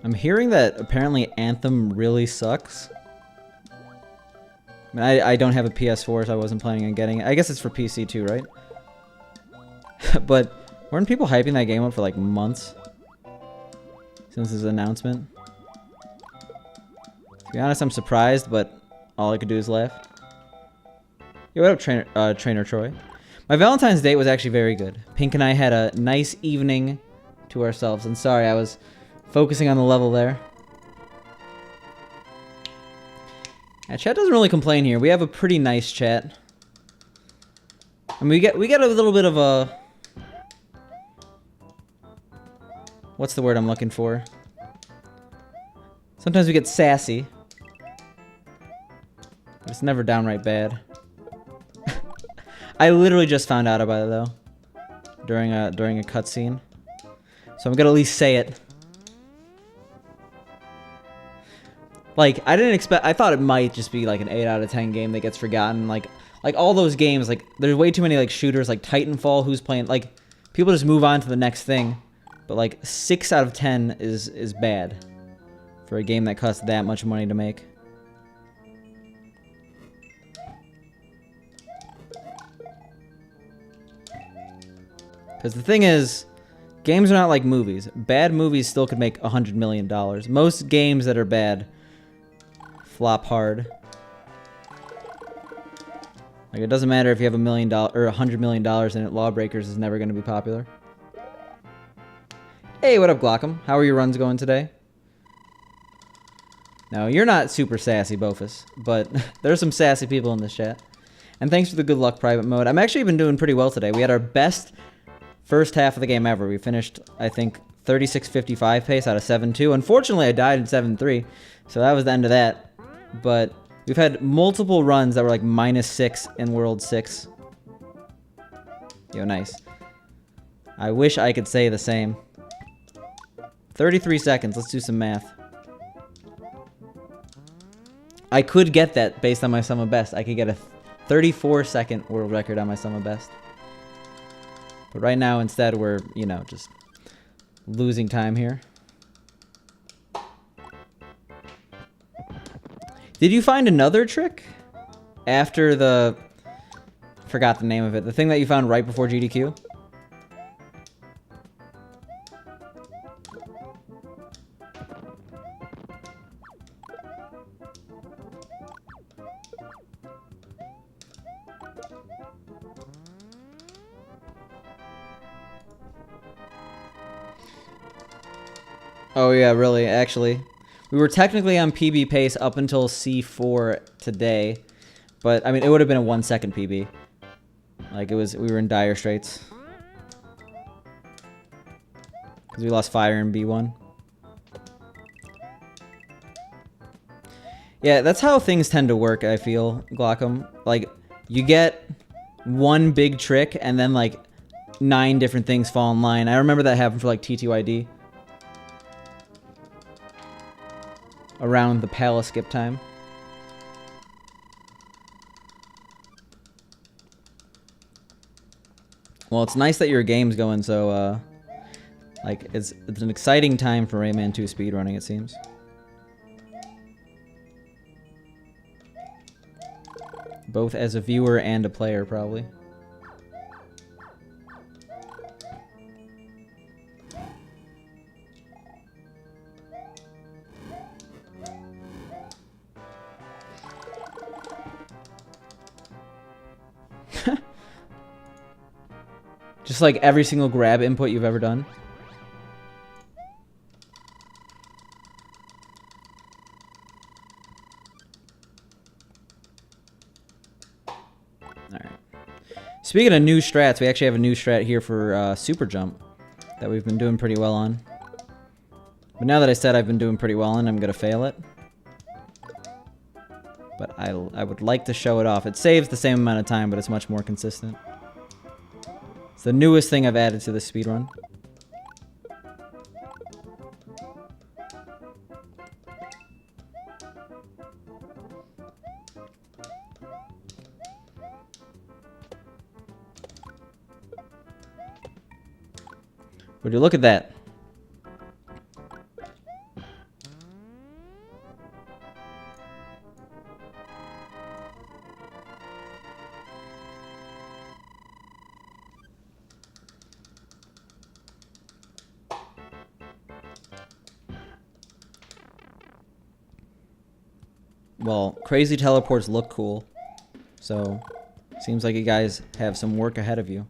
I'm hearing that apparently Anthem really sucks. I mean, I don't have a PS4, so I wasn't planning on getting it. I guess it's for PC too, right? But weren't people hyping that game up for like months since its announcement? To be honest, I'm surprised, but all I could do is laugh. Yo, what up, Trainer Troy? My Valentine's date was actually very good. Pink and I had a nice evening to ourselves. And sorry, I was focusing on the level there. Yeah, chat doesn't really complain here. We have a pretty nice chat. I mean, we get a little bit of a... What's the word I'm looking for? Sometimes we get sassy. But it's never downright bad. I literally just found out about it though. During a cutscene. So I'm gonna at least say it. Like, I didn't expect... I thought it might just be like an 8 out of 10 game that gets forgotten. Like all those games, like, there's way too many like shooters, like Titanfall, who's playing... Like, people just move on to the next thing. But like, 6 out of 10 is bad. For a game that costs that much money to make. Because the thing is... Games are not like movies. Bad movies still could make $100 million. Most games that are bad flop hard. Like, it doesn't matter if you have $1 million or $100 million in it. Lawbreakers is never going to be popular. Hey, what up, Glockham? How are your runs going today? No, you're not super sassy, Bofus, but there's some sassy people in this chat. And thanks for the good luck private mode. I'm actually been doing pretty well today. We had our best first half of the game ever. We finished, I think, 36.55 pace out of 7.2. Unfortunately, I died in 7.3, so that was the end of that. But we've had multiple runs that were like -6 in World 6. Yo, nice. I wish I could say the same. 33 seconds. Let's do some math. I could get that based on my sum of best. I could get a 34-second world record on my sum of best. But right now, instead, we're, you know, just losing time here. Did you find another trick? After the... Forgot the name of it. The thing that you found right before GDQ? Oh yeah, really, actually. We were technically on PB pace up until C4 today. But, I mean, it would have been a 1-second PB. Like, we were in dire straits. Because we lost fire in B1. Yeah, that's how things tend to work, I feel, Glockham. Like, you get one big trick, and then, like, 9 different things fall in line. I remember that happened for, like, TTYD. Around the palace skip time. Well, it's nice that your game's going so, like, it's an exciting time for Rayman 2 speedrunning, it seems. Both as a viewer and a player, probably. Just like every single grab input you've ever done. Alright. Speaking of new strats, we actually have a new strat here for super jump that we've been doing pretty well on. But now that I said I've been doing pretty well on, I'm going to fail it. But I would like to show it off. It saves the same amount of time, but it's much more consistent. It's the newest thing I've added to the speedrun. Would you look at that? Well, crazy teleports look cool, so seems like you guys have some work ahead of you.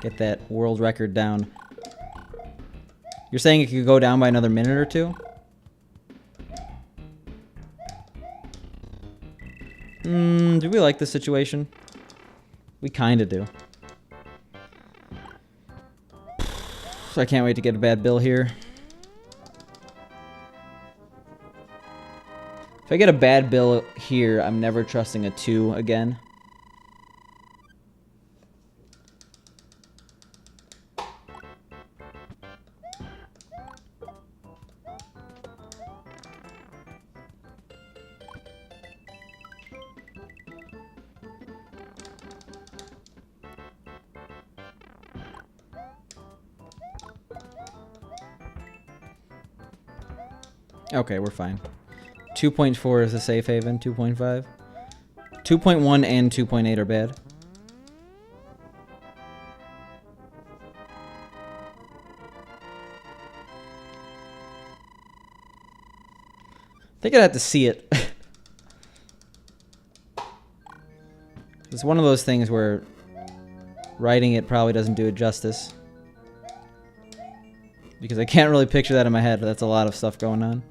Get that world record down. You're saying it could go down by another minute or two? Do we like this situation? We kinda do. So I can't wait to get a bad bill here. If I get a bad bill here, I'm never trusting a 2 again. Okay, we're fine. 2.4 is a safe haven, 2.5. 2.1 and 2.8 are bad. I think I'd have to see it. It's one of those things where writing it probably doesn't do it justice. Because I can't really picture that in my head, but that's a lot of stuff going on.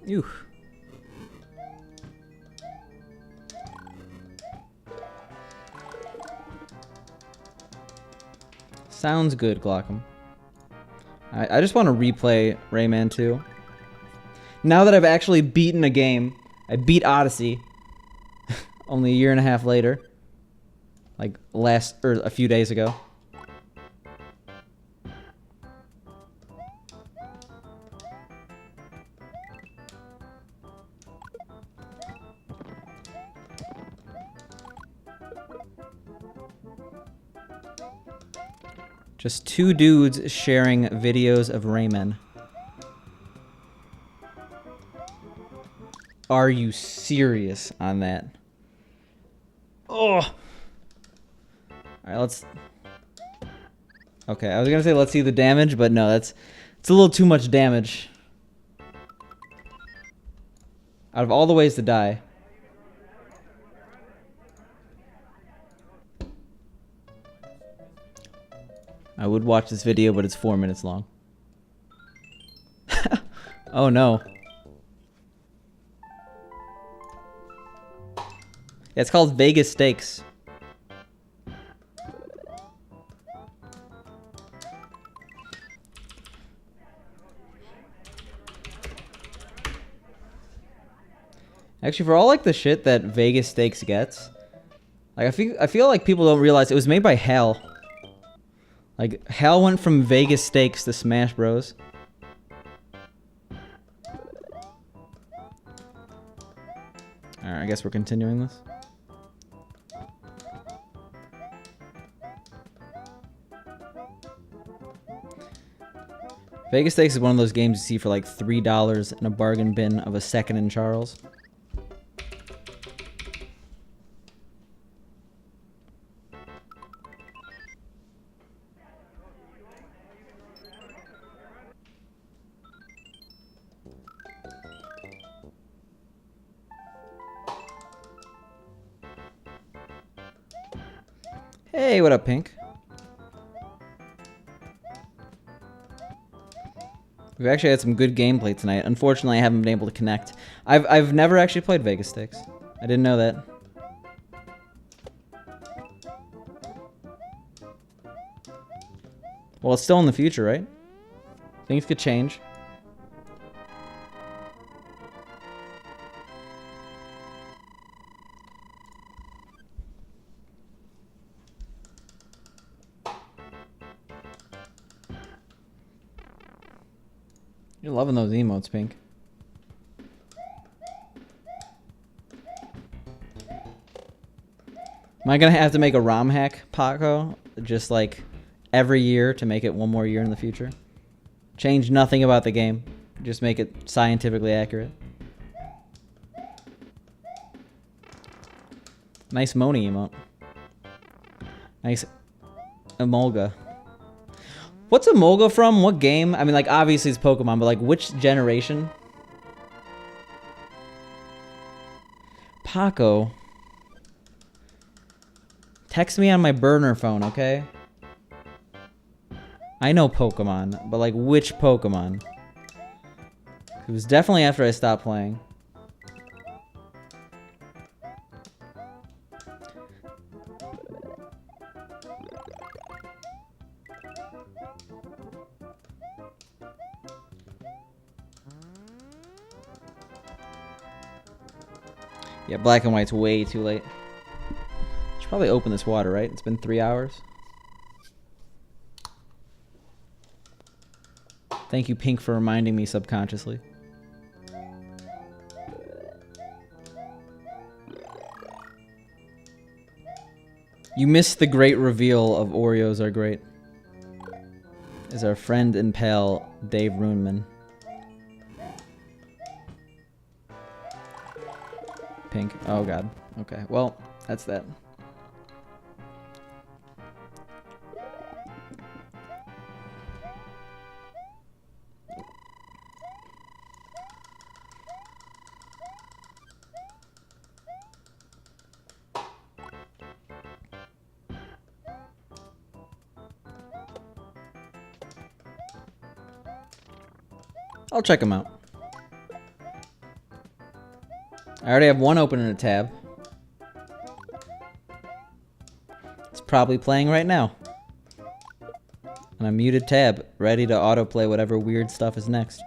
Ew. Sounds good, Glockham. I just want to replay Rayman 2. Now that I've actually beaten a game, I beat Odyssey only a year and a half later. Like a few days ago. Just two dudes sharing videos of Rayman. Are you serious on that? Oh! Alright, let's... Okay, I was gonna say let's see the damage, but no, it's a little too much damage. Out of all the ways to die. I would watch this video, but it's 4 minutes long. Oh no. Yeah, it's called Vegas Stakes. Actually, for all like the shit that Vegas Stakes gets, like I feel like people don't realize it was made by Hal. Like, Hal went from Vegas Stakes to Smash Bros. Alright, I guess we're continuing this. Vegas Stakes is one of those games you see for like $3 in a bargain bin of a second in Charles. Hey, what up, Pink? We've actually had some good gameplay tonight. Unfortunately, I haven't been able to connect. I've never actually played Vegas Sticks. I didn't know that. Well, it's still in the future, right? Things could change. You're loving those emotes, Pink. Am I gonna have to make a ROM hack, Paco? Just like every year to make it one more year in the future? Change nothing about the game. Just make it scientifically accurate. Nice Moni emote. Nice Emolga. What's Emolga from? What game? I mean, like, obviously it's Pokemon, but, like, which generation? Paco. Text me on my burner phone, okay? I know Pokemon, but, like, which Pokemon? It was definitely after I stopped playing. Yeah, black and white's way too late. Should probably open this water, right? It's been 3 hours. Thank you, Pink, for reminding me subconsciously. You missed the great reveal of Oreos are great. Is our friend and pal, Dave Runeman. Pink. Oh, God. Okay, well, that's that. I'll check them out. I already have one open in a tab. It's probably playing right now. And a muted tab, ready to autoplay whatever weird stuff is next.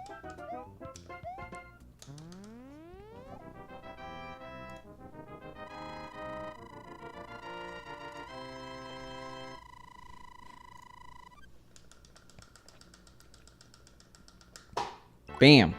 Bam.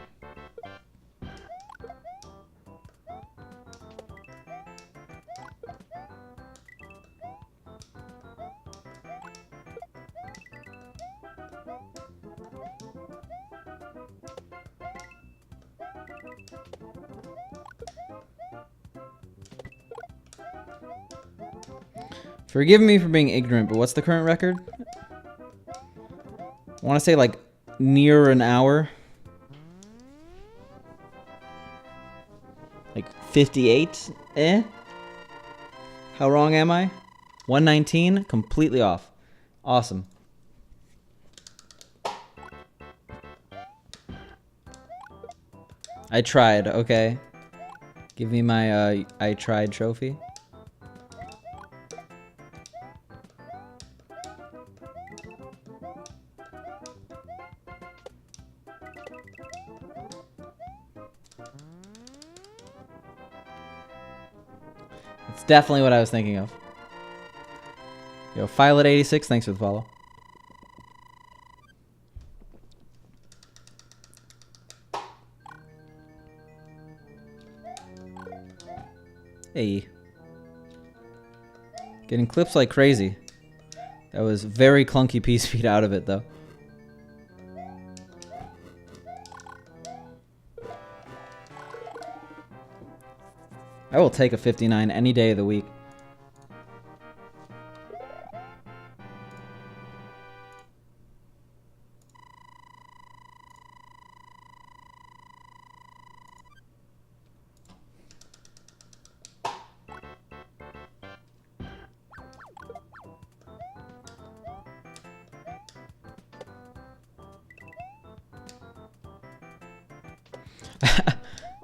Forgive me for being ignorant, but what's the current record? I want to say like near an hour. Like 58? Eh? How wrong am I? 119? Completely off. Awesome. I tried, okay. Give me my I tried trophy. It's definitely what I was thinking of. Yo, Filet86, thanks for the follow. Hey. Getting clips like crazy. That was very clunky piece feed out of it, though. I will take a 59 any day of the week.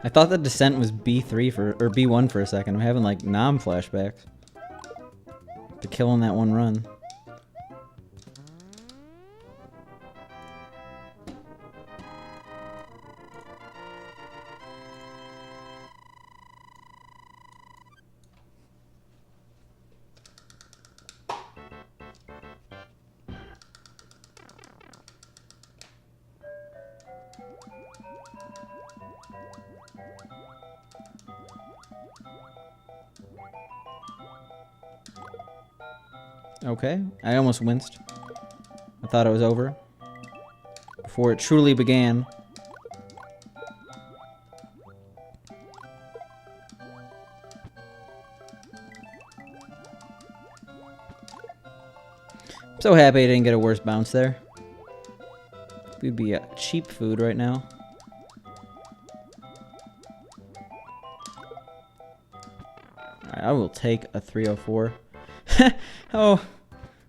I thought the descent was B3 or B1 for a second. I'm having like flashbacks to killing that one run. Okay, I almost winced. I thought it was over before it truly began. I'm so happy I didn't get a worse bounce there. We'd be cheap food right now. Alright, I will take a 304. Oh,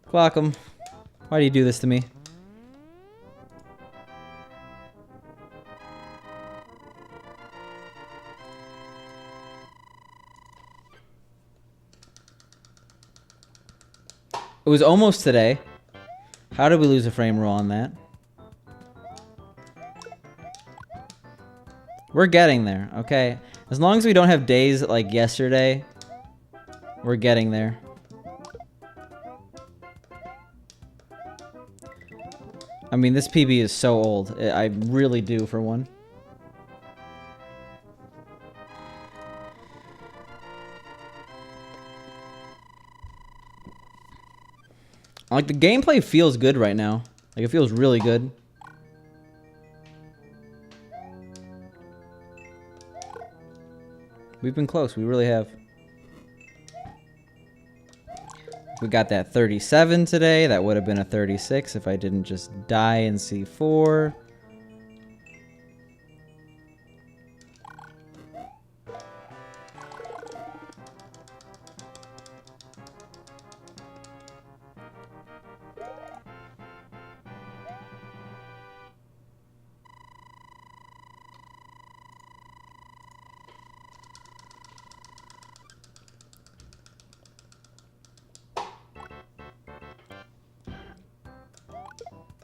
clock 'em. Why do you do this to me? It was almost today. How did we lose a frame roll on that? We're getting there, okay? As long as we don't have days like yesterday, we're getting there. I mean, this PB is so old. I really do for one. Like, the gameplay feels good right now. Like, it feels really good. We've been close. We really have. We got that 37 today. That would have been a 36 if I didn't just die in C4.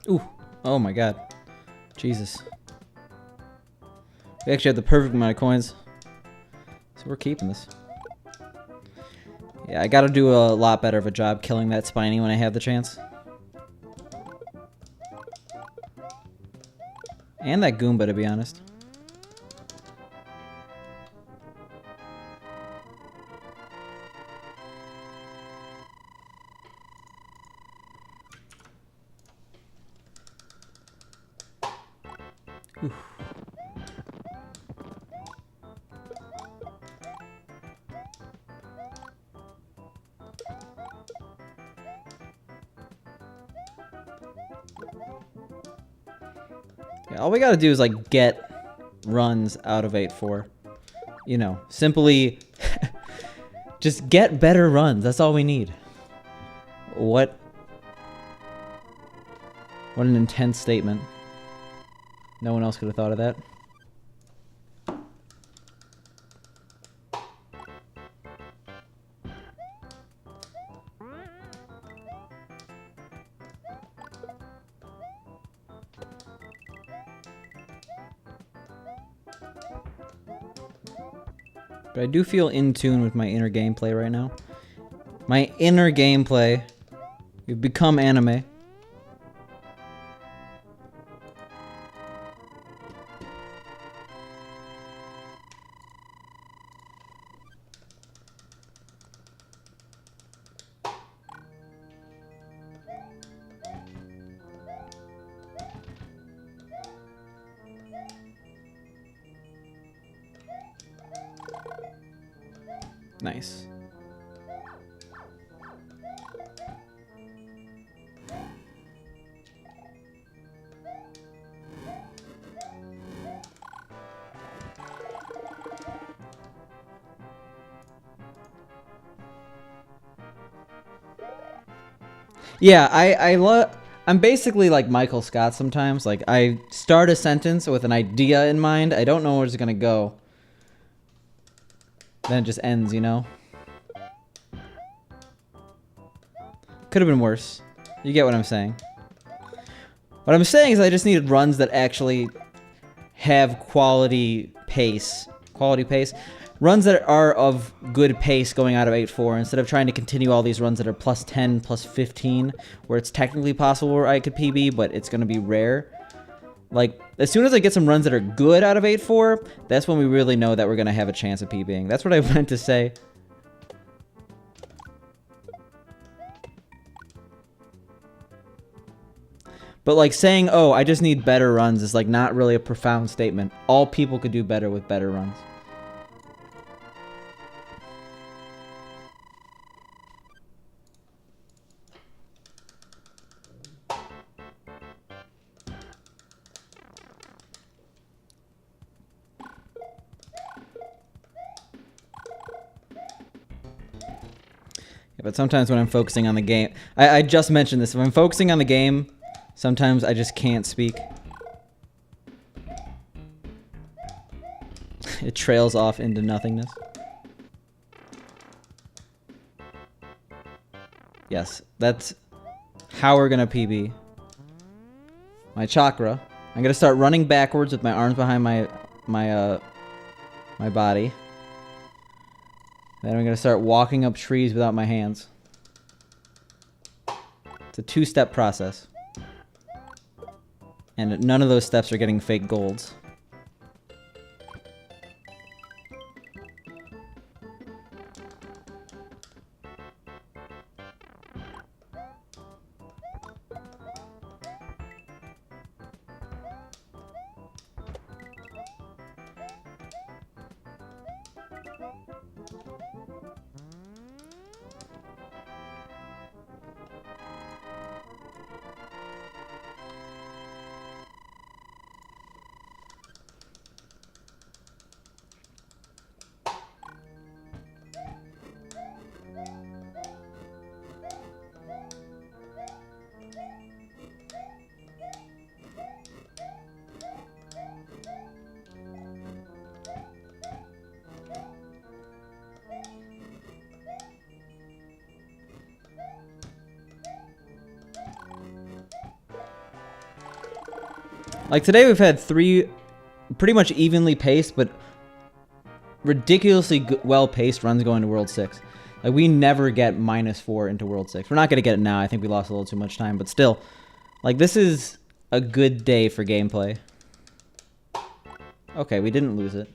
Ooh, oh my god. Jesus. We actually have the perfect amount of coins. So we're keeping this. Yeah, I gotta do a lot better of a job killing that Spiny when I have the chance. And that Goomba, to be honest. Oof. Yeah, all we gotta do is like get runs out of 8-4. You know, simply just get better runs. That's all we need. What an intense statement. No one else could have thought of that. But I do feel in tune with my inner gameplay right now. My inner gameplay. We've become anime. Nice. Yeah, I love. I'm basically like Michael Scott sometimes. Like, I start a sentence with an idea in mind. I don't know where it's gonna go. Then it just ends, you know? Could have been worse. You get what I'm saying. What I'm saying is I just needed runs that actually have quality pace. Quality pace. Runs that are of good pace going out of 8-4 instead of trying to continue all these runs that are plus 10, plus 15, where it's technically possible where I could PB, but it's going to be rare. Like, as soon as I get some runs that are good out of 8-4, that's when we really know that we're going to have a chance of PBing. That's what I meant to say. But like saying, oh, I just need better runs is like not really a profound statement. All people could do better with better runs. But sometimes when I'm focusing on the game, I just mentioned this. If I'm focusing on the game, sometimes I just can't speak. It trails off into nothingness. Yes, that's how we're gonna PB. My chakra. I'm gonna start running backwards with my arms behind my body. Then I'm gonna start walking up trees without my hands. It's a 2-step process. And none of those steps are getting fake golds. Like today we've had 3 pretty much evenly paced, but ridiculously well-paced runs going to World 6. Like we never get -4 into World 6. We're not going to get it now. I think we lost a little too much time, but still. Like this is a good day for gameplay. Okay, we didn't lose it.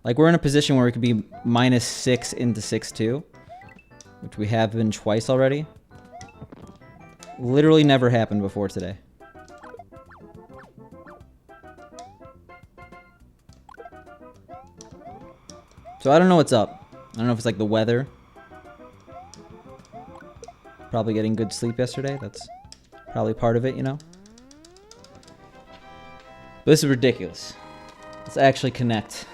Like we're in a position where we could be -6 into 6-2, which we have been twice already. Literally never happened before today. So I don't know what's up. I don't know if it's like the weather. Probably getting good sleep yesterday. That's probably part of it, you know? But this is ridiculous. Let's actually connect.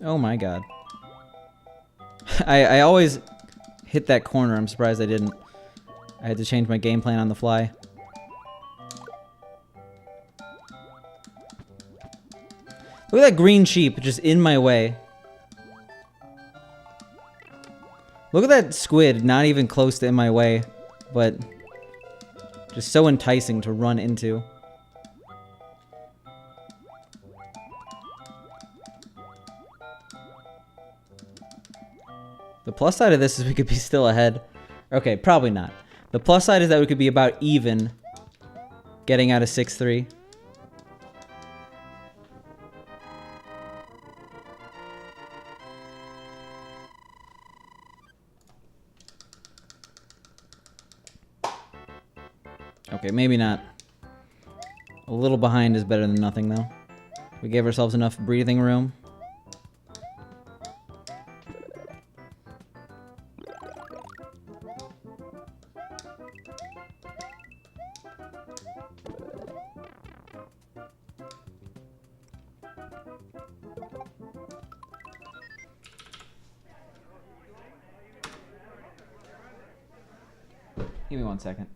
Oh my god. I always hit that corner. I'm surprised I didn't. I had to change my game plan on the fly. Look at that green sheep just in my way. Look at that squid not even close to in my way, but just so enticing to run into. The plus side of this is we could be still ahead. Okay, probably not. The plus side is that we could be about even getting out of 6-3. Okay, maybe not. A little behind is better than nothing, though. We gave ourselves enough breathing room. Give me 1 second.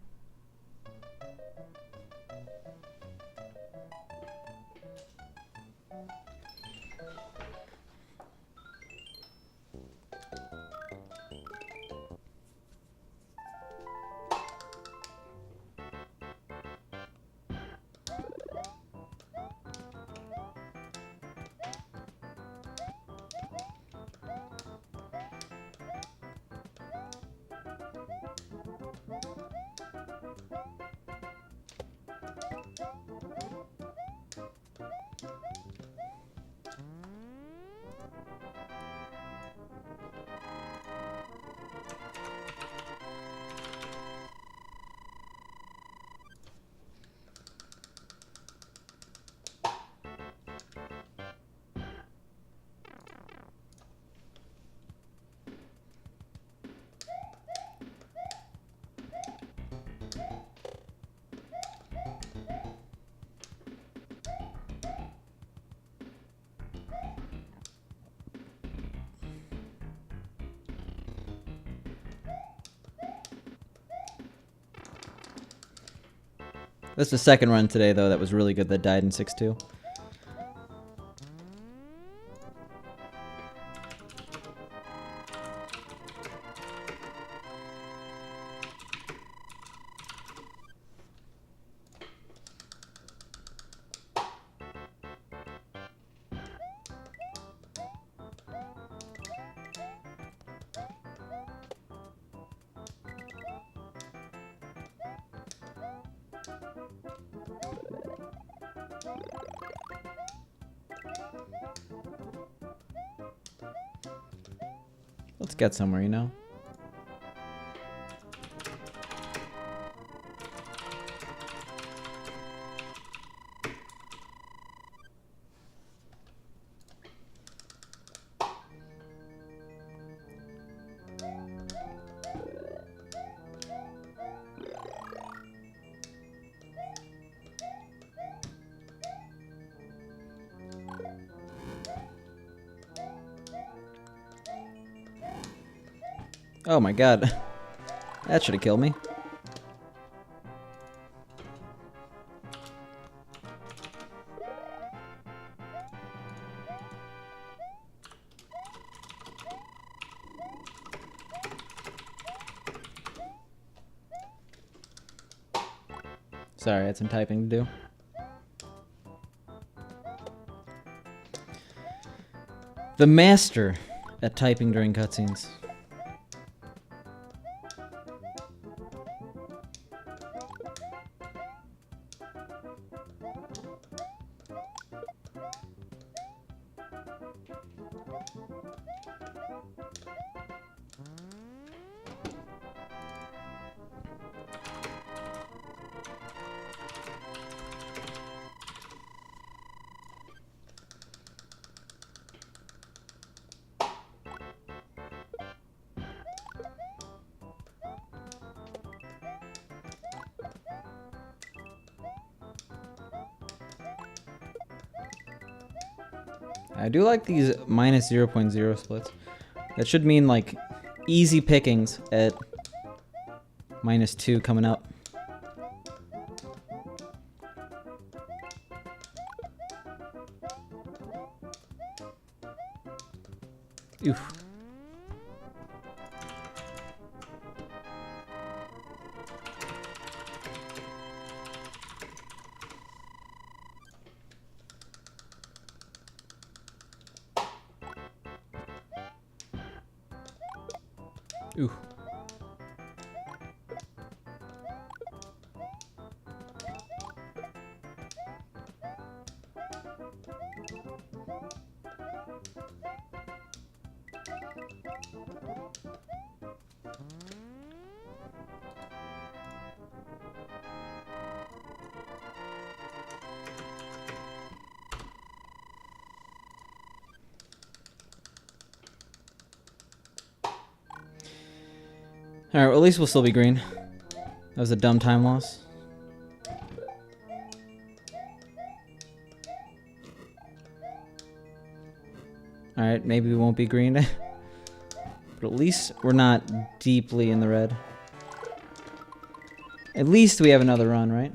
That's the second run today, though, that was really good that died in 6-2. Let's get somewhere, you know? Oh my god. That should have killed me. Sorry, I had some typing to do. The master at typing during cutscenes. I do like these minus 0.0 splits. That should mean like easy pickings at -2 coming up. Oof. Ooh. Alright, well, at least we'll still be green. That was a dumb time loss. Alright, maybe we won't be green. But at least we're not deeply in the red. At least we have another run, right?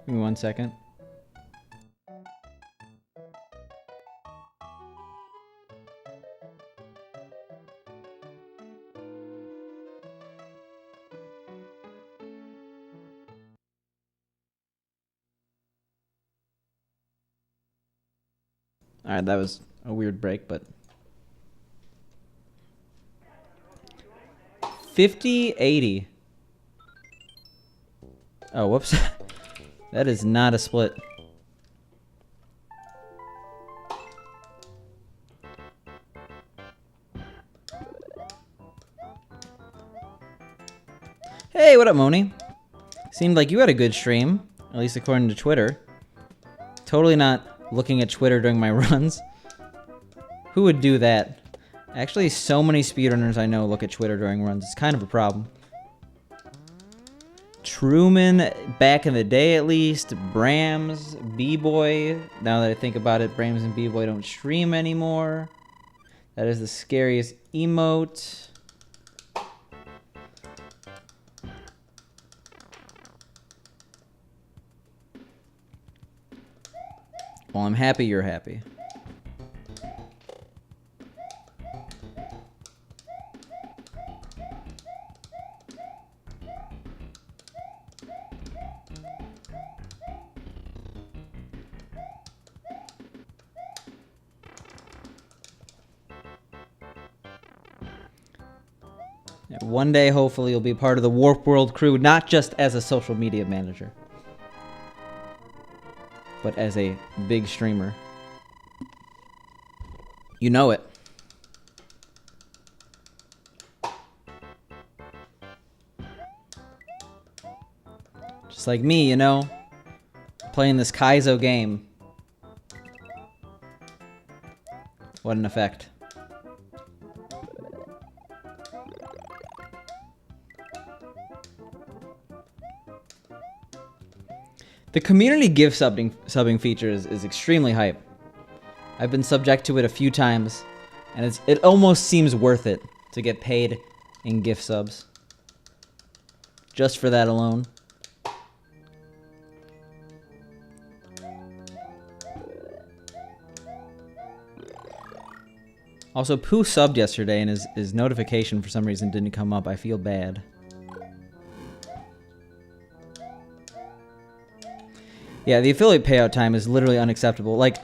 Give me 1 second. All right, that was a weird break, but 50-80. Oh, whoops. That is not a split. Hey, what up, Moni? Seemed like you had a good stream, at least according to Twitter. Totally not looking at Twitter during my runs. Who would do that? Actually, so many speedrunners I know look at Twitter during runs. It's kind of a problem. Truman, back in the day at least. Brams, B-Boy. Now that I think about it, Brams and B-Boy don't stream anymore. That is the scariest emote. Well, I'm happy you're happy. One day, hopefully, you'll be part of the Warp World crew, not just as a social media manager, but as a big streamer. You know it. Just like me, you know? Playing this Kaizo game. What an effect. The community gift subbing feature is extremely hype. I've been subject to it a few times, and it almost seems worth it to get paid in gift subs. Just for that alone. Also, Pooh subbed yesterday, and his notification for some reason didn't come up. I feel bad. Yeah, the affiliate payout time is literally unacceptable. Like,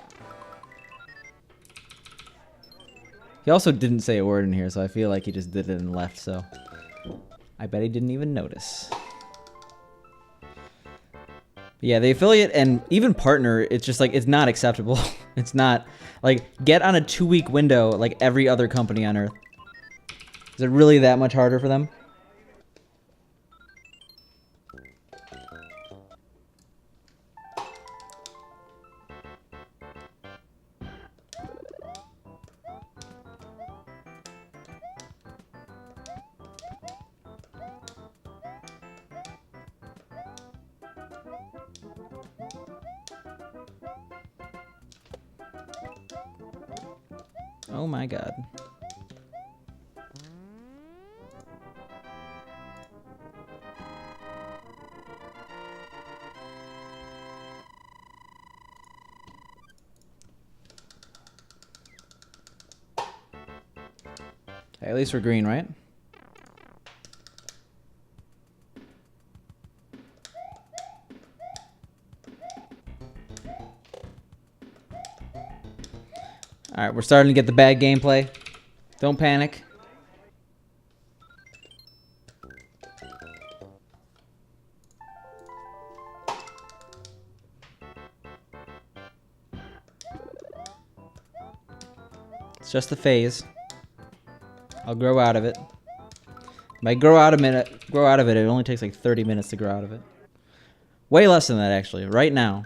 he also didn't say a word in here, so I feel like he just did it and left, so I bet he didn't even notice. But yeah, the affiliate and even partner, it's just like, it's not acceptable. It's not. Like, get on a 2-week window like every other company on Earth. Is it really that much harder for them? Oh my god. Hey, at least we're green, right? Alright, we're starting to get the bad gameplay. Don't panic. It's just a phase. I'll grow out of it. By grow out of it, it only takes like 30 minutes to grow out of it. Way less than that, actually. Right now.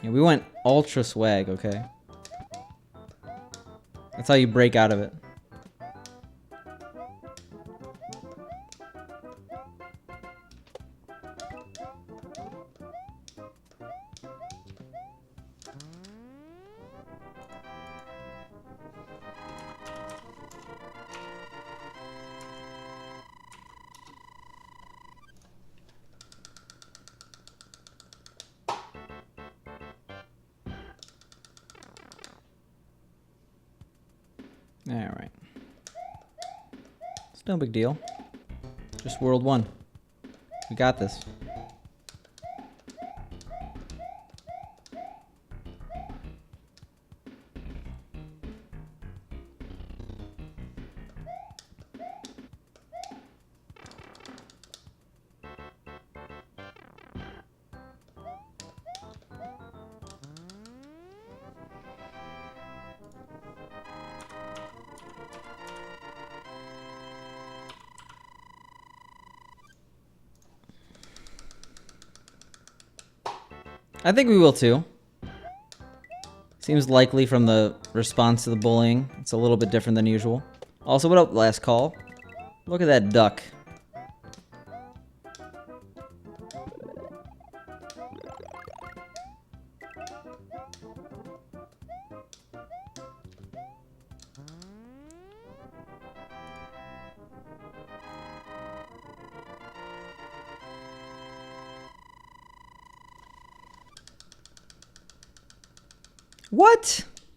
Yeah, we went ultra swag, okay? That's how you break out of it. Alright. It's no big deal. Just World 1. We got this. I think we will too. Seems likely from the response to the bullying. It's a little bit different than usual. Also, what up, last call? Look at that duck. What? I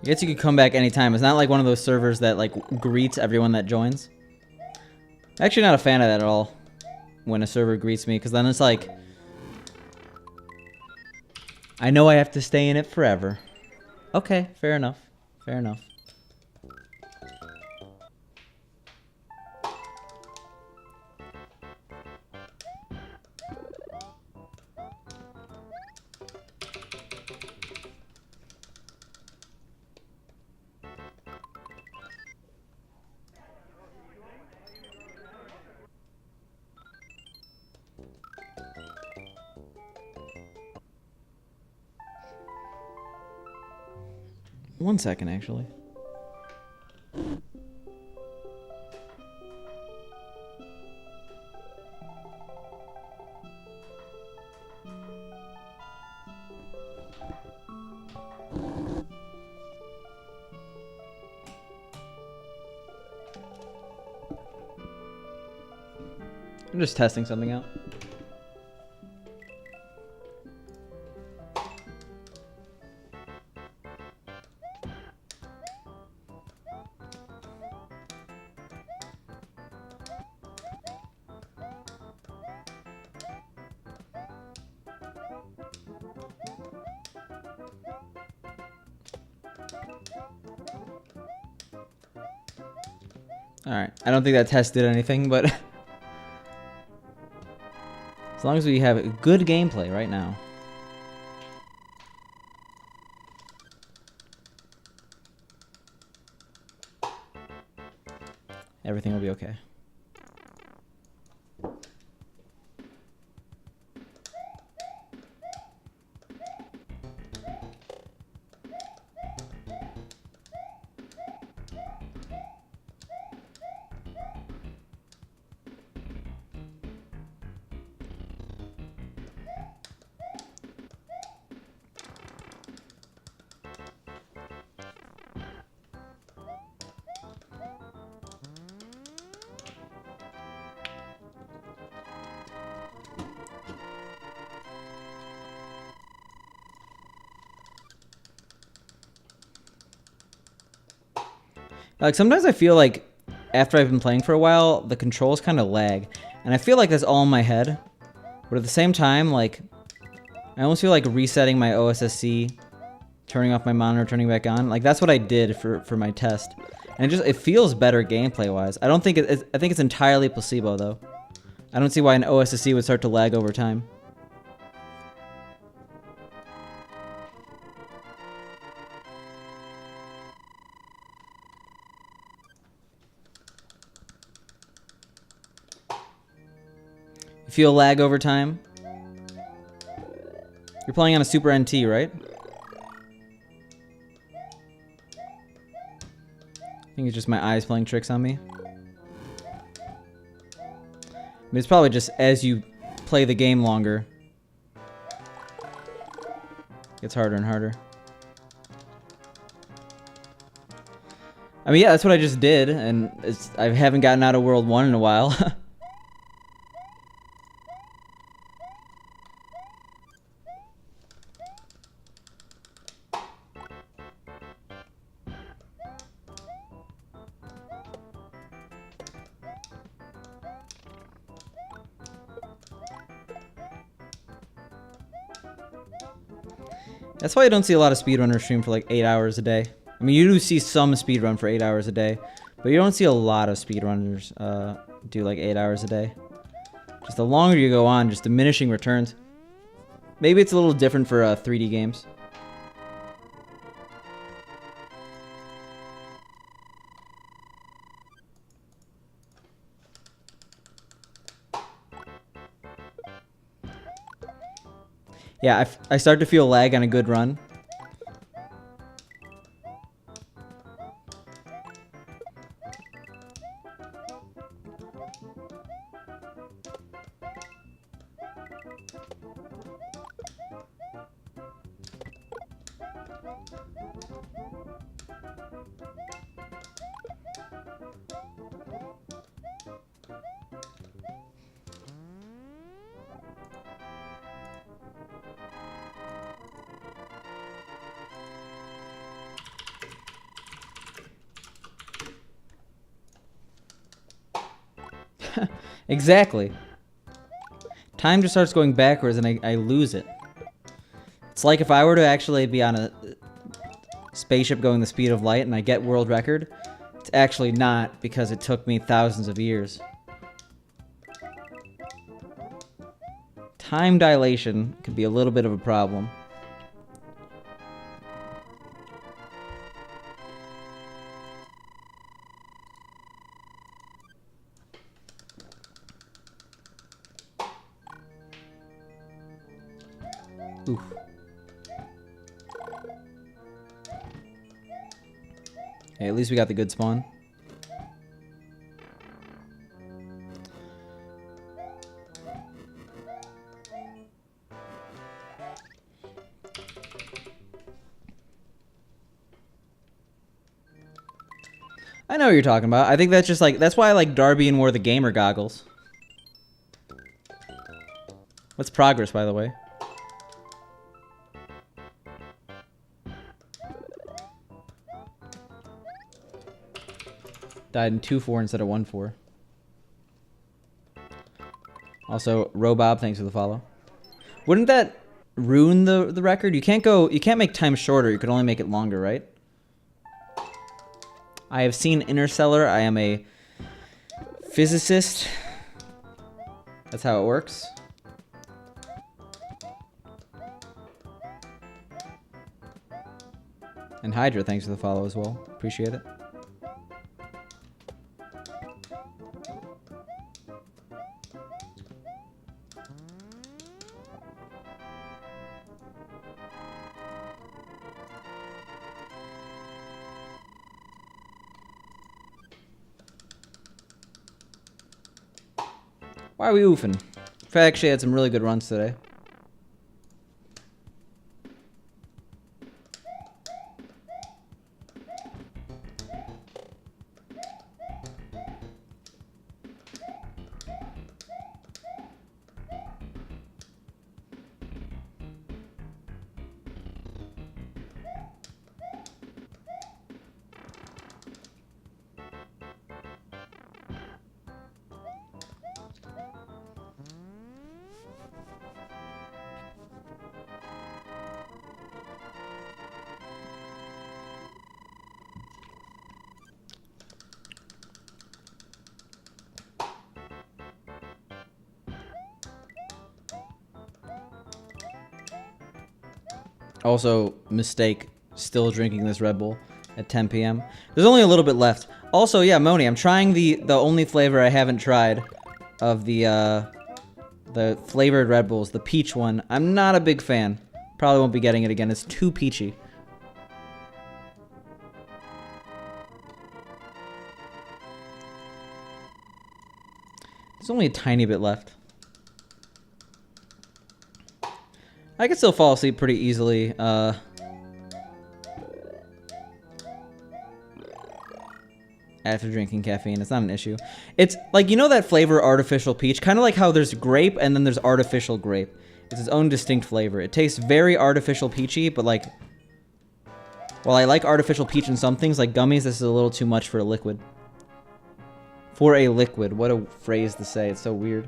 guess you could come back anytime. It's not like one of those servers that like greets everyone that joins. Actually not a fan of that at all. When a server greets me, because then it's like I know I have to stay in it forever. Okay, fair enough. Fair enough. One second, actually. I'm just testing something out. Alright, I don't think that test did anything, but as long as we have good gameplay right now. Everything will be okay. Like, sometimes I feel like after I've been playing for a while, the controls kind of lag. And I feel like that's all in my head. But at the same time, like, I almost feel like resetting my OSSC, turning off my monitor, turning back on. Like, that's what I did for my test. And it feels better gameplay-wise. I don't think I think it's entirely placebo, though. I don't see why an OSSC would start to lag over time. You feel lag over time? You're playing on a Super NT, right? I think it's just my eyes playing tricks on me. I mean, it's probably just as you play the game longer, it gets harder and harder. I mean, yeah, that's what I just did, and I haven't gotten out of World 1 in a while. That's why I don't see a lot of speedrunners stream for like 8 hours a day. I mean, you do see some speedrun for 8 hours a day, but you don't see a lot of speedrunners do like 8 hours a day. Just the longer you go on, just diminishing returns. Maybe it's a little different for 3D games. Yeah, I start to feel lag on a good run. Exactly. Time just starts going backwards and I lose it. It's like if I were to actually be on a spaceship going the speed of light and I get world record, it's actually not because it took me thousands of years. Time dilation could be a little bit of a problem. Oof. Hey, at least we got the good spawn. I know what you're talking about. I think that's just like, that's why I like Darby and wore the gamer goggles. What's progress, by the way? Died in 2-4 instead of 1-4. Also, Robob, thanks for the follow. Wouldn't that ruin the record? You can't make time shorter, you can only make it longer, right? I have seen Interstellar. I am a physicist. That's how it works. And Hydra, thanks for the follow as well. Appreciate it. Why are we oofing? I actually had some really good runs today. Also, mistake, still drinking this Red Bull at 10 p.m. There's only a little bit left. Also, yeah, Moni, I'm trying the only flavor I haven't tried of the flavored Red Bulls, the peach one. I'm not a big fan. Probably won't be getting it again. It's too peachy. There's only a tiny bit left. I can still fall asleep pretty easily. After drinking caffeine, it's not an issue. It's like, you know that flavor artificial peach? Kind of like how there's grape and then there's artificial grape. It's its own distinct flavor. It tastes very artificial peachy, but like, while I like artificial peach in some things, like gummies, this is a little too much for a liquid. For a liquid. What a phrase to say. It's so weird.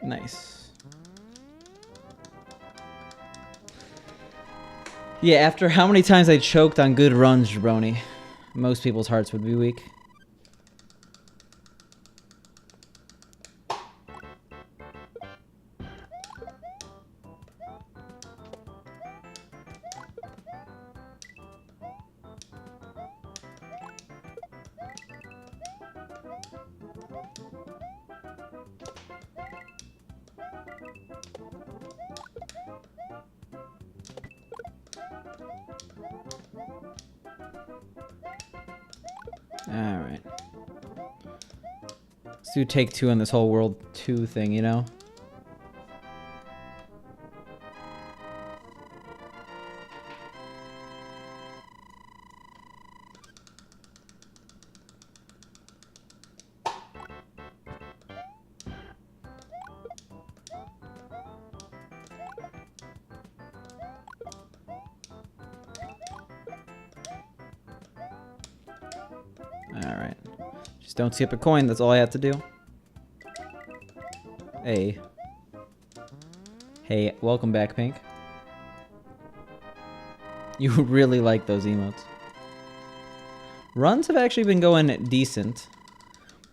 Nice. Yeah, after how many times I choked on good runs, Jabroni, most people's hearts would be weak. Alright. Let's do take two on this whole World 2 thing, you know? Alright. Just don't skip a coin, that's all I have to do. Hey. Hey, welcome back, Pink. You really like those emotes. Runs have actually been going decent.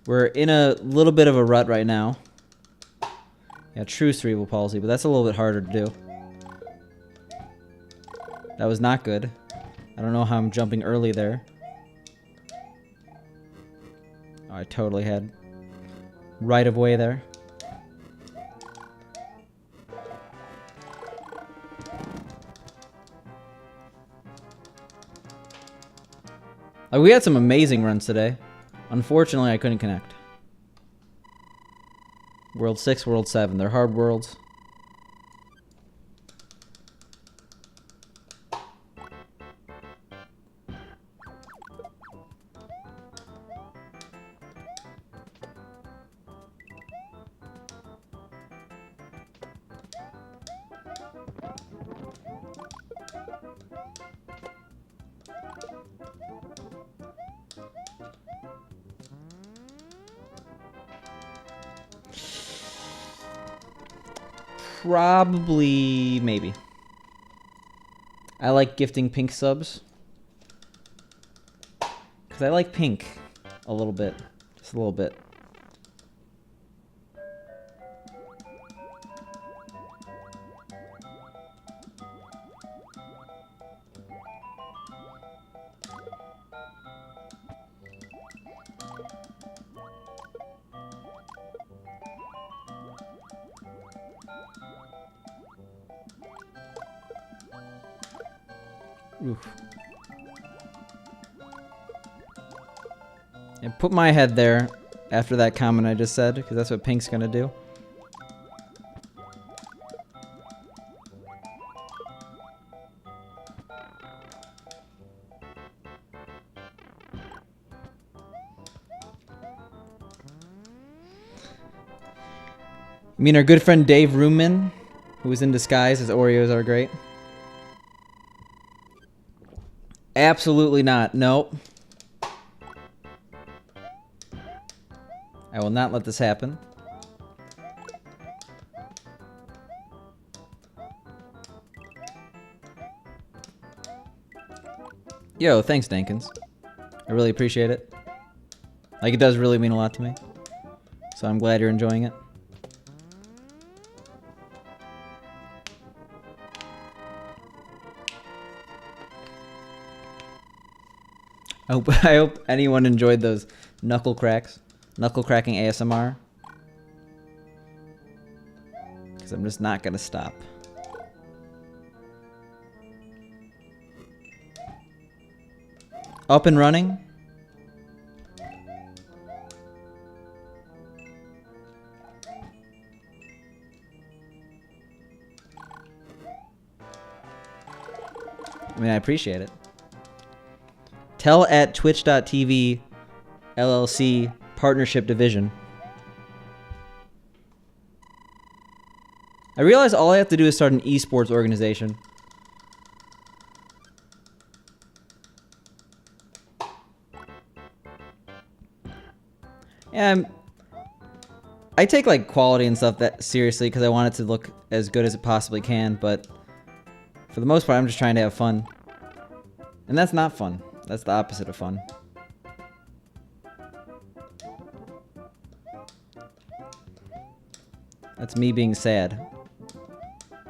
We're in a little bit of a rut right now. Yeah, true cerebral palsy, but that's a little bit harder to do. That was not good. I don't know how I'm jumping early there. Oh, I totally had right of way there. Like, we had some amazing runs today. Unfortunately, I couldn't connect. World 6, World 7. They're hard worlds. Probably, maybe. I like gifting Pink subs. Because I like Pink a little bit. Just a little bit. Oof. And put my head there after that comment I just said, because that's what Pink's gonna do. You mean our good friend Dave Roomman, who was in disguise as Oreos are great? Absolutely not. Nope. I will not let this happen. Yo, thanks, Dankins. I really appreciate it. Like, it does really mean a lot to me. So I'm glad you're enjoying it. I hope anyone enjoyed those knuckle cracks. Knuckle cracking ASMR. Because I'm just not going to stop. Up and running. I mean, I appreciate it. Tell at twitch.tv LLC partnership division. I realize all I have to do is start an esports organization. Yeah, I take like quality and stuff that seriously because I want it to look as good as it possibly can, but for the most part, I'm just trying to have fun. And that's not fun. That's the opposite of fun. That's me being sad.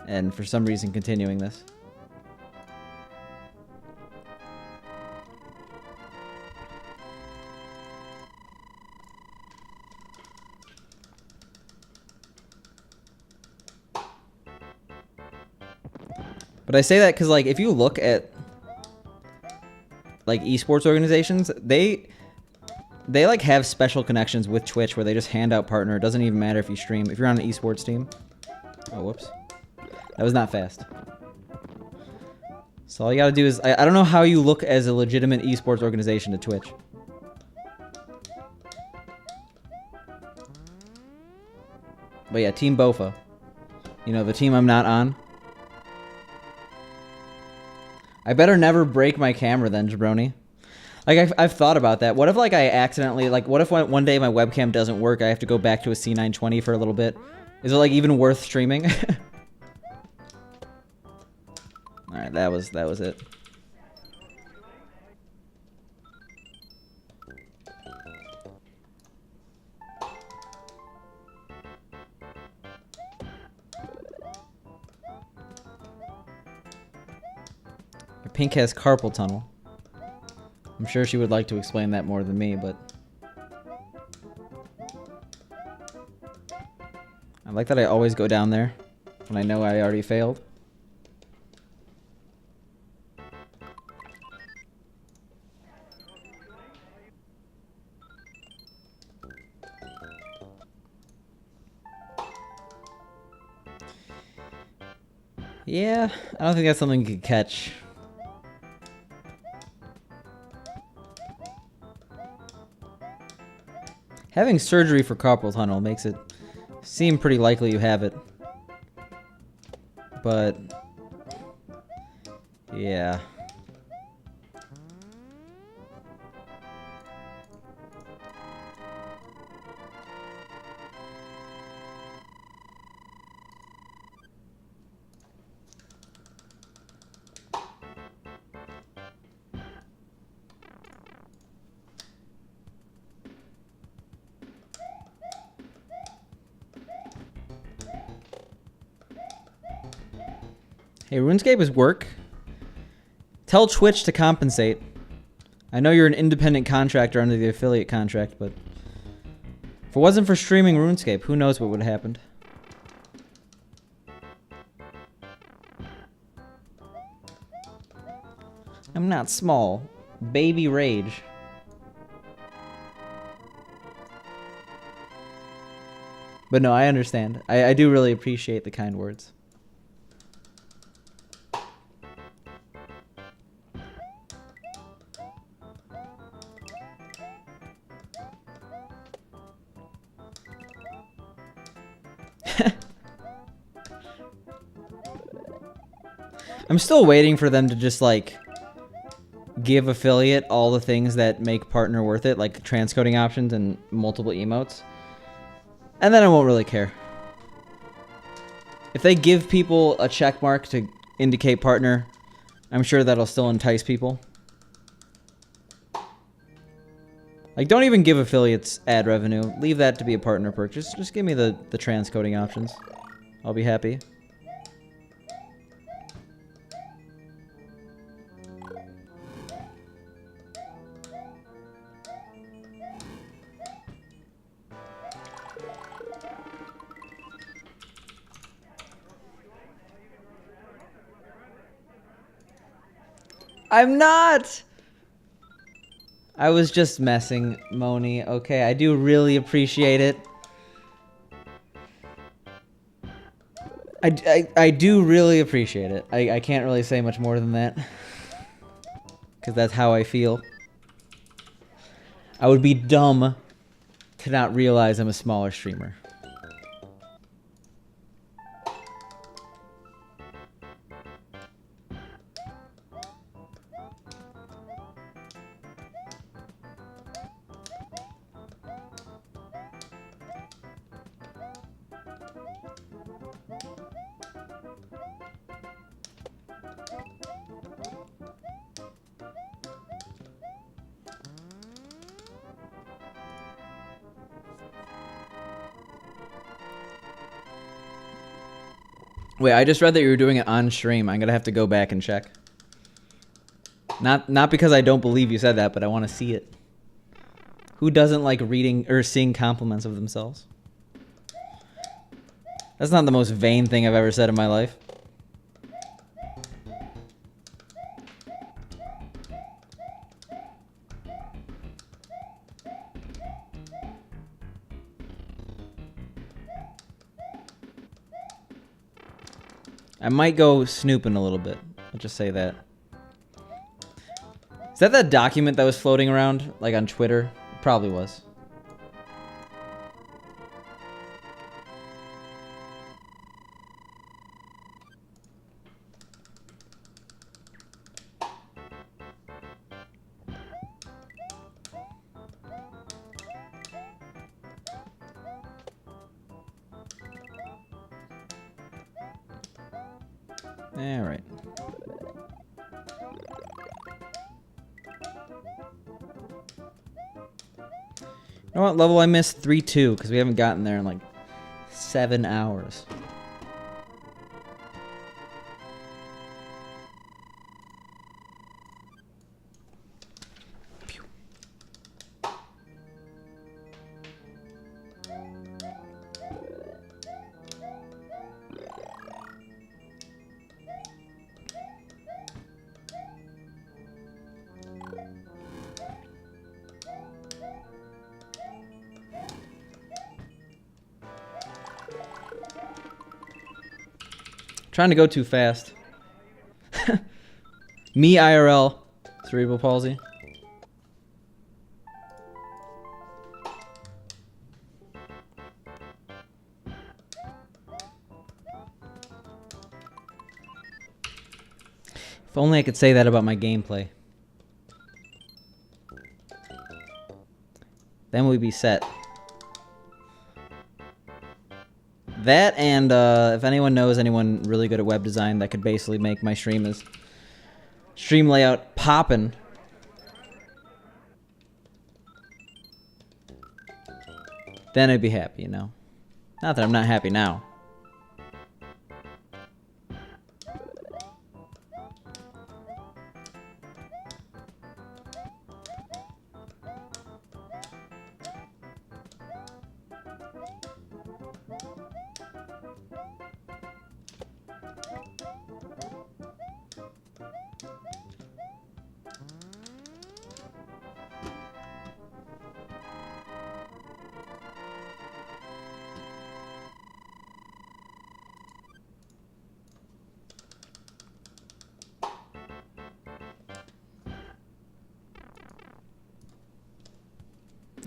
And for some reason continuing this. But I say that because, like, if you look at, like, esports organizations, they like, have special connections with Twitch where they just hand out partner. It doesn't even matter if you stream. If you're on an esports team. Oh, whoops. That was not fast. So all you gotta do is... I don't know how you look as a legitimate esports organization to Twitch. But yeah, Team Bofa. You know, the team I'm not on. I better never break my camera then, jabroni. Like, I've thought about that. What if, like, I accidentally... Like, what if one day my webcam doesn't work? I have to go back to a C920 for a little bit. Is it, like, even worth streaming? Alright, that was it. Your pink has carpal tunnel. I'm sure she would like to explain that more than me, but... I like that I always go down there when I know I already failed. Yeah, I don't think that's something you could catch. Having surgery for carpal tunnel makes it seem pretty likely you have it. But yeah. Hey, RuneScape is work. Tell Twitch to compensate. I know you're an independent contractor under the affiliate contract, but if it wasn't for streaming RuneScape, who knows what would have happened. I'm not small. Baby rage. But no, I understand. I do really appreciate the kind words. I'm still waiting for them to just, like, give affiliate all the things that make partner worth it, like transcoding options and multiple emotes. And then I won't really care. If they give people a check mark to indicate partner, I'm sure that'll still entice people. Like, don't even give affiliates ad revenue. Leave that to be a partner purchase. Just give me the transcoding options. I'll be happy. I'm not! I was just messing, Moni. Okay, I do really appreciate it. I do really appreciate it. I can't really say much more than that. Because that's how I feel. I would be dumb to not realize I'm a smaller streamer. Wait, I just read that you were doing it on stream. I'm gonna have to go back and check. Not because I don't believe you said that, but I want to see it. Who doesn't like reading or seeing compliments of themselves? That's not the most vain thing I've ever said in my life. I might go snooping a little bit. I'll just say that. Is that that document that was floating around, like on Twitter? It probably was. All right. You know what level I missed? 3-2, because we haven't gotten there in like 7 hours. Trying to go too fast. Me IRL. Cerebral palsy. If only I could say that about my gameplay. Then we'd be set. That and if anyone knows anyone really good at web design that could basically make my stream layout poppin'. Then I'd be happy, you know. Not that I'm not happy now.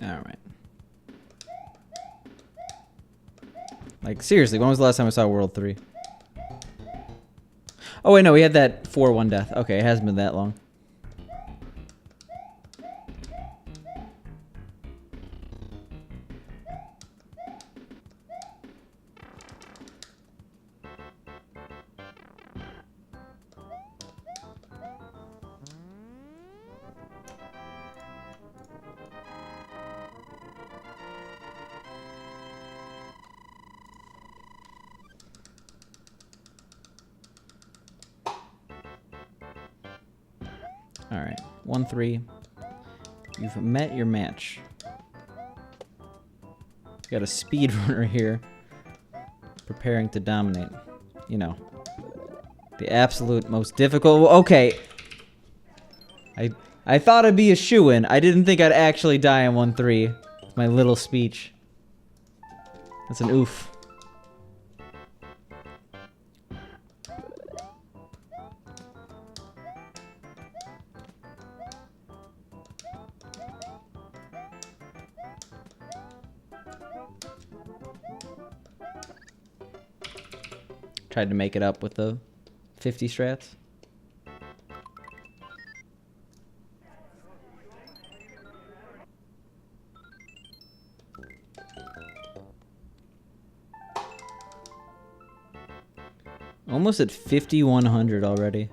All right. Like, seriously, when was the last time I saw World 3? Oh, wait, no, we had that 4-1 death. Okay, it hasn't been that long. Alright, 1-3. You've met your match. Got a speedrunner here. Preparing to dominate. You know. The absolute most difficult... Okay. I thought I'd be a shoo-in. I didn't think I'd actually die in 1-3. My little speech. That's an oof. Tried to make it up with the 50 strats. Almost at 5,100 already.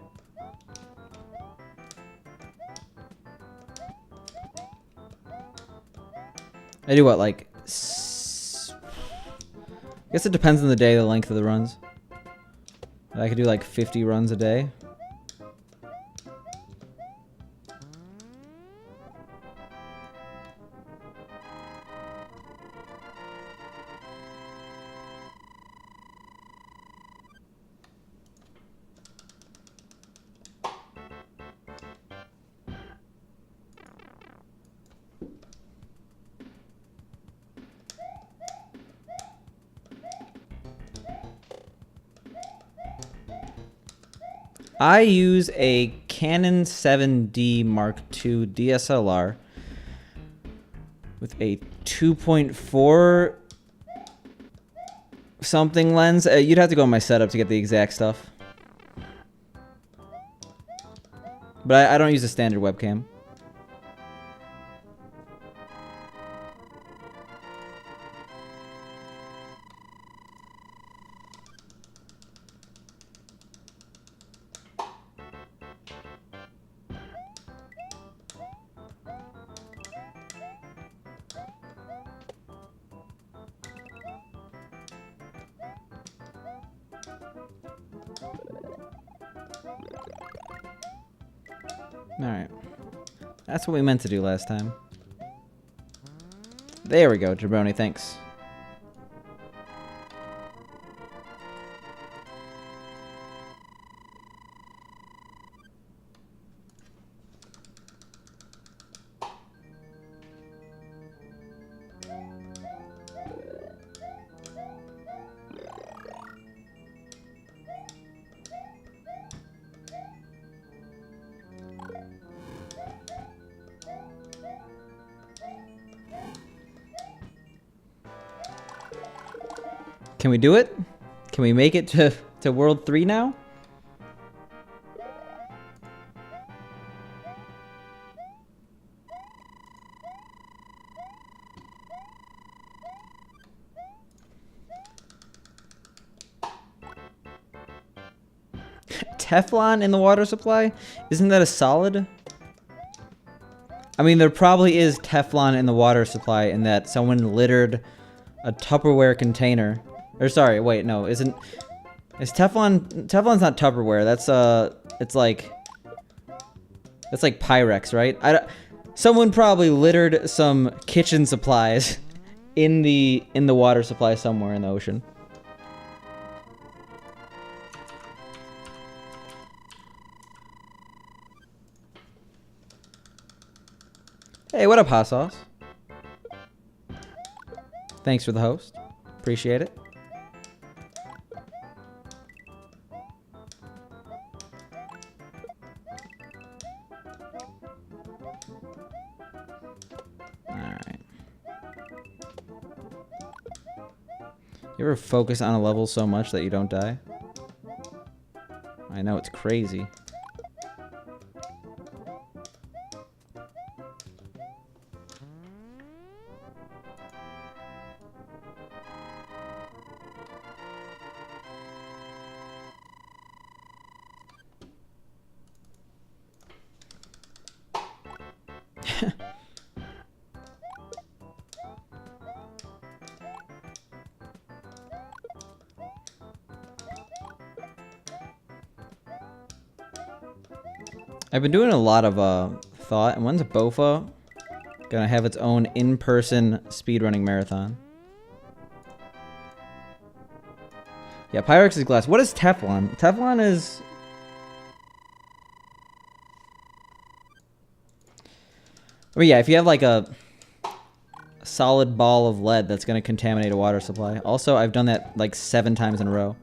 I do what, like... I guess it depends on the day, the length of the runs. I could do like 50 runs a day. I use a Canon 7D Mark II DSLR with a 2.4 something lens. You'd have to go on my setup to get the exact stuff. But I don't use a standard webcam. Alright. That's what we meant to do last time. There we go, Jabroni, thanks. Can we do it? Can we make it to World 3 now? Teflon in the water supply? Isn't that a solid? I mean, there probably is Teflon in the water supply in that someone littered a Tupperware container. Or sorry, wait, no, is Teflon's not Tupperware. That's it's like Pyrex, right? Someone probably littered some kitchen supplies in the water supply somewhere in the ocean. Hey, what up, Hot Sauce? Thanks for the host. Appreciate it. You ever focus on a level so much that you don't die? I know, it's crazy. I've been doing a lot of thought, and when's Bofa gonna have its own in-person speedrunning marathon? Yeah, Pyrex is glass. What is Teflon? Teflon is... Oh yeah, if you have like a solid ball of lead, that's gonna contaminate a water supply. Also, I've done that like 7 times in a row.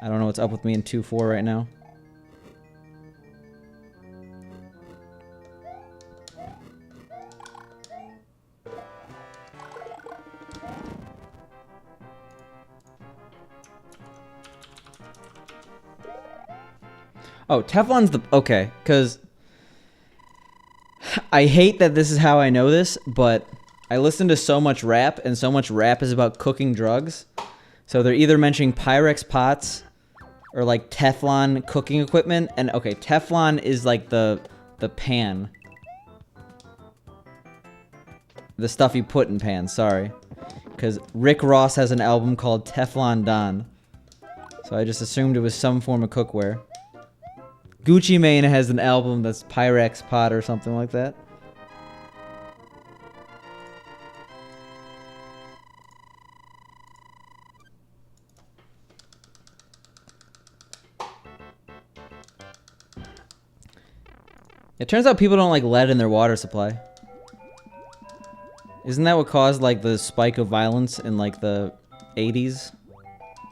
I don't know what's up with me in 2-4 right now. Oh, Teflon's the... Okay, because... I hate that this is how I know this, but I listen to so much rap, and so much rap is about cooking drugs. So they're either mentioning Pyrex pots, or like Teflon cooking equipment. And okay, Teflon is like the pan. The stuff you put in pans, sorry. Because Rick Ross has an album called Teflon Don. So I just assumed it was some form of cookware. Gucci Mane has an album that's Pyrex pot or something like that. It turns out people don't like lead in their water supply. Isn't that what caused like the spike of violence in like the 80s?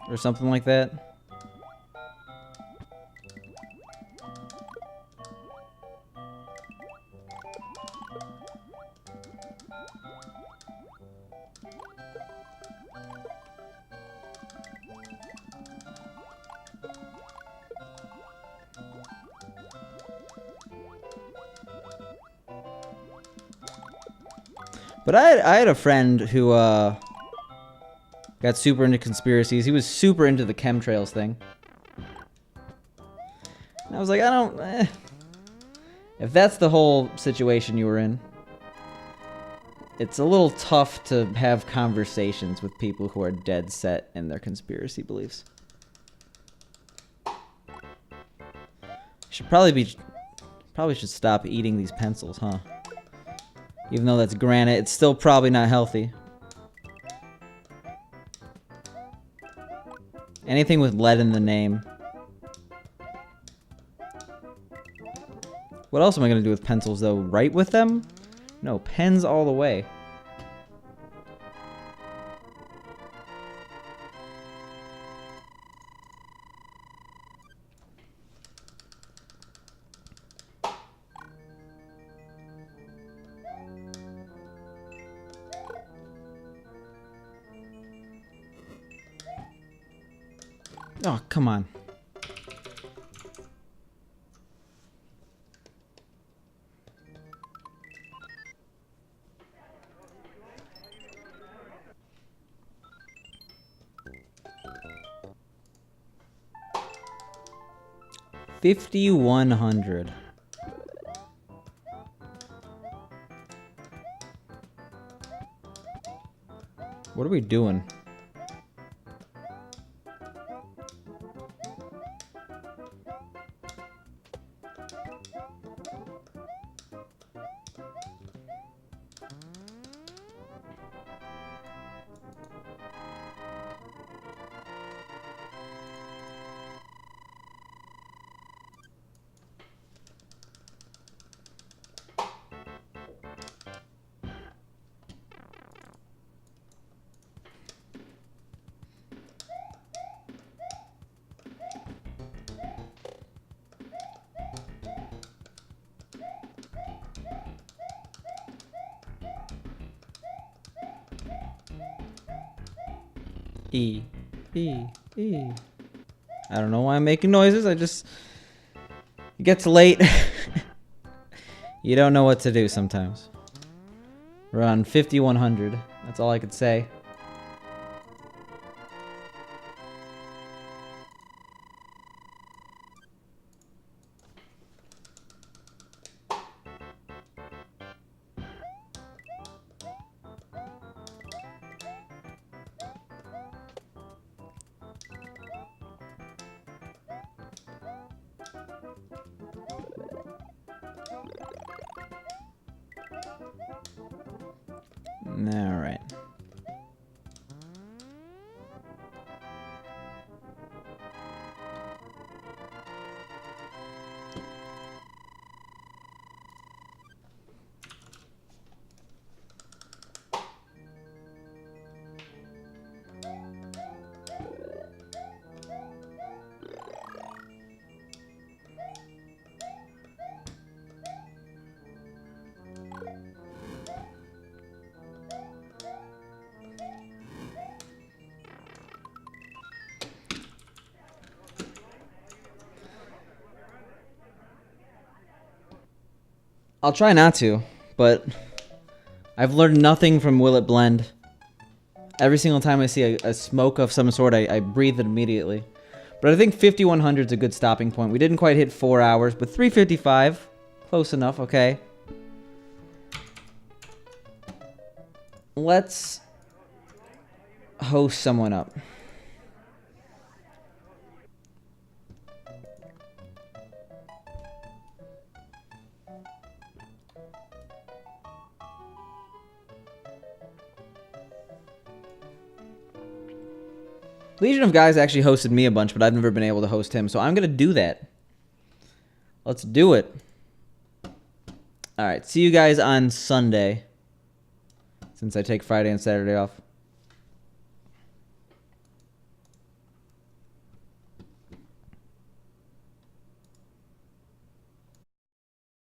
Or something like that? But I had a friend who got super into conspiracies. He was super into the chemtrails thing. And I was like, I don't... If that's the whole situation you were in, it's a little tough to have conversations with people who are dead set in their conspiracy beliefs. Probably should stop eating these pencils, huh? Even though that's granite, it's still probably not healthy. Anything with lead in the name. What else am I gonna do with pencils, though? Write with them? No, pens all the way. Oh, come on. $5,100. What are we doing? E. E. E. I don't know why I'm making noises. I just... It gets late. You don't know what to do sometimes. We're on 5100. That's all I could say. All right. I'll try not to, but I've learned nothing from Will It Blend. Every single time I see a smoke of some sort, I breathe it immediately. But I think 5100 is a good stopping point. We didn't quite hit 4 hours, but 355, close enough, okay. Let's host someone up. Legion of Guys actually hosted me a bunch, but I've never been able to host him, so I'm going to do that. Let's do it. Alright, see you guys on Sunday, since I take Friday and Saturday off.